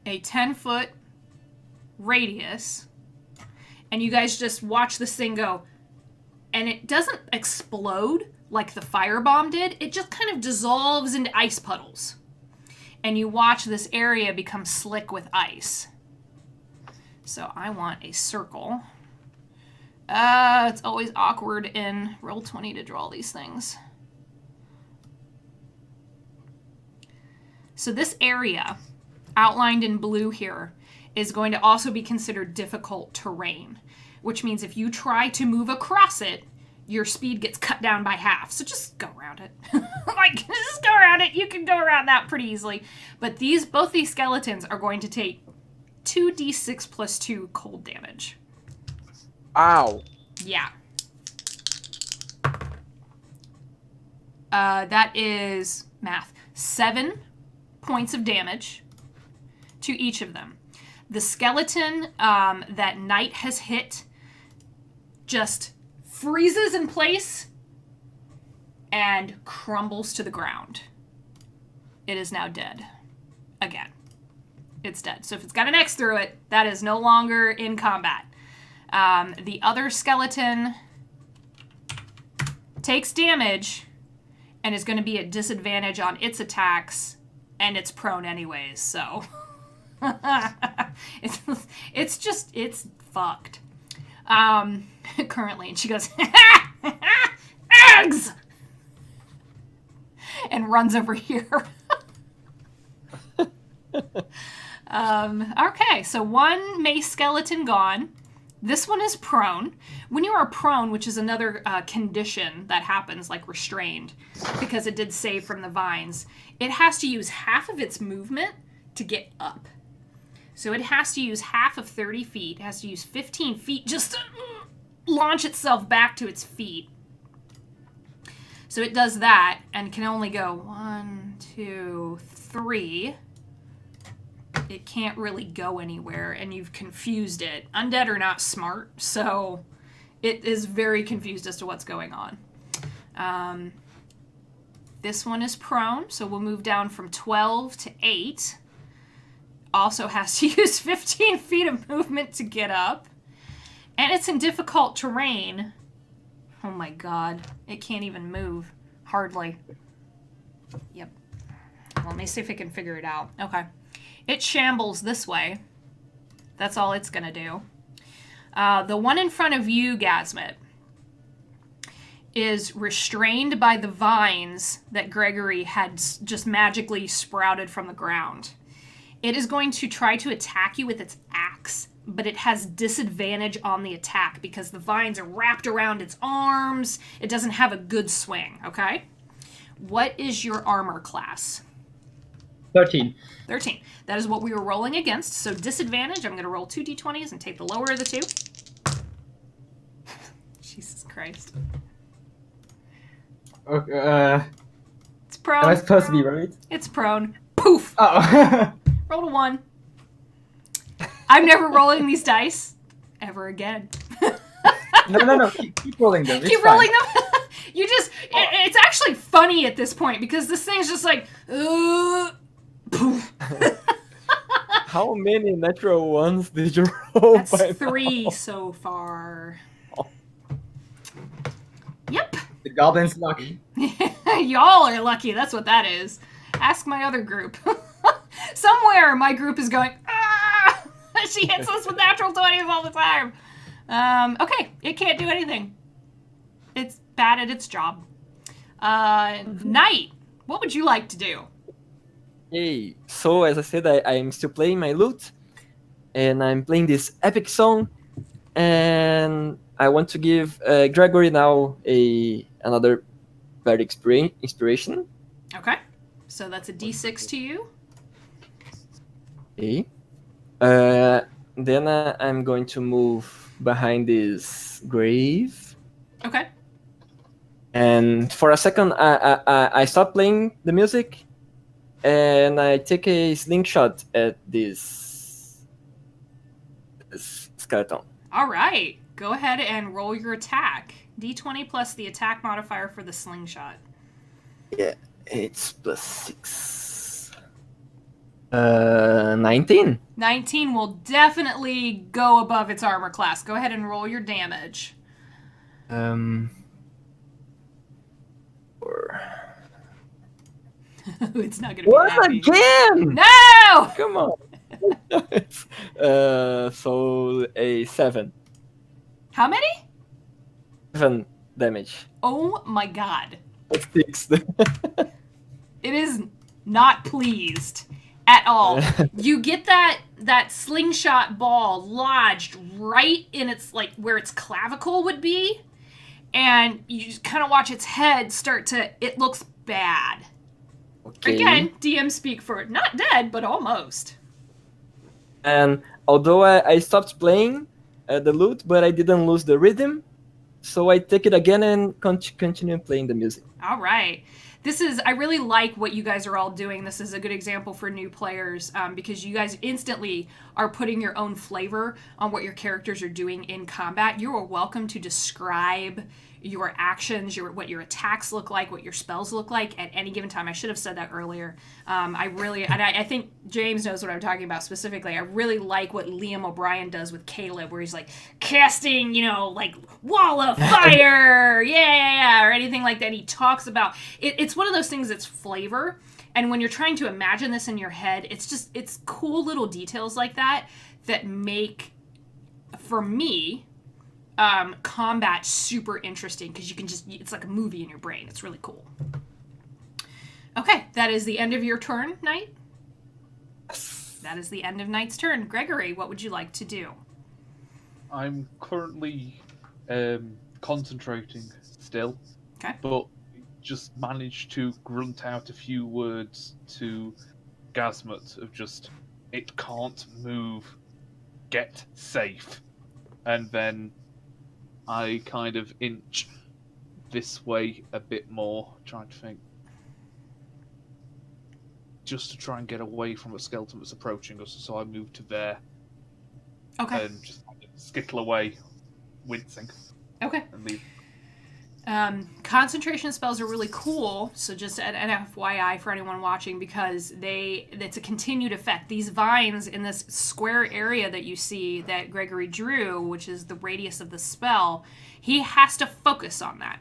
A 10-foot radius, and you guys just watch this thing go, and it doesn't explode like the firebomb did. It just kind of dissolves into ice puddles, and you watch this area become slick with ice. So I want a circle. It's always awkward in Roll20 to draw these things. So this area outlined in blue here is going to also be considered difficult terrain, which means if you try to move across it, your speed gets cut down by half. So just go around it. Like, just go around it. You can go around that pretty easily. But both these skeletons are going to take 2d6 plus 2 cold damage. Ow. Yeah. That is math. 7 points of damage to each of them. The skeleton that Knight has hit just freezes in place and crumbles to the ground. It is now dead. Again. It's dead. So if it's got an X through it, that is no longer in combat. The other skeleton takes damage and is going to be at disadvantage on its attacks, and it's prone anyways, so... it's fucked. Currently, and she goes, eggs! And runs over here. Okay, so one mace skeleton gone. This one is prone. When you are prone, which is another condition that happens, like restrained, because it did save from the vines, it has to use half of its movement to get up. So it has to use half of 30 feet. It has to use 15 feet just to launch itself back to its feet. So it does that and can only go 1, 2, 3. It can't really go anywhere, and you've confused it. Undead are not smart, so it is very confused as to what's going on. This one is prone, so we'll move down from 12 to 8. Also has to use 15 feet of movement to get up. And it's in difficult terrain. Oh my god. It can't even move. Hardly. Yep. Well, let me see if I can figure it out. Okay. It shambles this way. That's all it's gonna do. The one in front of you, Gasmet, is restrained by the vines that Gregory had just magically sprouted from the ground. It is going to try to attack you with its axe, but it has disadvantage on the attack because the vines are wrapped around its arms. It doesn't have a good swing, okay? What is your armor class? 13. 13. That is what we were rolling against. So disadvantage, I'm going to roll 2 d20s and take the lower of the two. Jesus Christ. Okay, It's am prone. I supposed to be right? It's prone. Poof. Oh. Rolled a 1. I'm never rolling these dice ever again. No. Keep rolling them. Keep rolling them. You just, it's actually funny at this point because this thing's just like, poof. How many natural ones did you roll? That's 3 so far. Yep. The goblin's lucky. Y'all are lucky. That's what that is. Ask my other group. Somewhere my group is going, ah! She hits us with natural 20s all the time. Okay, it can't do anything. It's bad at its job. Knight, what would you like to do? Hey, so as I said, I'm still playing my lute, and I'm playing this epic song, and I want to give Gregory now another bad inspiration. Okay, so that's a d6 to you. Okay. Then I'm going to move behind this grave, Okay. and for a second I stop playing the music, and I take a slingshot at this skeleton. All right, go ahead and roll your attack. D20 plus the attack modifier for the slingshot. Yeah, it's +6. 19. 19 will definitely go above its armor class. Go ahead and roll your damage. It's not going to be What happy. again? No! Come on. So a 7. How many? 7 damage. Oh my god. 6. It is not pleased at all. You get that slingshot ball lodged right in its, like, where its clavicle would be, and you just kind of watch its head start to, it looks bad. Okay. Again, DM speak for it. Not dead, but almost. And although I stopped playing the lute, but I didn't lose the rhythm, so I take it again and continue playing the music. All right. I really like what you guys are all doing. This is a good example for new players because you guys instantly are putting your own flavor on what your characters are doing in combat. You are welcome to describe your actions, what your attacks look like, what your spells look like at any given time. I should have said that earlier. I think James knows what I'm talking about specifically. I really like what Liam O'Brien does with Caleb, where he's like casting, like wall of fire, yeah, or anything like that. He talks about it's one of those things that's flavor. And when you're trying to imagine this in your head, it's cool little details like that make, for me, combat super interesting because you can it's like a movie in your brain. It's really cool. Okay, that is the end of your turn, Knight. That is the end of Knight's turn. Gregory, what would you like to do? I'm currently concentrating still. Okay. But just managed to grunt out a few words to Gazmut of just, it can't move, get safe. And then I kind of inch this way a bit more, trying to think. Just to try and get away from a skeleton that's approaching us, so I move to there. Okay. And just skittle away, wincing. Okay. And leave. Concentration spells are really cool, so just an FYI for anyone watching, because it's a continued effect. These vines in this square area that you see that Gregory drew, which is the radius of the spell, he has to focus on that.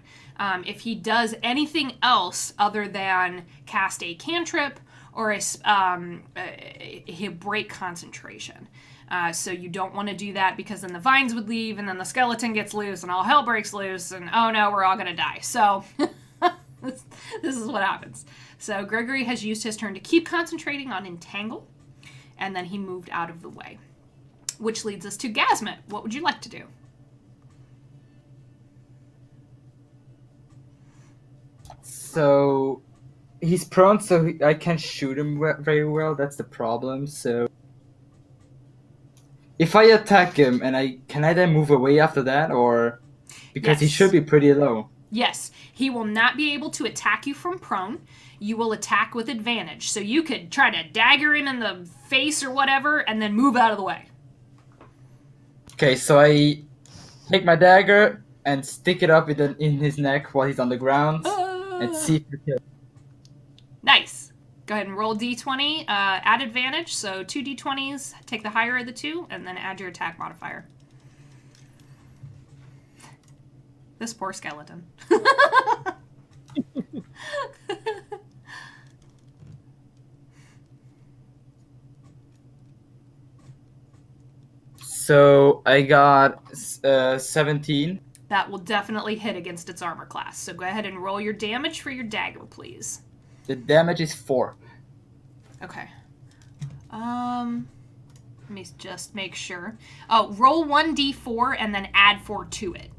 If he does anything else other than cast a cantrip or he'll break concentration. So you don't want to do that because then the vines would leave and then the skeleton gets loose and all hell breaks loose and oh no, we're all going to die. So this is what happens. So Gregory has used his turn to keep concentrating on Entangle, and then he moved out of the way. Which leads us to Gazmut. What would you like to do? So he's prone, so I can't shoot him very well. That's the problem. So if I attack him, can I then move away after that, or because he Yes. should be pretty low? Yes, he will not be able to attack you from prone. You will attack with advantage. So you could try to dagger him in the face or whatever and then move out of the way. Okay, so I take my dagger and stick it up in his neck while he's on the ground and see if it kills. Nice. Go ahead and roll d20 at advantage. So 2 d20s, take the higher of the two, and then add your attack modifier. This poor skeleton. So I got 17. That will definitely hit against its armor class. So go ahead and roll your damage for your dagger, please. The damage is 4. Okay. Let me just make sure. Oh, roll 1d4 and then add 4 to it.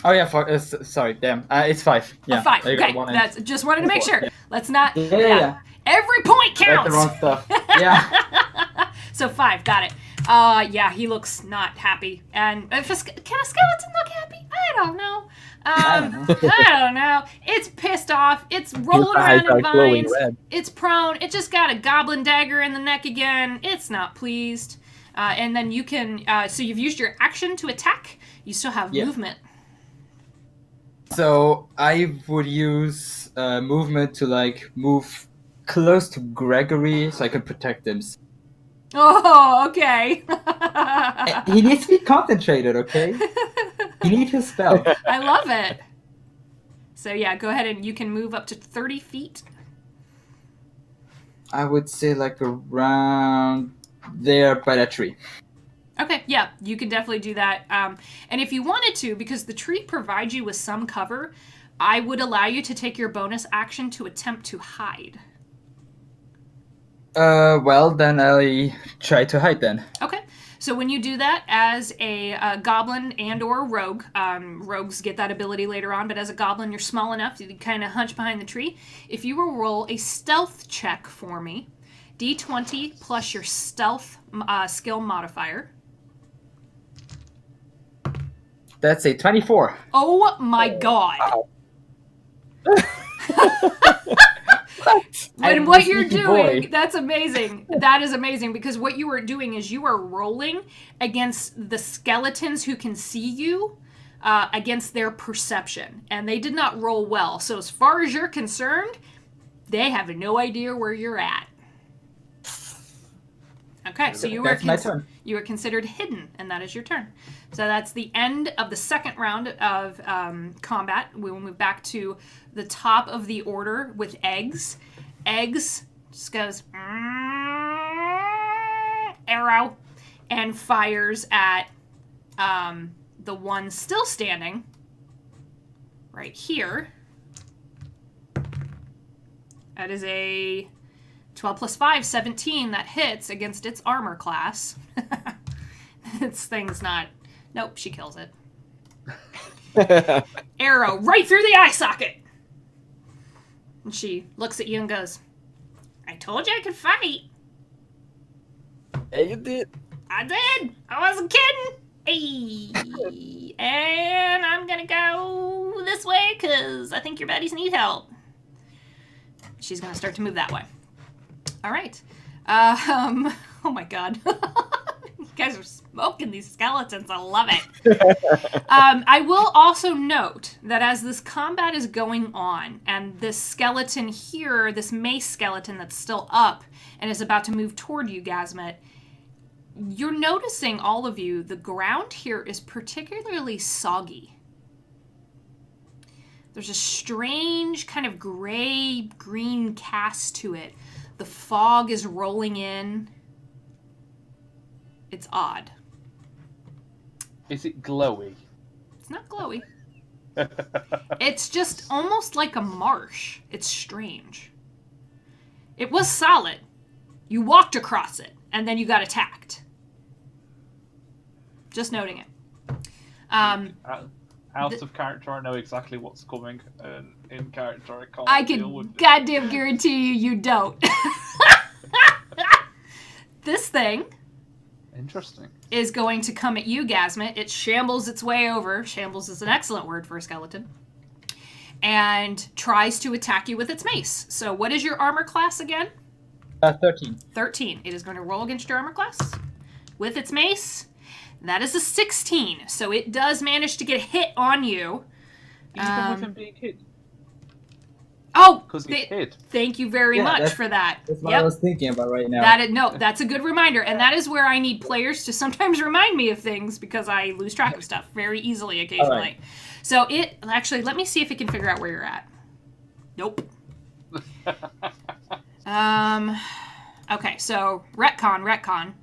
Oh yeah, sorry, damn. It's 5. Yeah, 5. I got Okay, one and that's just wanted to make sure. Yeah. Let's not. Yeah. Every point That's counts. the wrong stuff. Yeah. So 5, got it. Yeah, he looks not happy. And can a skeleton look happy? I don't know. I don't know. It's pissed off. It's rolling around in vines. It's prone. It just got a goblin dagger in the neck again. It's not pleased. And then you can. So you've used your action to attack. You still have movement. So I would use movement to move close to Gregory so I can protect him. Oh, okay. He needs to be concentrated, okay? He needs his spell. I love it. So yeah, go ahead and you can move up to 30 feet. I would say around there by that tree. Okay, yeah, you can definitely do that. And if you wanted to, because the tree provides you with some cover, I would allow you to take your bonus action to attempt to hide. Well, then I try to hide then. Okay, so when you do that as a goblin and or rogue, rogues get that ability later on, but as a goblin, you're small enough to kind of hunch behind the tree. If you will roll a stealth check for me, d20 plus your stealth skill modifier. That's a 24. Oh my god. Wow. And what you're doing, that's amazing. That is amazing because what you are doing is you are rolling against the skeletons who can see you against their perception. And they did not roll well. So as far as you're concerned, they have no idea where you're at. Okay, so you are my turn. You are considered hidden, and that is your turn. So that's the end of the second round of combat. We will move back to the top of the order with Eggs. Eggs just goes arrow and fires at the one still standing right here. That is a 12 plus 5, 17. That hits against its armor class. This thing's not... Nope, she kills it. Arrow right through the eye socket. And she looks at you and goes, I told you I could fight. Yeah, you did. I did. I wasn't kidding. Hey. And I'm going to go this way because I think your buddies need help. She's going to start to move that way. All right. Oh my god. You guys are smoking these skeletons. I love it. I will also note that as this combat is going on, and this skeleton here, this mace skeleton that's still up and is about to move toward you, Gazmet, you're noticing, all of you, the ground here is particularly soggy. There's a strange kind of gray-green cast to it. The fog is rolling in. It's odd. Is it glowy? It's not glowy. It's just almost like a marsh. It's strange. It was solid. You walked across it, and then you got attacked. Just noting it. How out of character, I know exactly what's coming, and in character, I can't I deal can with it. goddamn guarantee you don't. This thing Interesting. is going to come at you, Gasmet. It shambles its way over. Shambles is an excellent word for a skeleton. And tries to attack you with its mace. So what is your armor class again? 13. 13. It is going to roll against your armor class with its mace. That is a 16. So it does manage to get a hit on you. Even with him being hit. Oh, Because he's hit. thank you very Yeah, much that's- for that. That's what I was thinking about right now. That's a good reminder, and that is where I need players to sometimes remind me of things because I lose track of stuff very easily occasionally. Right. So it actually, let me see if it can figure out where you're at. Nope. Okay, so retcon.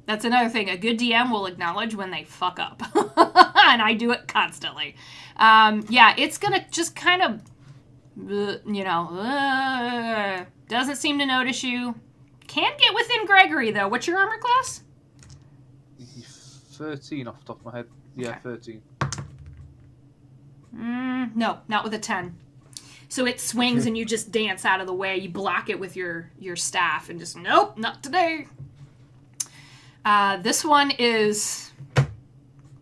That's another thing. A good DM will acknowledge when they fuck up, and I do it constantly. Yeah, it's gonna just kind of, doesn't seem to notice you. Can get within Gregory though. What's your armor class? 13 off the top of my head. Yeah, Okay. 13. No, not with a 10. So it swings and you just dance out of the way. You block it with your staff and just, nope, not today. This one is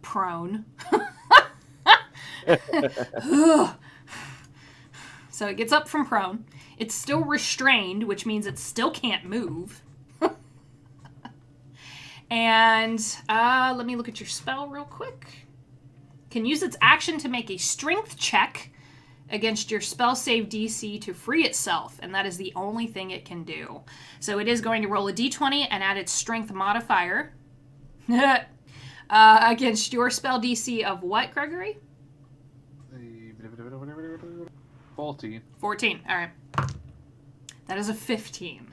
prone. So it gets up from prone. It's still restrained, which means it still can't move. And let me look at your spell real quick. Can use its action to make a strength check against your spell save DC to free itself, and that is the only thing it can do. So it is going to roll a d20 and add its strength modifier against your spell DC of what, Gregory? 14. 14. All right. That is a 15.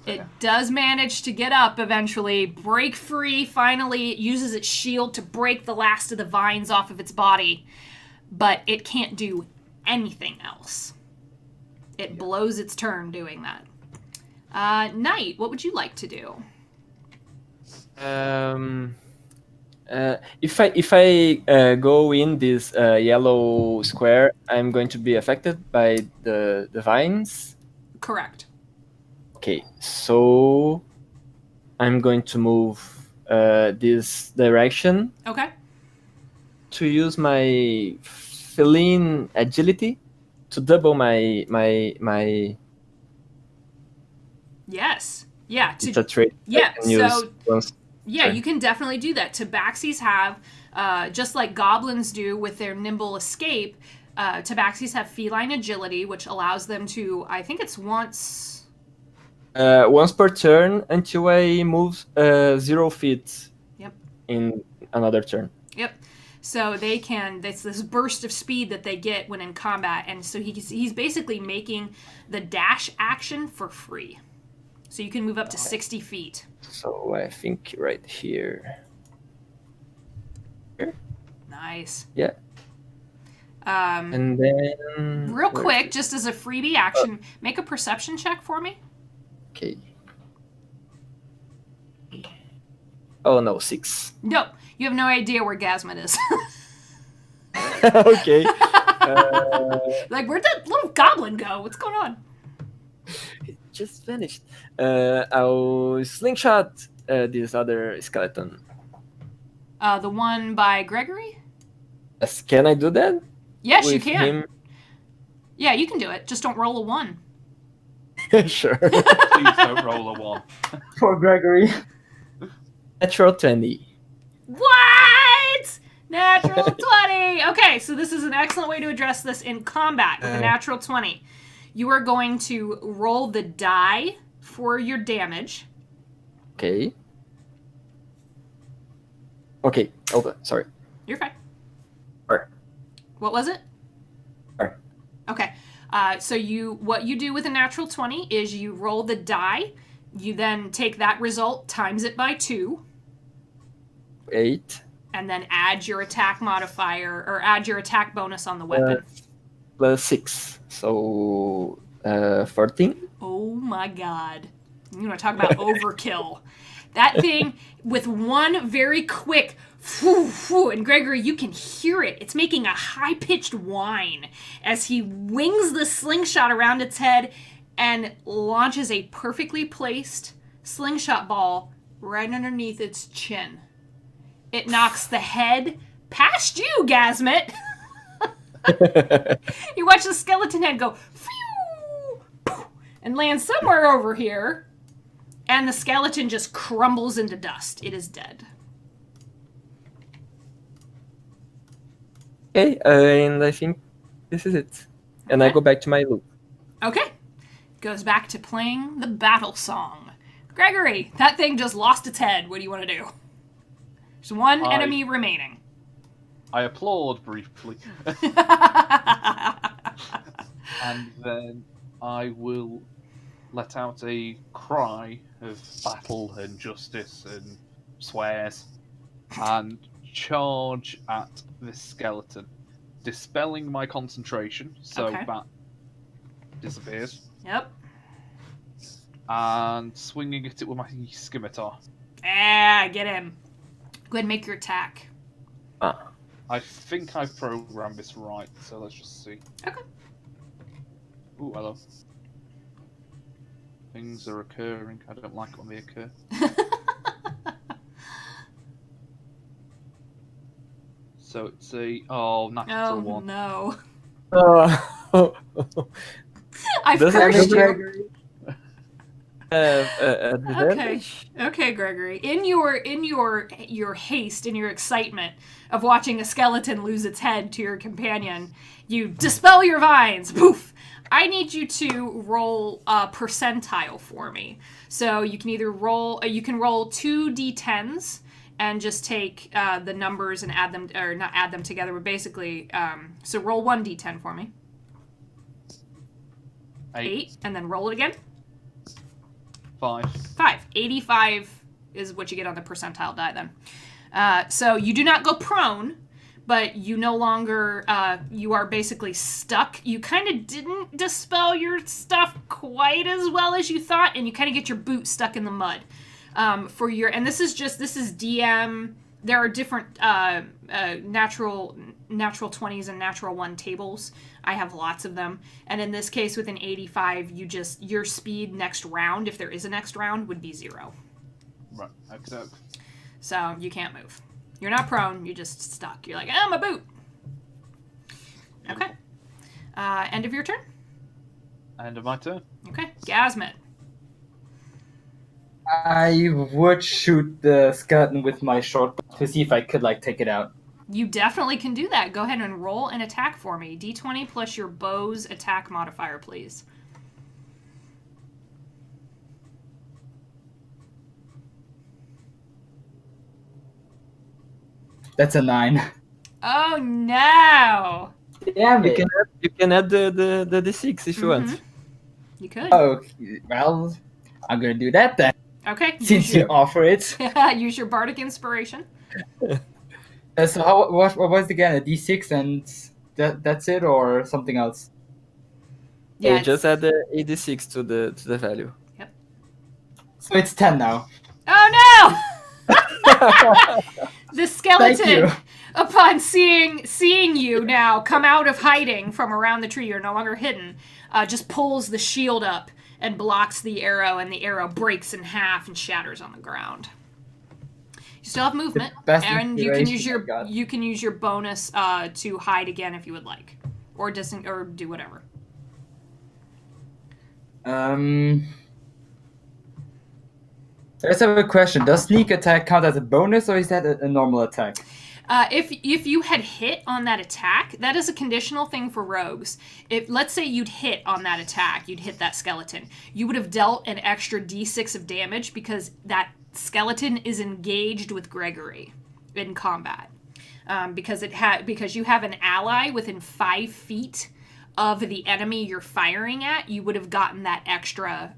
It does manage to get up eventually, break free. Finally, it uses its shield to break the last of the vines off of its body, but it can't do anything else. It blows its turn doing that. Knight, what would you like to do? If I go in this yellow square, I'm going to be affected by the vines. Correct. Okay, so I'm going to move this direction Okay. to use my feline agility to double my Yes. Yeah. it's a trait. Yeah, I can use so- once. Yeah, Sure. you can definitely do that. Tabaxis have, just like goblins do with their nimble escape, tabaxis have feline agility, which allows them to, I think it's once per turn until I move 0 feet. Yep. In another turn. Yep. So they can, it's this burst of speed that they get when in combat, and so he's basically making the dash action for free. So you can move up to 60 feet. So I think right here. Nice. Yeah. And then Real where quick, is just as a freebie action, make a perception check for me. it? Okay. Oh no, 6. No, you have no idea where Gasmet is. Okay. Like, where'd that little goblin go? What's going on? It just vanished. I'll slingshot this other skeleton. The one by Gregory? Yes, can I do that? Yes, you With can. him? Yeah, you can do it. Just don't roll a 1. Sure. Please don't roll a 1. Poor Gregory. Natural 20. What? Natural 20. Okay, so this is an excellent way to address this in combat with a natural 20. You are going to roll the die for your damage. Okay. Okay. Oh, sorry. You're fine. Or. What was it? Or. Okay. So what you do with a natural 20 is you roll the die. You then take that result, times it by 2, 8. and then add your attack modifier or add your attack bonus on the weapon. Plus 6. So 14. Oh my god. You want to talk about overkill. That thing, with one very quick And Gregory, you can hear it. It's making a high-pitched whine as he wings the slingshot around its head and launches a perfectly placed slingshot ball right underneath its chin. It knocks the head past you, Gazmet. You watch the skeleton head go phew, and land somewhere over here, and the skeleton just crumbles into dust. It is dead. Okay, and I think this is it. And I Okay. go back to my loop. Okay. Goes back to playing the battle song. Gregory, that thing just lost its head. What do you want to do? There's one enemy remaining. I applaud briefly. And then I will let out a cry of battle and justice and swears and charge at this skeleton, dispelling my concentration so Okay. that disappears, Yep. and swinging at it with my scimitar. Get him. Go ahead and make your attack. I think I've programmed this right, so let's just see. Okay. Ooh, hello. Things are occurring. I don't like when they occur. So it's a natural one. No. Oh. I've Does it cursed have you. Gregory? Advantage? Okay, Gregory. In your haste, in your excitement of watching a skeleton lose its head to your companion, you dispel your vines. Poof! I need you to roll a percentile for me. So you can either roll, you can roll 2 d10s and just take the numbers and add them, or not add them together, but basically, so roll 1 d10 for me. 8, and then roll it again. 5. 5. 85 is what you get on the percentile die then. So you do not go prone, but you no longer, you are basically stuck. You kind of didn't dispel your stuff quite as well as you thought, and you kind of get your boot stuck in the mud. And this is DM. There are different natural 20s and natural 1 tables. I have lots of them. And in this case, with an 85, your speed next round, if there is a next round, would be 0. Right. Okay. So you can't move. You're not prone, you're just stuck. You're like, my boot. Okay. End of your turn? End of my turn. Okay. Gazmet. I would shoot the skeleton with my short bow to see if I could take it out. You definitely can do that. Go ahead and roll an attack for me. D20 plus your bow's attack modifier, please. That's a 9. Oh no! Damn You it. can add the D6 if you want. You could. Oh, well, I'm gonna do that then. Okay. Since you offer it. Use your bardic inspiration. So what was it again? A D6 and that's it, or something else? Yeah, it's- just add the D6 to the value. So it's 10 now. Oh no! The Thank skeleton, you. upon seeing you now come out of hiding from around the tree, you're no longer hidden, just pulls the shield up and blocks the arrow, and the arrow breaks in half and shatters on the ground. You still have movement, best and you can use inspiration I got. you can use your bonus to hide again if you would like, or do whatever. I just have a question. Does sneak attack count as a bonus, or is that a normal attack? If you had hit on that attack, that is a conditional thing for rogues. If let's say you'd hit on that attack, you'd hit that skeleton, you would have dealt an extra d6 of damage because that skeleton is engaged with Gregory in combat. Because you have an ally within 5 feet of the enemy you're firing at, you would have gotten that extra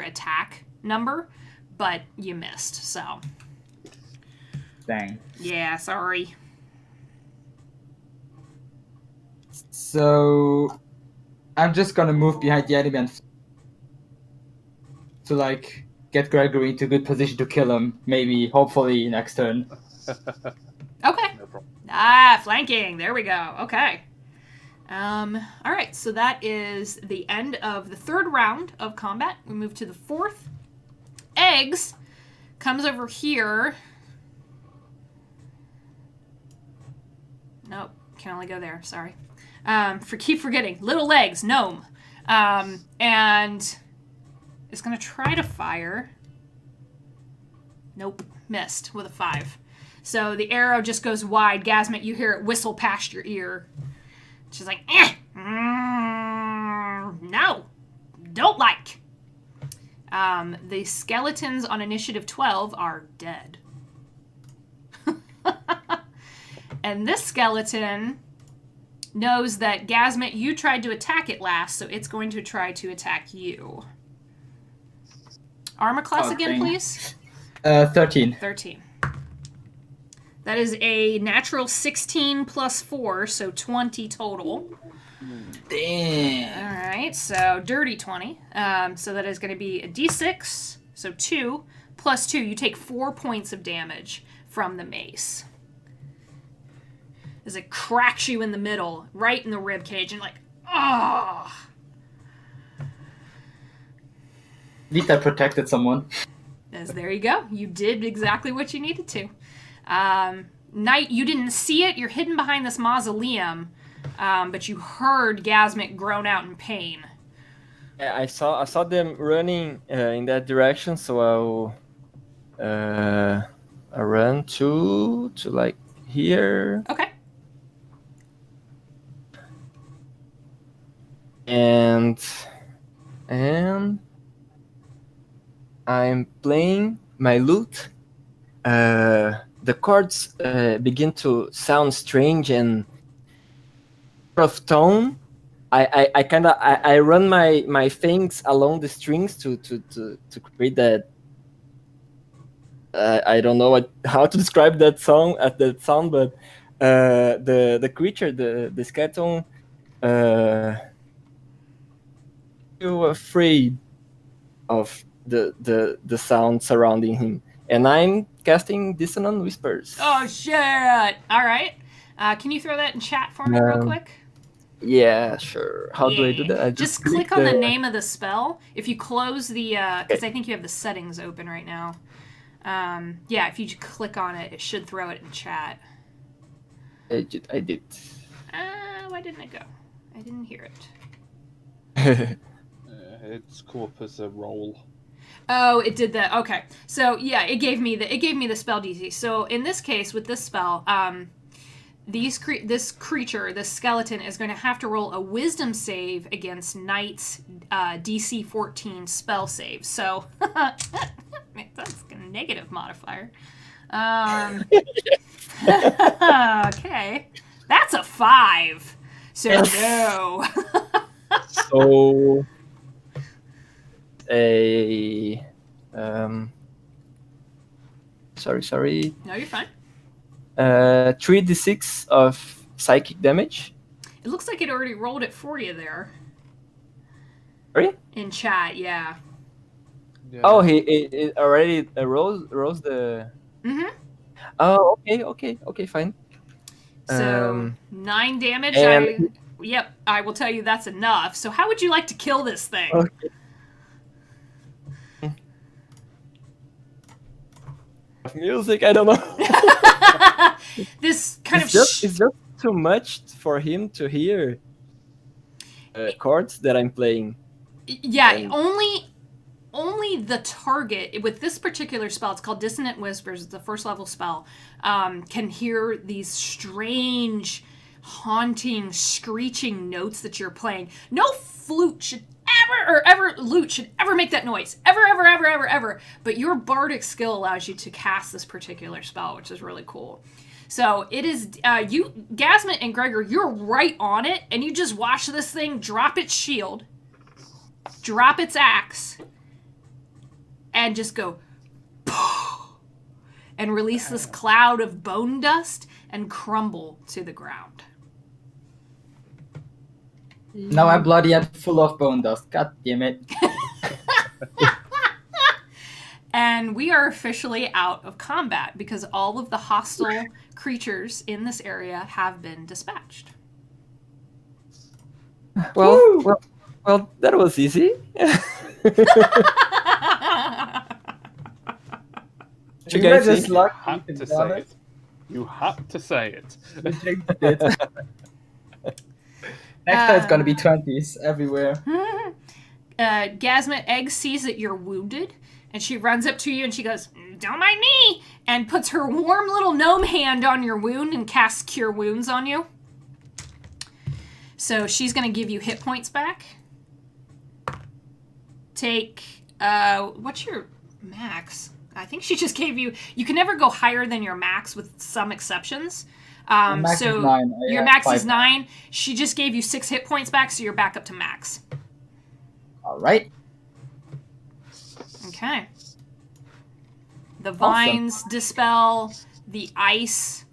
attack number, but you missed. So. Dang. Yeah, sorry. So I'm just gonna move behind the enemy and to get Gregory into good position to kill him. Maybe, hopefully, next turn. Okay. No problem. Flanking. There we go. Okay. All right, so that is the end of the third round of combat. We move to the fourth. Eggs comes over here. Nope, can only go there. Sorry. Keep forgetting. Little legs, gnome, and is gonna try to fire. Nope, missed with a 5. So the arrow just goes wide. Gasmet, you hear it whistle past your ear. She's like, no, don't like. The skeletons on initiative 12 are dead. And this skeleton knows that, Gasmet, you tried to attack it last, so it's going to try to attack you. Armor class again, please. 13. 13. That is a natural 16 plus 4, so 20 total. Damn. All right, so dirty 20. So that is going to be a d6, so 2 plus 2. You take 4 points of damage from the mace. As it cracks you in the middle, right in the rib cage, and like, oh. At least I protected someone. As there you go. You did exactly what you needed to. Knight, you didn't see it. You're hidden behind this mausoleum, but you heard Gasmet groan out in pain. Yeah, I saw them running in that direction, so I'll run to like here. Okay. And I'm playing my lute. The chords begin to sound strange and out of tone. I run my fingers along the strings to create that. I don't know how to describe that sound, but the creature, the skeleton, feel afraid of the sound surrounding him, and I'm casting Dissonant Whispers. Oh, shit. All right. Can you throw that in chat for me real quick? Yeah, sure. How do I do that? I just click on the name of the spell. If you close the, because I think you have the settings open right now. Yeah, if you just click on it, it should throw it in chat. I did. Why didn't it go? I didn't hear it. It's come up as a roll. Oh, it did that. Okay. So yeah, it gave me the spell DC. So in this case, with this spell, this creature, this skeleton, is going to have to roll a Wisdom save against Knight's DC 14 spell save. So that's a negative modifier. Okay, that's a 5. So no. So sorry. No, you're fine. 3d6 of psychic damage. It looks like it already rolled it for you there. Sorry? In chat, yeah. Oh, it already rose the. Mm-hmm. Oh, okay, fine. So 9 damage. And... Yep, I will tell you that's enough. So how would you like to kill this thing? Okay. Music, I don't know. This kind it's just too much for him to hear chords that I'm playing. Yeah, only the target with this particular spell. It's called Dissonant Whispers. It's a first level spell. Can hear these strange, haunting, screeching notes that you're playing. No flute should lute should ever make that noise. Ever. But your bardic skill allows you to cast this particular spell, which is really cool. So it is, you, Gasmet and Gregor, you're right on it, and you just watch this thing drop its shield, drop its axe, and just go, and release this cloud of bone dust and crumble to the ground. Now I'm bloody and full of bone dust. God damn it. And we are officially out of combat because all of the hostile creatures in this area have been dispatched. Well, that was easy. We you were guys just think? lucky, Had to to be say honest. it. You had to say it. We jinxed it. Next time it's gonna be 20s everywhere. Gasmet Egg sees that you're wounded, and she runs up to you and she goes, "Don't mind me," and puts her warm little gnome hand on your wound and casts Cure Wounds on you. So she's going to give you hit points back. Take, what's your max? I think she just gave you, you can never go higher than your max with some exceptions. Max So is 9. your max is 9. She just gave you 6 hit points back, so you're back up to max. Alright. Okay. The vines dispel, the ice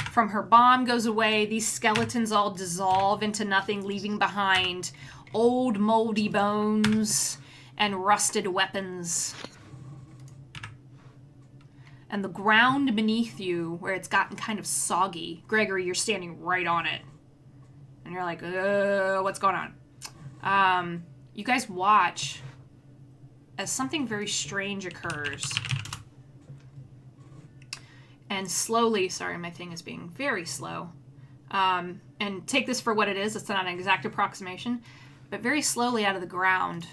from her bomb goes away, these skeletons all dissolve into nothing, leaving behind old moldy bones and rusted weapons. And the ground beneath you, where it's gotten kind of soggy, Gregory, you're standing right on it. And you're like, what's going on? You guys watch as something very strange occurs. And slowly, sorry, my thing is being very slow. And take this for what it is, it's not an exact approximation. But very slowly out of the ground,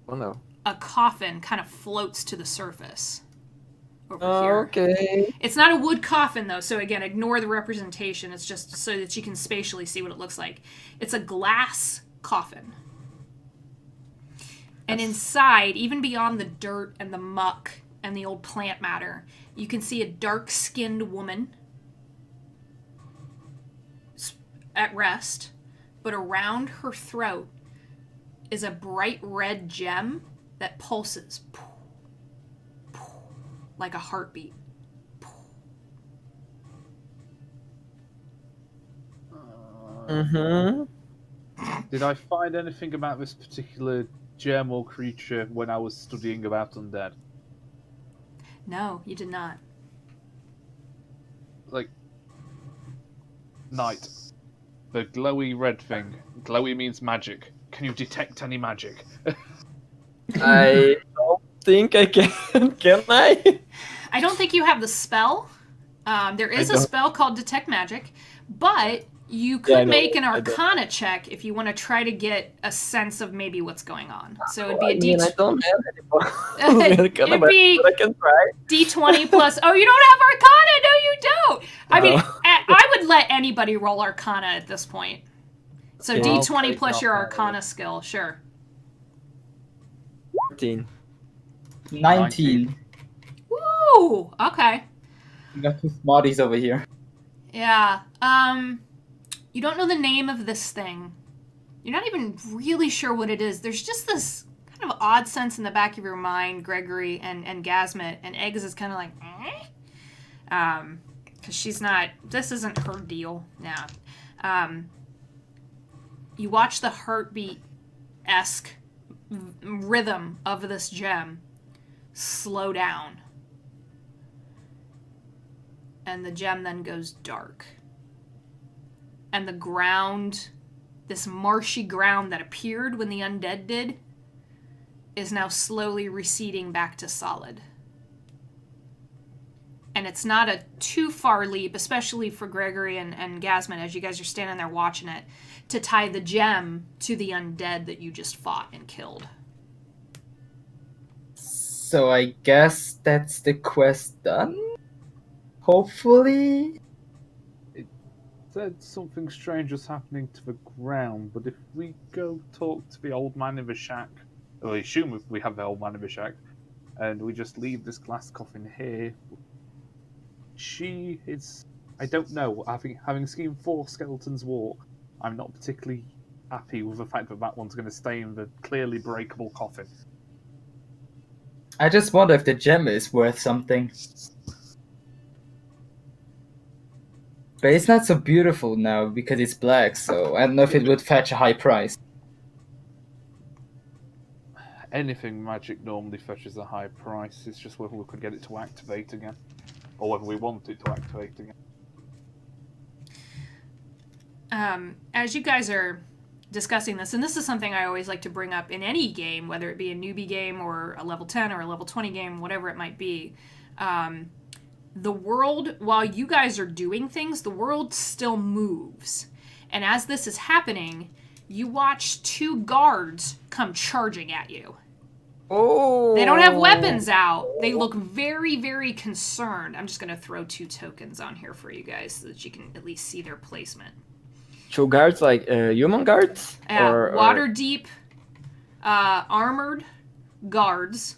Oh no. a coffin kind of floats to the surface. Over here. Okay. It's not a wood coffin, though, so again, ignore the representation. It's just so that you can spatially see what it looks like. It's a glass coffin. And inside, even beyond the dirt and the muck and the old plant matter, you can see a dark-skinned woman at rest, but around her throat is a bright red gem that pulses like a heartbeat. Mm-hmm. Did I find anything about this particular gem or creature when I was studying about undead? No, you did not. Like, Knight. The glowy red thing. Glowy means magic. Can you detect any magic? I don't think I can. Can I? I don't think you have the spell. There is a don't. spell called Detect Magic, but you could Yeah, I know. make an I don't. Arcana check if you want to try to get a sense of maybe what's going on. So it'd be I a mean, D. I don't have any. It'd be But I can try. D20 plus. Oh, you don't have Arcana? No, you don't. I mean, No. I would let anybody roll Arcana at this point. So Okay. D20 I'll plus take your Arcana. Arcana skill, sure. 14. 19. Woo! Okay. We got 2 smarties over here. Yeah. You don't know the name of this thing. You're not even really sure what it is. There's just this kind of odd sense in the back of your mind, Gregory and Gasmet, and Eggs is kind of like, eh? Because she's not, this isn't her deal. Yeah. You watch the heartbeat-esque rhythm of this gem slow down. And the gem then goes dark. And the ground, this marshy ground that appeared when the undead did, is now slowly receding back to solid. And it's not a too far leap, especially for Gregory and Gasman, as you guys are standing there watching it, to tie the gem to the undead that you just fought and killed. So I guess that's the quest done? Hopefully? Said something strange was happening to the ground, but if we go talk to the old man in the shack, or I assume we have the old man in the shack, and we just leave this glass coffin here, she is, I don't know, having seen 4 skeletons walk, I'm not particularly happy with the fact that that one's going to stay in the clearly breakable coffin. I just wonder if the gem is worth something. But it's not so beautiful now because it's black, so I don't know if it would fetch a high price. anything magic normally fetches a high price. It's just whether we could get it to activate again, or whether we want it to activate again. As you guys are discussing this, and this is something I always like to bring up in any game, whether it be a newbie game or a level 10 or a level 20 game, whatever it might be, the world, while you guys are doing things, the world still moves. And as this is happening, you watch 2 guards come charging at you. Oh. They don't have weapons out. They look very, very concerned. I'm just going to throw 2 tokens on here for you guys so that you can at least see their placement. 2 guards, like human guards? Waterdeep armored guards.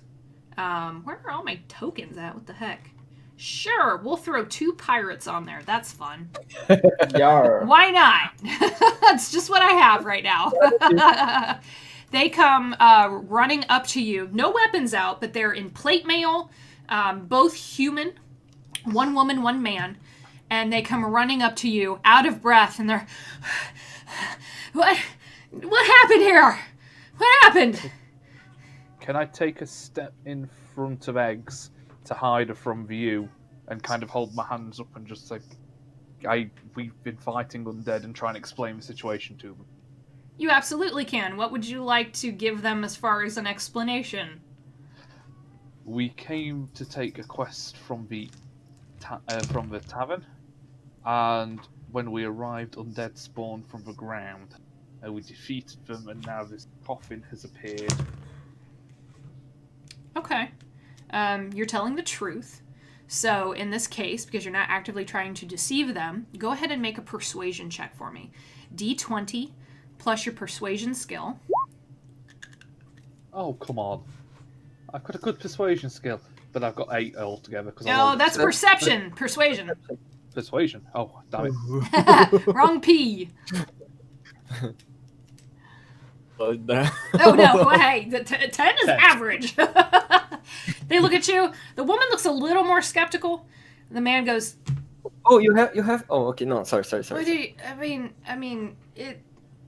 Where are all my tokens at? What the heck? Sure, we'll throw 2 pirates on there. That's fun. Yar. Why not? That's just what I have right now. They come running up to you. No weapons out, but they're in plate mail. Both human. 1 woman, 1 man. And they come running up to you, out of breath, and they're... What happened here? What happened? Can I take a step in front of Eggs to hide her from view and kind of hold my hands up and just say, we've been fighting undead and try and explain the situation to them? You absolutely can. What would you like to give them as far as an explanation? We came to take a quest from the tavern, and when we arrived, undead spawned from the ground. We defeated them, and now this coffin has appeared. Okay. You're telling the truth. So in this case, because you're not actively trying to deceive them, go ahead and make a persuasion check for me. D20 plus your persuasion skill. Oh, come on. I've got a good persuasion skill, but I've got 8 altogether. No, that's perception. Persuasion. Persuasion? Oh, damn it. Wrong P. Oh no, hey, 10 is average. They look at you. The woman looks a little more skeptical. The man goes, Oh, you have. Oh, okay. No, sorry. what do you, I mean, it.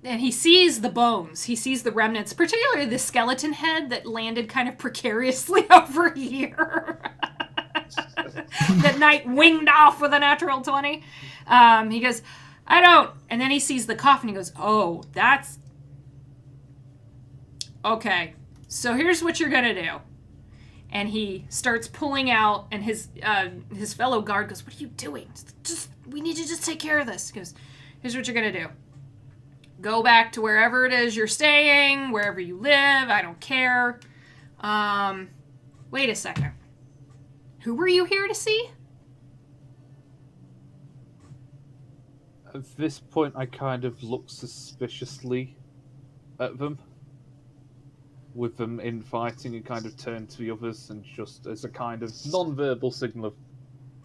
And he sees the bones. He sees the remnants, particularly the skeleton head that landed kind of precariously over here. That knight winged off with a natural 20. He goes, I don't. And then he sees the coffin. He goes, oh, that's. Okay, so here's what you're gonna do. And he starts pulling out, and his fellow guard goes, what are you doing? We need to just take care of this. He goes, here's what you're gonna do. Go back to wherever it is you're staying, wherever you live, I don't care. Wait a second. Who were you here to see? At this point, I kind of look suspiciously at them. With them infighting, and kind of turn to the others and just as a kind of non-verbal signal of,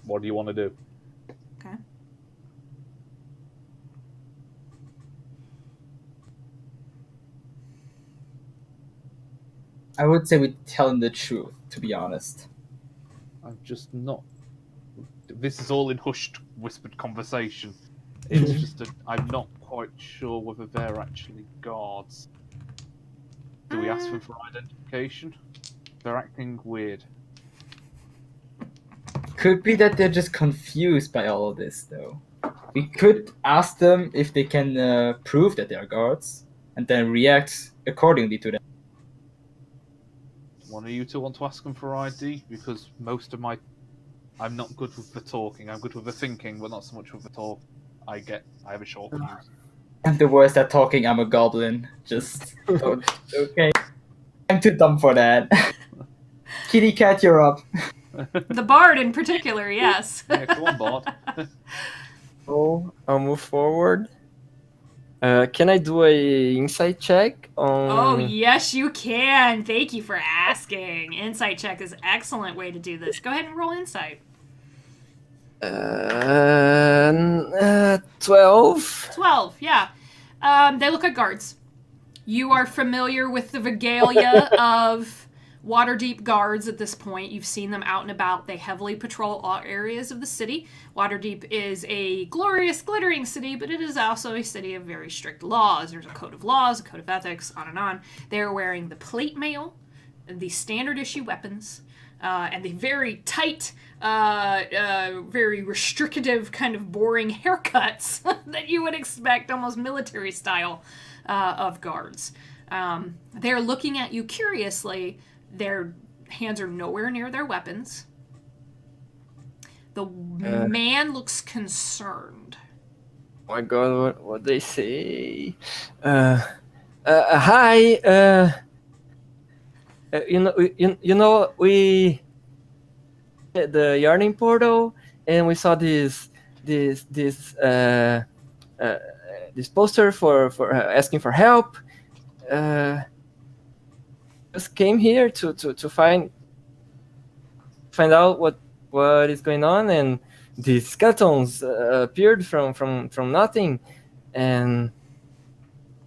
what do you want to do? Okay. I would say we tell him the truth, to be honest. I'm just not... This is all in hushed, whispered conversation. It's just I'm not quite sure whether they're actually guards. Do we ask them for identification? They're acting weird. Could be that they're just confused by all of this, though. We could ask them if they can prove that they are guards, and then react accordingly to them. One of you two want to ask them for ID? Because most of my... I'm not good with the talking. I'm good with the thinking, but not so much with the talk. I have a short fuse. I'm the worst at talking, I'm a goblin. Just... okay. I'm too dumb for that. Kitty cat, you're up. The bard in particular, yes. Yeah, come on, Bard. Oh, I'll move forward. Can I do a insight check on... Oh, yes, you can. Thank you for asking. Insight check is an excellent way to do this. Go ahead and roll insight. 12. 12, yeah. They look like guards. You are familiar with the regalia of Waterdeep guards at this point. You've seen them out and about. They heavily patrol all areas of the city. Waterdeep is a glorious, glittering city, but it is also a city of very strict laws. There's a code of laws, a code of ethics, on and on. They're wearing the plate mail. the standard issue weapons and the very tight, very restrictive, kind of boring haircuts that you would expect, almost military style, of guards. They're looking at you curiously. Their hands are nowhere near their weapons. The man looks concerned. Oh my god, what they say? Hi. You know, we the yarning portal, and we saw this poster for asking for help. Just came here to find out what is going on, and these skeletons appeared from nothing, and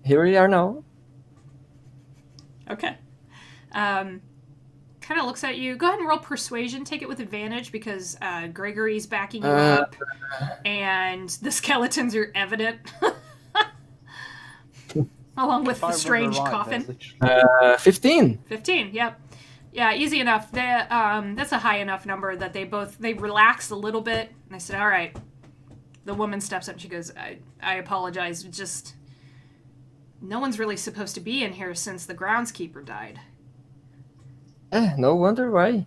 here we are now. Okay. Kind of looks at you. Go ahead and roll persuasion. Take it with advantage because Gregory's backing you up, and the skeletons are evident, along with the strange coffin. 15. 15. Yep. Yeah, easy enough. That's a high enough number that they relax a little bit, and they said, "All right." The woman steps up and she goes, "I apologize. Just no one's really supposed to be in here since the groundskeeper died." No wonder why.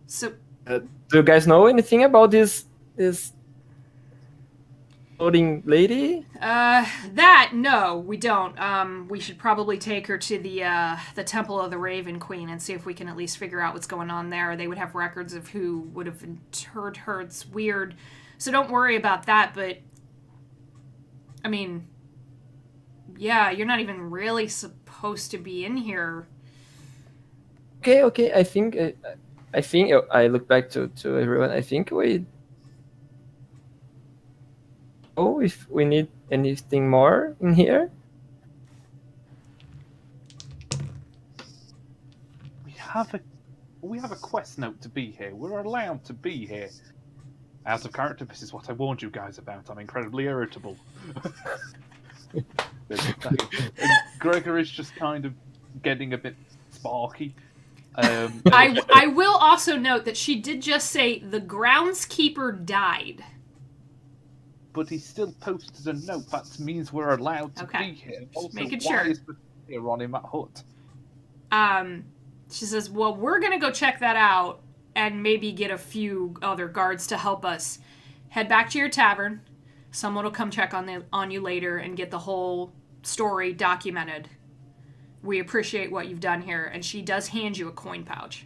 So, do you guys know anything about this floating lady? No, we don't. We should probably take her to the Temple of the Raven Queen and see if we can at least figure out what's going on there. They would have records of who would have interred her. It's weird. So don't worry about that, but I mean, yeah, you're not even really supposed to be in here. Okay. I think I look back to everyone. I think we. Oh, if we need anything more in here. We have a quest note to be here. We're allowed to be here. Out of character, this is what I warned you guys about. I'm incredibly irritable. Gregory's just kind of getting a bit sparky. I will also note that she did just say the groundskeeper died. But he still posted a note. That means we're allowed to be here. Also, making why sure. is the here on him at hut? She says, "Well, we're gonna go check that out and maybe get a few other guards to help us. Head back to your tavern. Someone will come check on you later and get the whole story documented. We appreciate what you've done here." And she does hand you a coin pouch.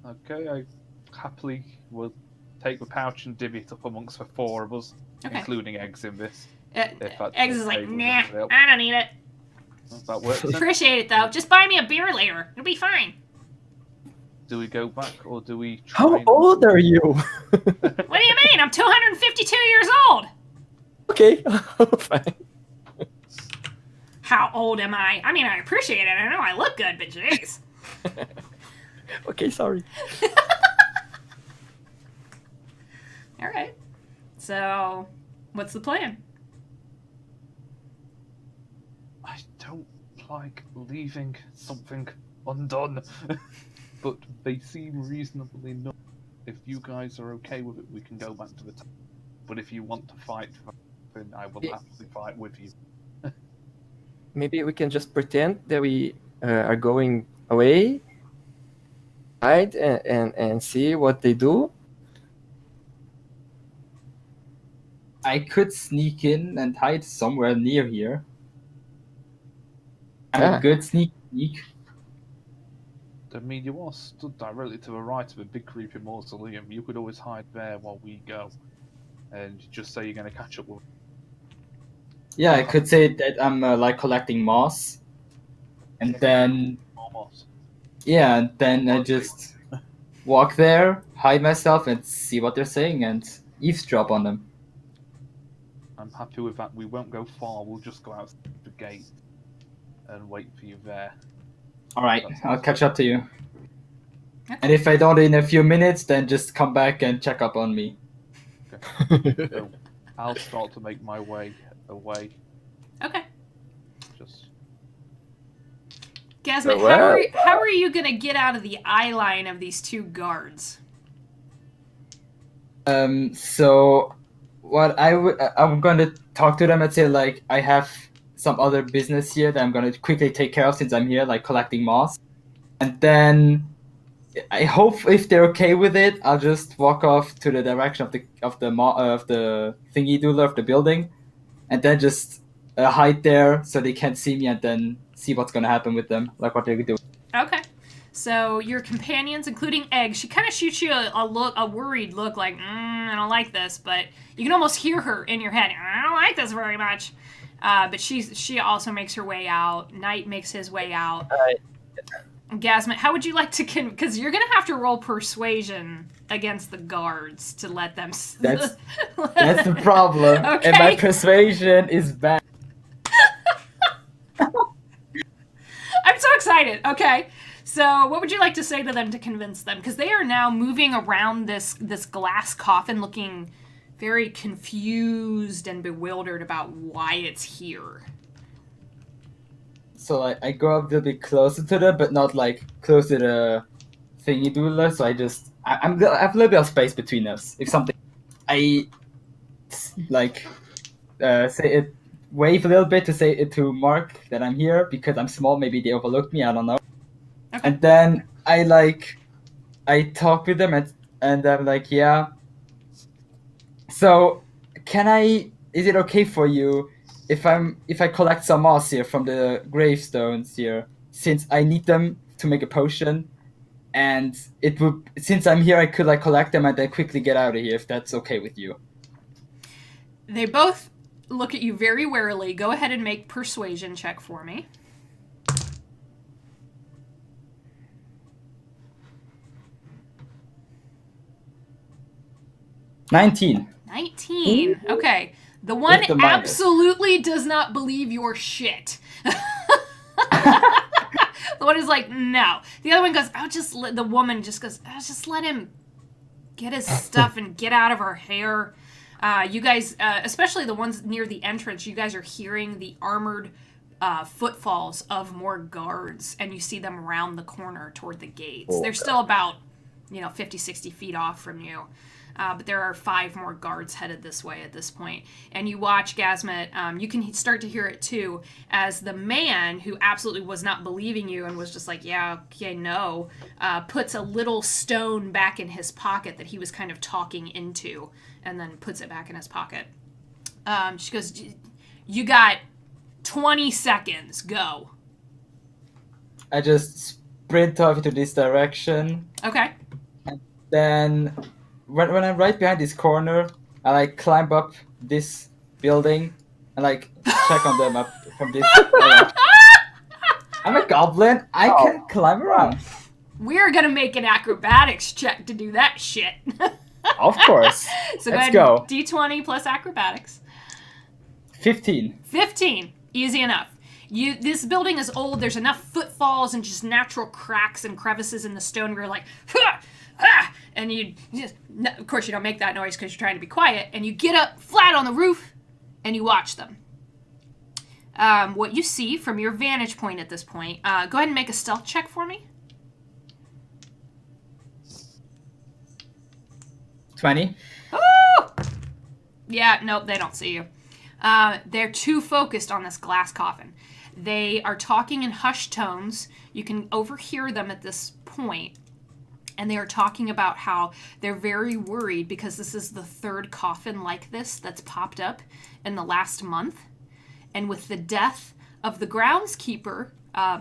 Okay, I happily will take the pouch and divvy it up amongst the four of us, including Eggs in this. Eggs is like, "Nah, I don't need it." That works. Appreciate it though. Just buy me a beer later. It'll be fine. Do we go back or do we try How old are you? What do you mean? I'm 252 years old. Okay, fine. How old am I? I mean, I appreciate it. I know I look good, but jeez. Okay, sorry. All right. So, what's the plan? I don't like leaving something undone, but they seem reasonably enough. If you guys are okay with it, we can go back to the town. But if you want to fight, then I will happily fight with you. Maybe we can just pretend that we are going away, hide, and see what they do. I could sneak in and hide somewhere near here. I'm a good sneak. I mean, you are stood directly to the right of a big creepy mausoleum. You could always hide there while we go, and just say you're going to catch up with. Yeah, I could say that I'm like collecting moss, and then Moss. yeah, and then I just walk there, hide myself, and see what they're saying, and eavesdrop on them. I'm happy with that. We won't go far. We'll just go out the gate and wait for you there. All right, I'll catch up to you. Okay. And if I don't in a few minutes, then just come back and check up on me. Okay. So I'll start to make my way away. Okay. Just Gasmet, Well, how are you gonna get out of the eye line of these two guards? So what I'm gonna talk to them and say like I have some other business here that I'm gonna quickly take care of since I'm here, like collecting moss. And then I hope if they're okay with it, I'll just walk off to the direction of the thingy doodler of the building, and then just hide there so they can't see me, and then see what's gonna happen with them, like what they do. Okay. So your companions, including Egg, she kind of shoots you a worried look, like, I don't like this, but you can almost hear her in your head. I don't like this very much. But she also makes her way out. Knight makes his way out. Gasmet, how would you like to because you're gonna have to roll persuasion against the guards to let them. That's the problem, Okay. and my persuasion is bad. I'm so excited. Okay. So, what would you like to say to them to convince them? Because they are now moving around this glass coffin, looking very confused and bewildered about why it's here. So like I go up a little bit closer to them, but not like close to the thingy doodler. So I have a little bit of space between us. If something, I like say it, wave a little bit to say it to Mark that I'm here because I'm small. Maybe they overlooked me. I don't know. Okay. And then I talk with them and I'm like, yeah. So is it okay for you if I collect some moss here from the gravestones here, since I need them to make a potion, and since I'm here I could like collect them and then quickly get out of here if that's okay with you. They both look at you very warily. Go ahead and make persuasion check for me. $19. 19. Okay. The one the minus. absolutely does not believe your shit. The one is like, no. The other one goes, the woman just goes, I'll just let him get his stuff and get out of our hair. You guys, especially the ones near the entrance, you guys are hearing the armored footfalls of more guards, and you see them around the corner toward the gates. They're still about, 50, 60 feet off from you. But there are 5 more guards headed this way at this point. And you watch Gasmet, you can start to hear it too, as the man who absolutely was not believing you and was just like, yeah, okay, no, puts a little stone back in his pocket that he was kind of talking into, and then puts it back in his pocket. She goes, you got 20 seconds, go. I just sprint off into this direction. Okay. And then when I'm right behind this corner, I like climb up this building and like check on them up from this. I'm a goblin. I can climb around. We're gonna make an acrobatics check to do that shit. Of course. So Let's go go. ahead, D20 plus acrobatics. 15. 15. Easy enough. This building is old. There's enough footfalls and just natural cracks and crevices in the stone where you're like, ha! Ah! And you just, of course, you don't make that noise because you're trying to be quiet. And you get up flat on the roof and you watch them. What you see from your vantage point at this point, go ahead and make a stealth check for me. 20. Oh! Yeah, nope, they don't see you. They're too focused on this glass coffin. They are talking in hushed tones. You can overhear them at this point. And they are talking about how they're very worried because this is the 3rd coffin like this that's popped up in the last month. And with the death of the groundskeeper,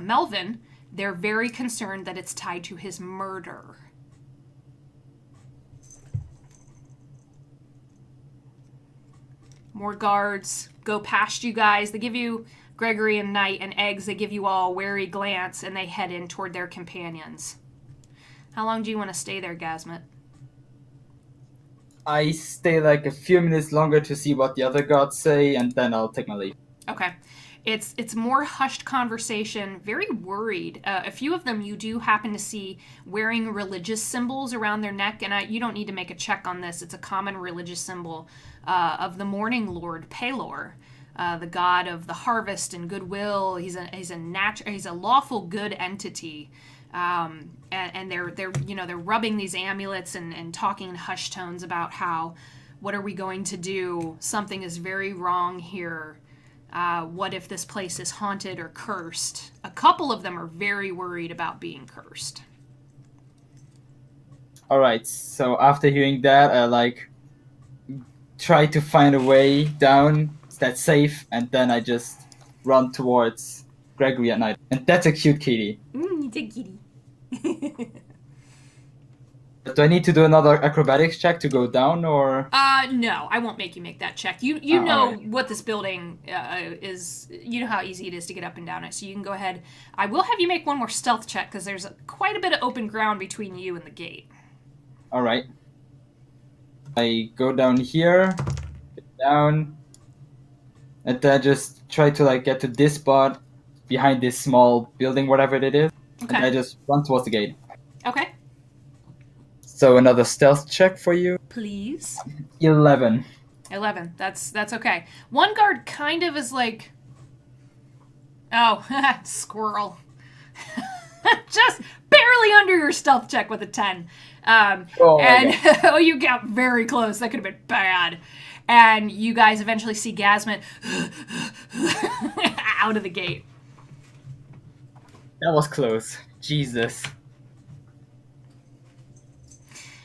Melvin, they're very concerned that it's tied to his murder. More guards go past you guys. They give you, Gregory and Knight and Eggs, they give you all a wary glance and they head in toward their companions. How long do you want to stay there, Gasmet? I stay like a few minutes longer to see what the other gods say, and then I'll take my leave. Okay. It's more hushed conversation, very worried. A few of them you do happen to see wearing religious symbols around their neck, and you don't need to make a check on this. It's a common religious symbol of the Morning Lord, Pelor. the god of the harvest and goodwill. He's a lawful good entity. And they're rubbing these amulets and talking in hushed tones about how, what are we going to do? Something is very wrong here. What if this place is haunted or cursed? A couple of them are very worried about being cursed. All right. So after hearing that, I try to find a way down that's safe, and then I just run towards Gregory at night. And that's a cute kitty. It's a kitty. Do I need to do another acrobatics check to go down, or? No, I won't make you make that check. You know alright. what this building is. You know how easy it is to get up and down it. So you can go ahead. I will have you make one more stealth check because there's quite a bit of open ground between you and the gate. All right. I go down here, down, and then just try to get to this spot behind this small building, whatever it is. Okay. And I just run towards the gate. Okay. So another stealth check for you. Please. 11. 11. That's okay. One guard kind of is like, oh, squirrel. Just barely under your stealth check with a 10. Oh, you got very close. That could have been bad. And you guys eventually see Gasmet out of the gate. That was close. Jesus.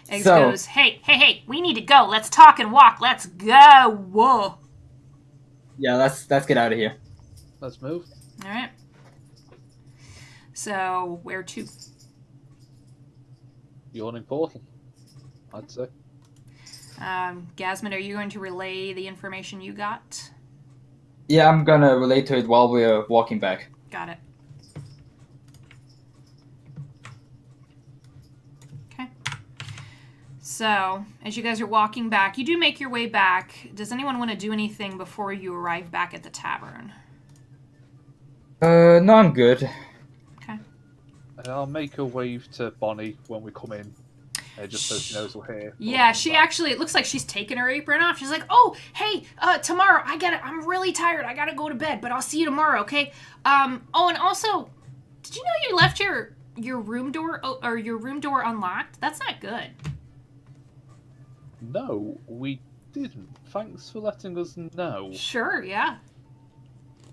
Eggs goes, hey, we need to go. Let's talk and walk. Let's go. Whoa. Yeah, let's get out of here. Let's move. All right. So, where to? Yawning portal, I'd say. Gasmet, are you going to relay the information you got? Yeah, I'm gonna relate to it while we're walking back. Got it. Okay. So, as you guys are walking back, you do make your way back. Does anyone want to do anything before you arrive back at the tavern? No, I'm good. Okay. I'll make a wave to Bonnie when we come in, just so she knows we're here. Yeah, she actually, it looks like she's taking her apron off. She's like, oh, hey, tomorrow, I'm really tired. I gotta go to bed, but I'll see you tomorrow, okay? Oh, and also, did you know you left your room door, or your room door unlocked? That's not good. No, we didn't. Thanks for letting us know. Sure, yeah.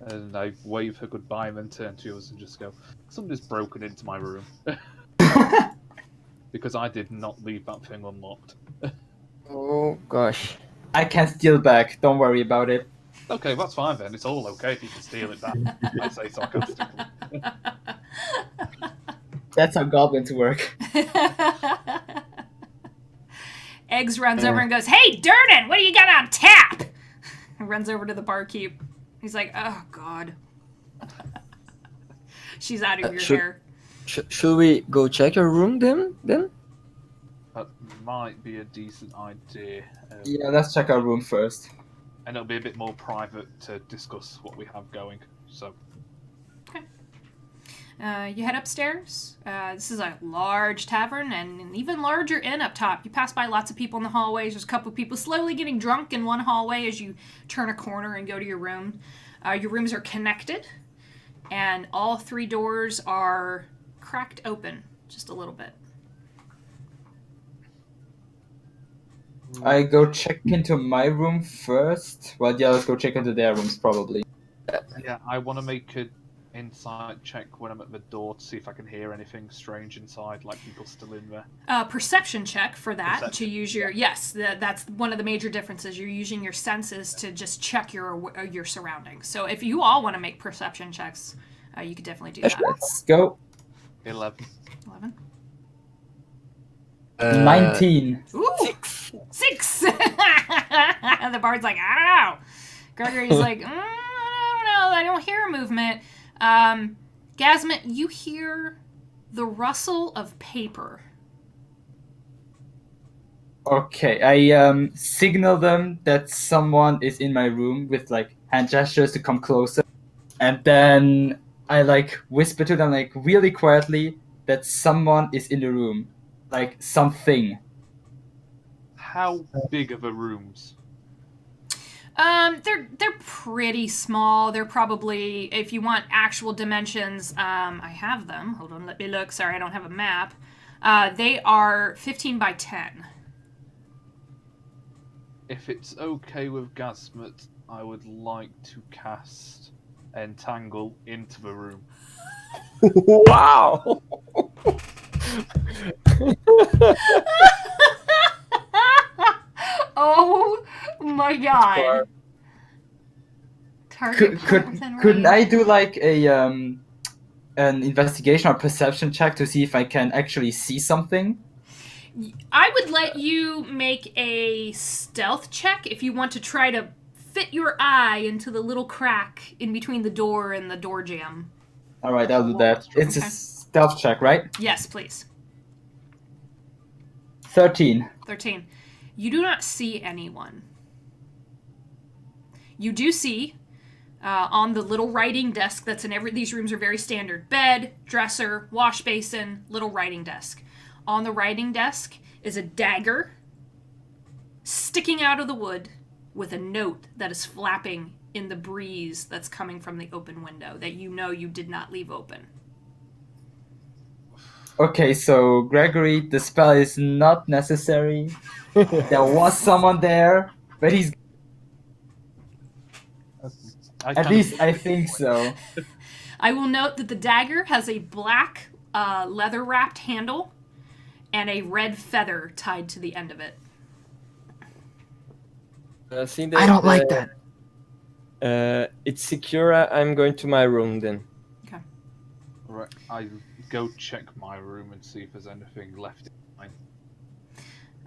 And I wave her goodbye and then turn to us and just go, somebody's broken into my room. Because I did not leave that thing unlocked. Oh gosh. I can steal back. Don't worry about it. Okay, that's fine then. It's all okay if you can steal it back. I say sarcastically. That's how goblins work. Eggs runs over and goes, hey, Durden, what do you got on tap? And runs over to the barkeep. He's like, oh, God. She's out of your hair. Should we go check your room then? That might be a decent idea. Yeah, let's check our room first. And it'll be a bit more private to discuss what we have going. So. Okay. You head upstairs. This is a large tavern and an even larger inn up top. You pass by lots of people in the hallways. There's a couple of people slowly getting drunk in one hallway as you turn a corner and go to your room. Your rooms are connected, and all three doors are cracked open just a little bit. I go check into my room first. Well, yeah, let's go check into their rooms probably. Yeah, I want to make an insight check when I'm at the door to see if I can hear anything strange inside, like people still in there. Perception check for that. Perception. To use your yes, that's one of the major differences. You're using your senses to just check your surroundings. So if you all want to make perception checks, you could definitely do that. Let's go. 11. 11. 19. Ooh, 6. The bard's like, I don't know. Gregory's like, I don't know. I don't hear movement. Gasmet, you hear the rustle of paper. Okay, I signal them that someone is in my room with hand gestures to come closer, and then I whisper to them really quietly that someone is in the room, something. How big are the rooms? They're pretty small. They're probably, if you want actual dimensions, I have them. Hold on, let me look. Sorry, I don't have a map. They are 15 by 10. If it's okay with Gasmet, I would like to cast Entangle into the room. Wow! Oh my god. Target Couldn't I do like a an investigation or perception check to see if I can actually see something? I would let you make a stealth check if you want to try to fit your eye into the little crack in between the door and the door jamb. All right, I'll do that. It's a stealth check, right? Yes, please. 13. 13. You do not see anyone. You do see on the little writing desk that's in these rooms are very standard. Bed, dresser, wash basin, little writing desk. On the writing desk is a dagger sticking out of the wood with a note that is flapping in the breeze that's coming from the open window that you know you did not leave open. Okay, so Gregory, the spell is not necessary. There was someone there, but he's... At least I think so. I will note that the dagger has a black leather-wrapped handle and a red feather tied to the end of it. I don't like that. It's secure. I'm going to my room then. Okay. Right, I go check my room and see if there's anything left in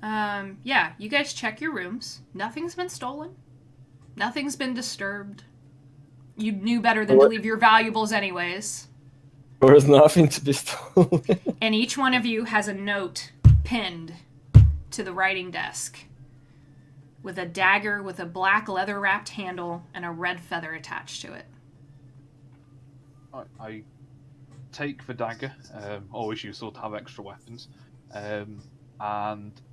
mine. Yeah, you guys check your rooms. Nothing's been stolen. Nothing's been disturbed. You knew better than to leave your valuables anyways. There is nothing to be stolen. And each one of you has a note pinned to the writing desk with a dagger with a black leather-wrapped handle and a red feather attached to it. I take the dagger, always useful to have extra weapons, and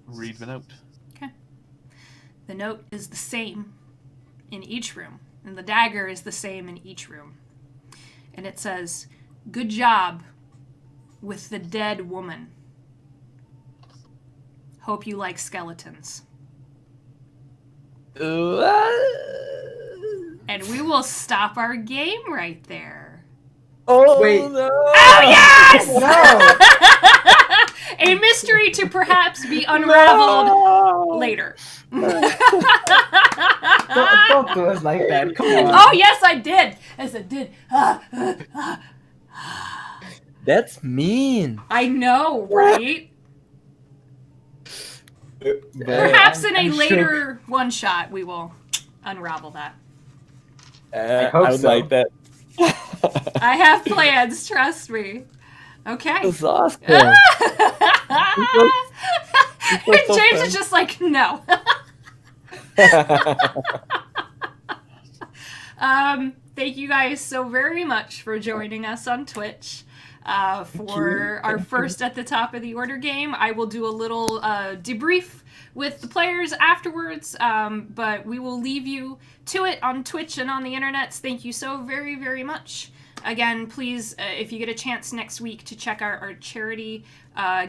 read the note. Okay. The note is the same in each room, and the dagger is the same in each room. And it says, "Good job with the dead woman. Hope you like skeletons." And we will stop our game right there. Oh, Wait. no! Oh, yes! No! A mystery to perhaps be unraveled later. Don't do us like that. Come on. Oh, yes, I did. Yes, I did. That's mean. I know, right? Perhaps in a I'm later one-shot, we will unravel that. I hope would so. like that. I have plans, trust me. Okay. That's awesome. And was so James fun. is just like, no. Thank you guys so very much for joining us on Twitch for our first At the Top of the Order game. I will do a little debrief with the players afterwards, but we will leave you to it on Twitch and on the internets. Thank you so very, very much. Again, please, if you get a chance next week to check our charity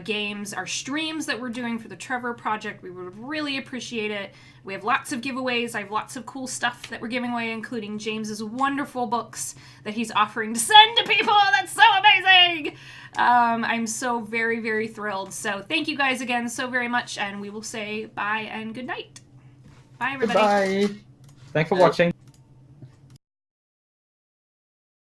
games, our streams that we're doing for the Trevor Project, we would really appreciate it. We have lots of giveaways. I have lots of cool stuff that we're giving away, including James's wonderful books that he's offering to send to people. That's so amazing! I'm so very, very thrilled. So thank you guys again so very much, and we will say bye and good night. Bye, everybody. Bye. Thanks for watching.